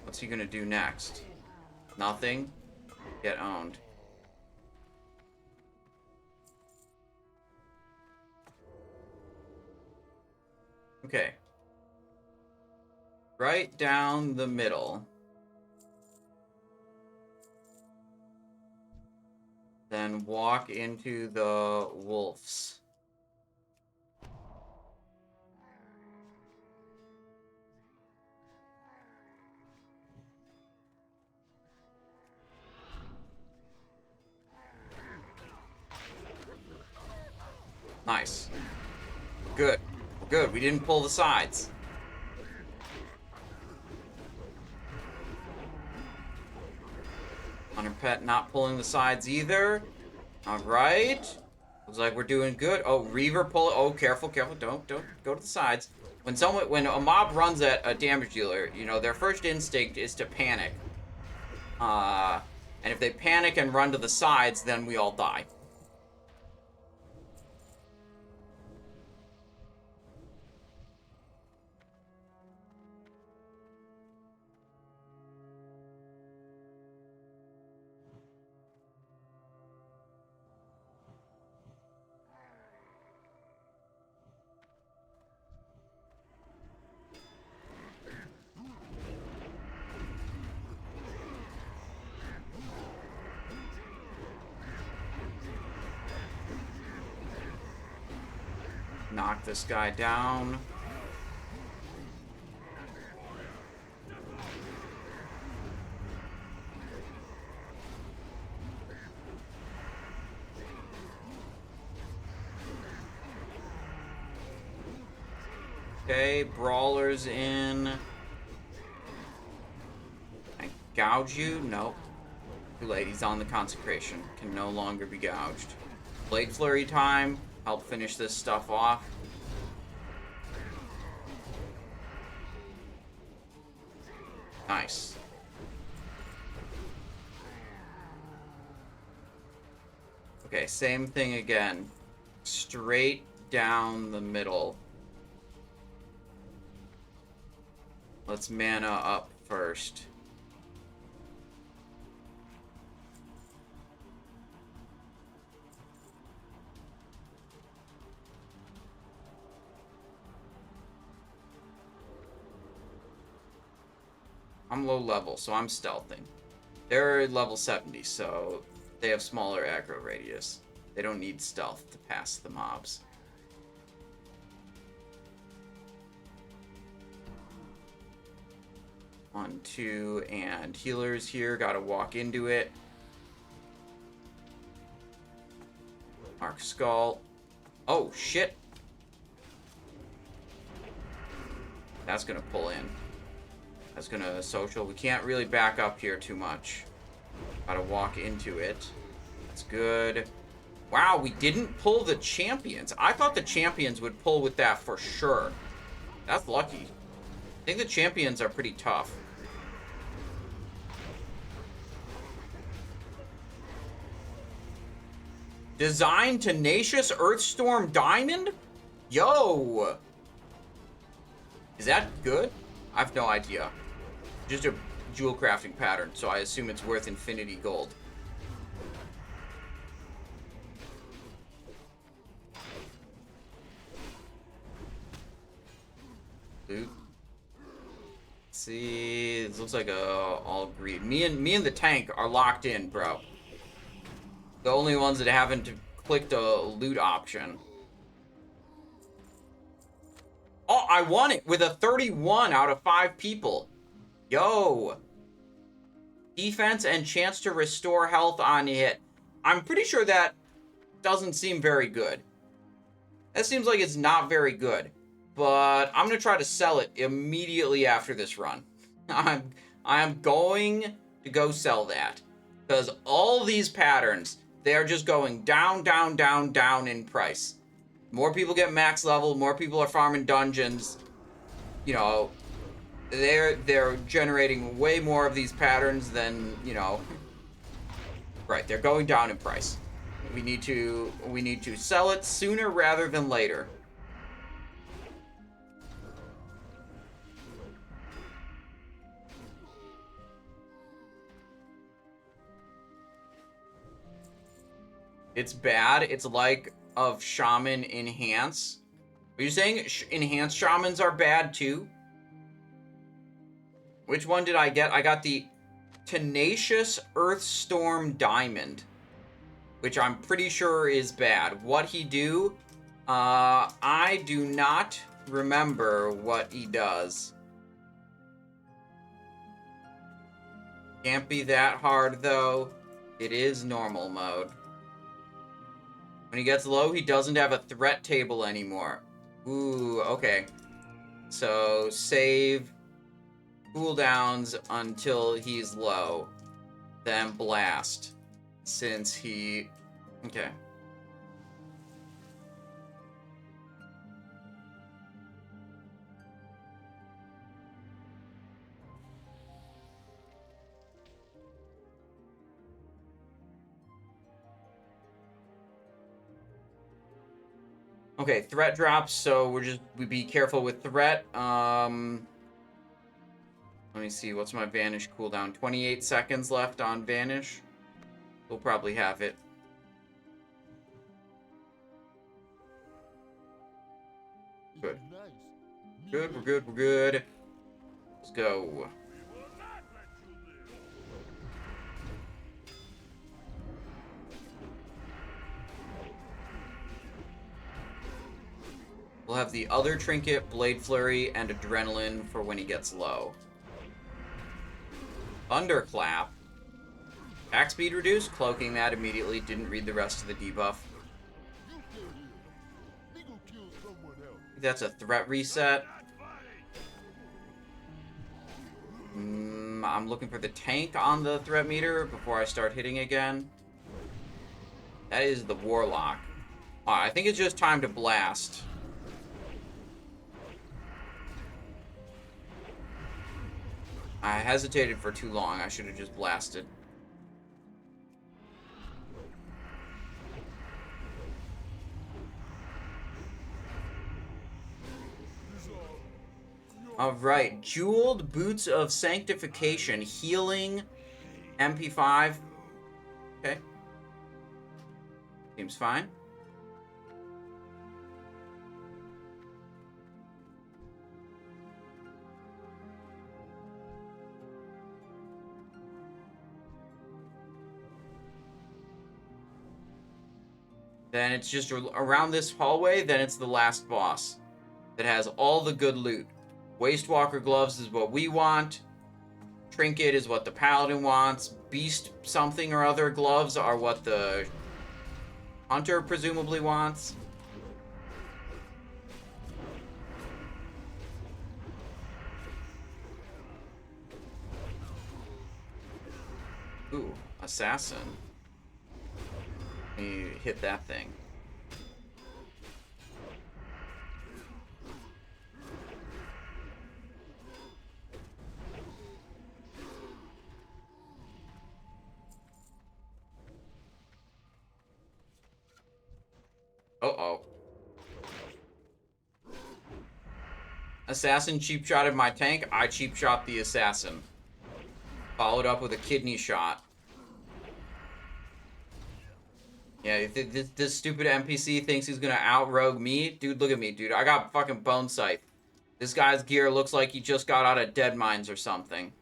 What's he gonna do next? Nothing? Get owned. Okay. Right down the middle. Then walk into the wolves. Nice. Good. Good, we didn't pull the sides. Hunter Pet not pulling the sides either. Alright. Looks like we're doing good. Oh, Reaver pull. Oh, careful, careful. Don't go to the sides. When a mob runs at a damage dealer, you know, their first instinct is to panic. And if they panic and run to the sides, then we all die. Knock this guy down. Okay, Brawler's in. I gouge you? Nope. Too late, he's on the Consecration. Can no longer be gouged. Blade Flurry time. Help finish this stuff off. Nice. Okay, same thing again. Straight down the middle. Let's mana up first. I'm low level, so I'm stealthing. They're level 70, so they have smaller aggro radius. They don't need stealth to pass the mobs. One, two, and healers here. Gotta walk into it. Orc Skull. Oh, shit. That's gonna pull in. That's gonna social. We can't really back up here too much. Gotta walk into it. That's good. Wow, we didn't pull the champions. I thought the champions would pull with that for sure. That's lucky. I think the champions are pretty tough. Design Tenacious Earthstorm Diamond? Yo! Is that good? I have no idea. Just a jewel crafting pattern, so I assume it's worth infinity gold. Loot. See, this looks like all green. Me and the tank are locked in, bro. The only ones that haven't clicked a loot option. Oh, I won it with a 31 out of 5 people. Yo. Defense and chance to restore health on hit. I'm pretty sure that doesn't seem very good. That seems like it's not very good. But I'm going to try to sell it immediately after this run. I'm going to go sell that. Because all these patterns, they are just going down, down, down, down in price. More people get max level, more people are farming dungeons. You know, they're generating way more of these patterns than, you know. Right, they're going down in price. We need to sell it sooner rather than later. It's bad. It's like of Shaman Enhance. Are you saying Enhanced Shamans are bad too? Which one did I get? I got the Tenacious Earthstorm Diamond, which I'm pretty sure is bad. What he do? I do not remember what he does. Can't be that hard though. It is normal mode. When he gets low, he doesn't have a threat table anymore. Ooh, okay. So, save cooldowns until he's low. Then blast. Since he... Okay. Okay, threat drops, so we be careful with threat. Let me see, what's my Vanish cooldown? 28 seconds left on Vanish. We'll probably have it. Good. Good, we're good, we're good. Let's go. We'll have the other trinket, Blade Flurry, and Adrenaline for when he gets low. Thunderclap. Attack speed reduced, cloaking that immediately. Didn't read the rest of the debuff. That's a threat reset. I'm looking for the tank on the threat meter before I start hitting again. That is the Warlock. I think it's just time to blast. I hesitated for too long. I should have just blasted. Alright, Jeweled Boots of Sanctification, healing, MP5. Okay. Seems fine. Then it's just around this hallway, then it's the last boss that has all the good loot. Wastewalker gloves is what we want. Trinket is what the paladin wants. Beast something or other gloves are what the Hunter presumably wants. Ooh, assassin. You hit that thing. Uh-oh. Assassin cheap shotted my tank. I cheap shot the assassin. Followed up with a kidney shot. Yeah, this stupid NPC thinks he's gonna outrogue me. Dude, look at me, dude. I got fucking bone scythe. This guy's gear looks like he just got out of Dead Mines or something.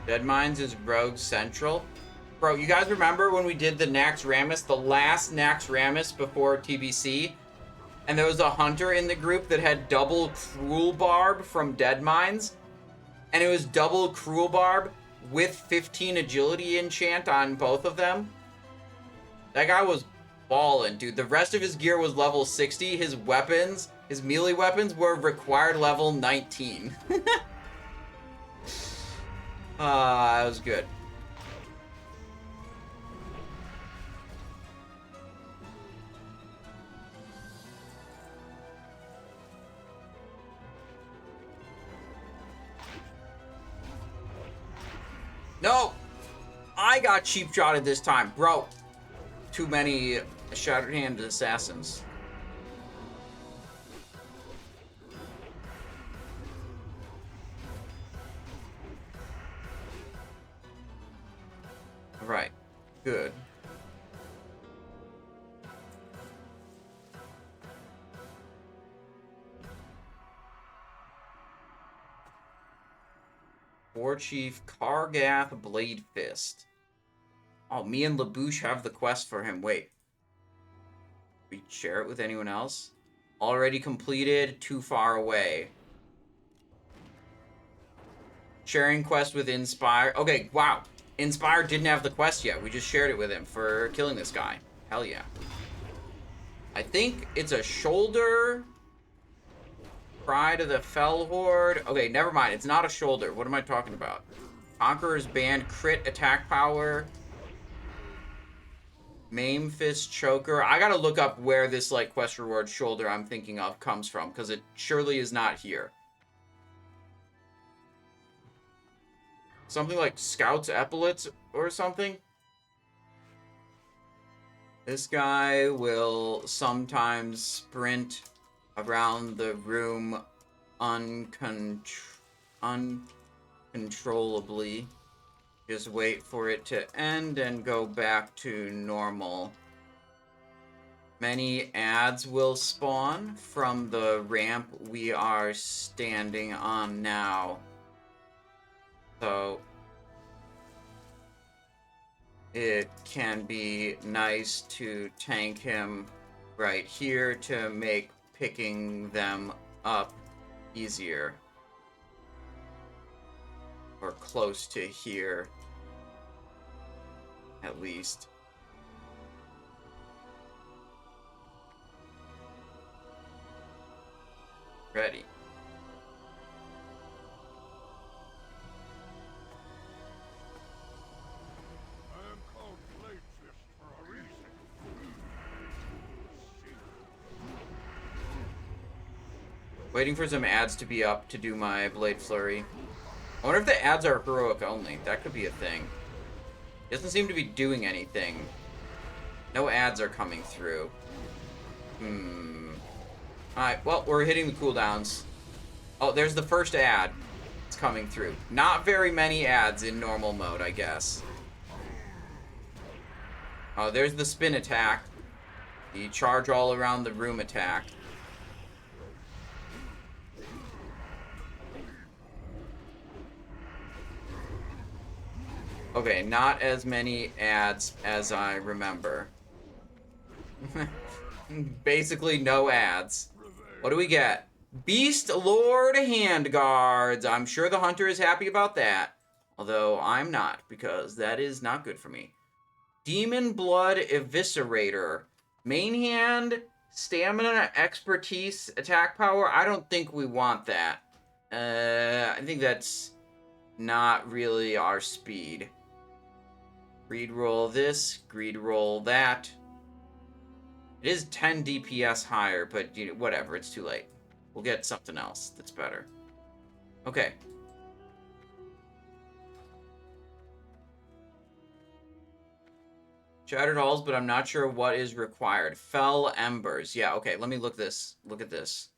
Dead Mines is Rogue Central. Bro, you guys remember when we did the Naxxramas, the last Naxxramas before TBC? And there was a hunter in the group that had double Cruel Barb from Dead Mines? And it was double Cruel Barb with 15 agility enchant on both of them? That guy was ballin', dude. The rest of his gear was level 60. His weapons, his melee weapons, were required level 19. That was good. No! I got cheap shotted this time, bro. Too many Shattered-Handed Assassins. Right. Good. War Chief Kargath Blade Fist. Oh, me and Labouche have the quest for him. Wait. We share it with anyone else? Already completed, too far away. Sharing quest with Inspire. Okay, wow. Inspire didn't have the quest yet. We just shared it with him for killing this guy. Hell yeah. I think it's a shoulder. Pride of the Fell Horde. Okay, never mind. It's not a shoulder. What am I talking about? Conqueror's Band, crit attack power. Maim Fist Choker. I gotta look up where this like quest reward shoulder I'm thinking of comes from, because it surely is not here. Something like Scout's Epaulets or something? This guy will sometimes sprint around the room uncontrollably. Just wait for it to end and go back to normal. Many ads will spawn from the ramp we are standing on now. So it can be nice to tank him right here to make picking them up easier. Or close to here, at least. Ready. Waiting for some ads to be up to do my Blade Flurry. I wonder if the ads are heroic only. That could be a thing. Doesn't seem to be doing anything. No ads are coming through. Alright, well, we're hitting the cooldowns. Oh, there's the first ad. It's coming through. Not very many ads in normal mode, I guess. Oh, there's the spin attack. The charge all around the room attack. Okay, not as many ads as I remember. Basically no ads. What do we get? Beast Lord Handguards. I'm sure the hunter is happy about that. Although I'm not, because that is not good for me. Demon Blood Eviscerator. Main hand, stamina, expertise, attack power. I don't think we want that. I think that's not really our speed. Greed roll this, greed roll that. It is 10 DPS higher, but you know, whatever, it's too late. We'll get something else that's better. Okay. Shattered Halls, but I'm not sure what is required. Fell Embers. Yeah, okay, let me look at this.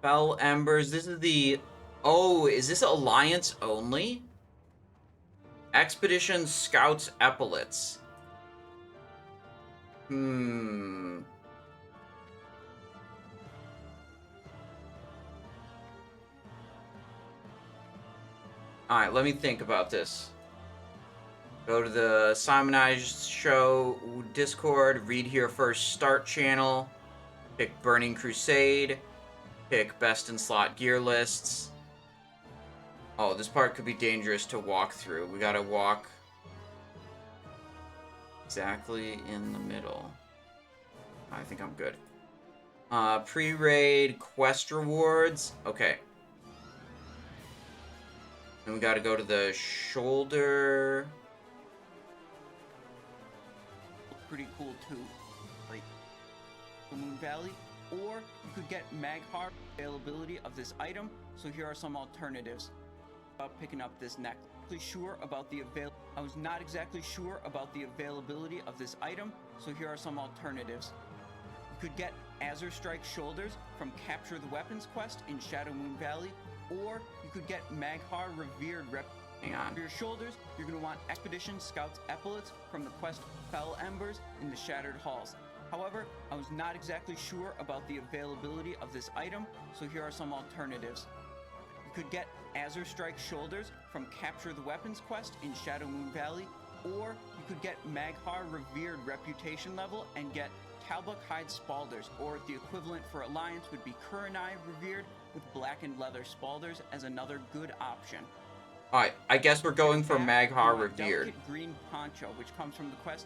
Fell Embers. This is the... Oh, is this Alliance only? Expedition Scouts Epaulets. Alright, let me think about this. Go to the Simonized Show Discord, read here first, start channel, pick Burning Crusade, pick best in slot gear lists. Oh, this part could be dangerous to walk through. We gotta walk exactly in the middle. I think I'm good. Pre-raid quest rewards. Okay. And we gotta go to the shoulder. Pretty cool too, like Moon Valley, or you could get Maghar availability of this item. So here are some alternatives about picking up this necklace. I was not exactly sure about the availability of this item, so here are some alternatives. You could get Azure Strike Shoulders from Capture the Weapons quest in Shadow Moon Valley, or you could get Maghar Revered Rep. Hang on. For your shoulders, you're going to want Expedition Scouts Epaulets from the quest Fell Embers in the Shattered Halls. However, I was not exactly sure about the availability of this item, so here are some alternatives. You could get Azure Strike Shoulders from Capture the Weapons quest in Shadow Moon Valley, or you could get Maghar Revered Reputation level and get Talbuk Hide Spalders, or the equivalent for Alliance would be Kurenai Revered with Blackened Leather Spalders as another good option. Alright, I guess we're going for Maghar Revered. Delicate Green Poncho, which comes from the quest.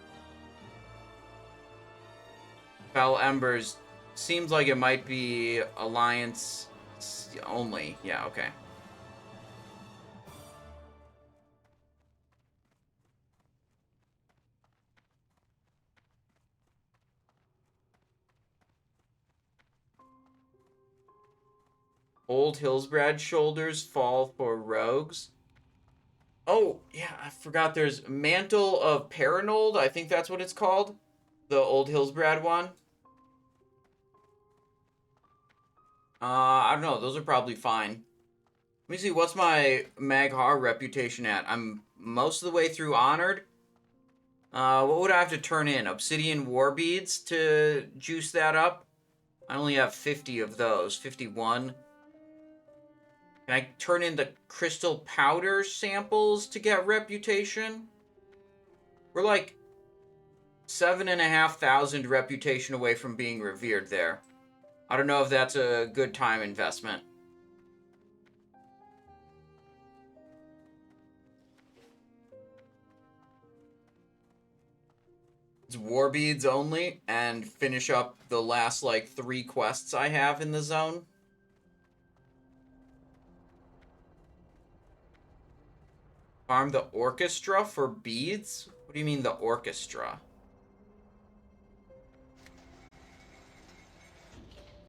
Fell Embers seems like it might be Alliance only. Yeah, okay. Old Hillsbrad shoulders fall for rogues. Oh, yeah, I forgot there's Mantle of Paranold. I think that's what it's called. The Old Hillsbrad one. I don't know. Those are probably fine. Let me see. What's my Maghar reputation at? I'm most of the way through Honored. What would I have to turn in? Obsidian War Beads to juice that up? I only have 50 of those. 51. Can I turn in the crystal powder samples to get reputation? We're like 7,500 reputation away from being revered there. I don't know if that's a good time investment. It's war beads only, and finish up the last like 3 quests I have in the zone. Farm the orchestra for beads? What do you mean the orchestra?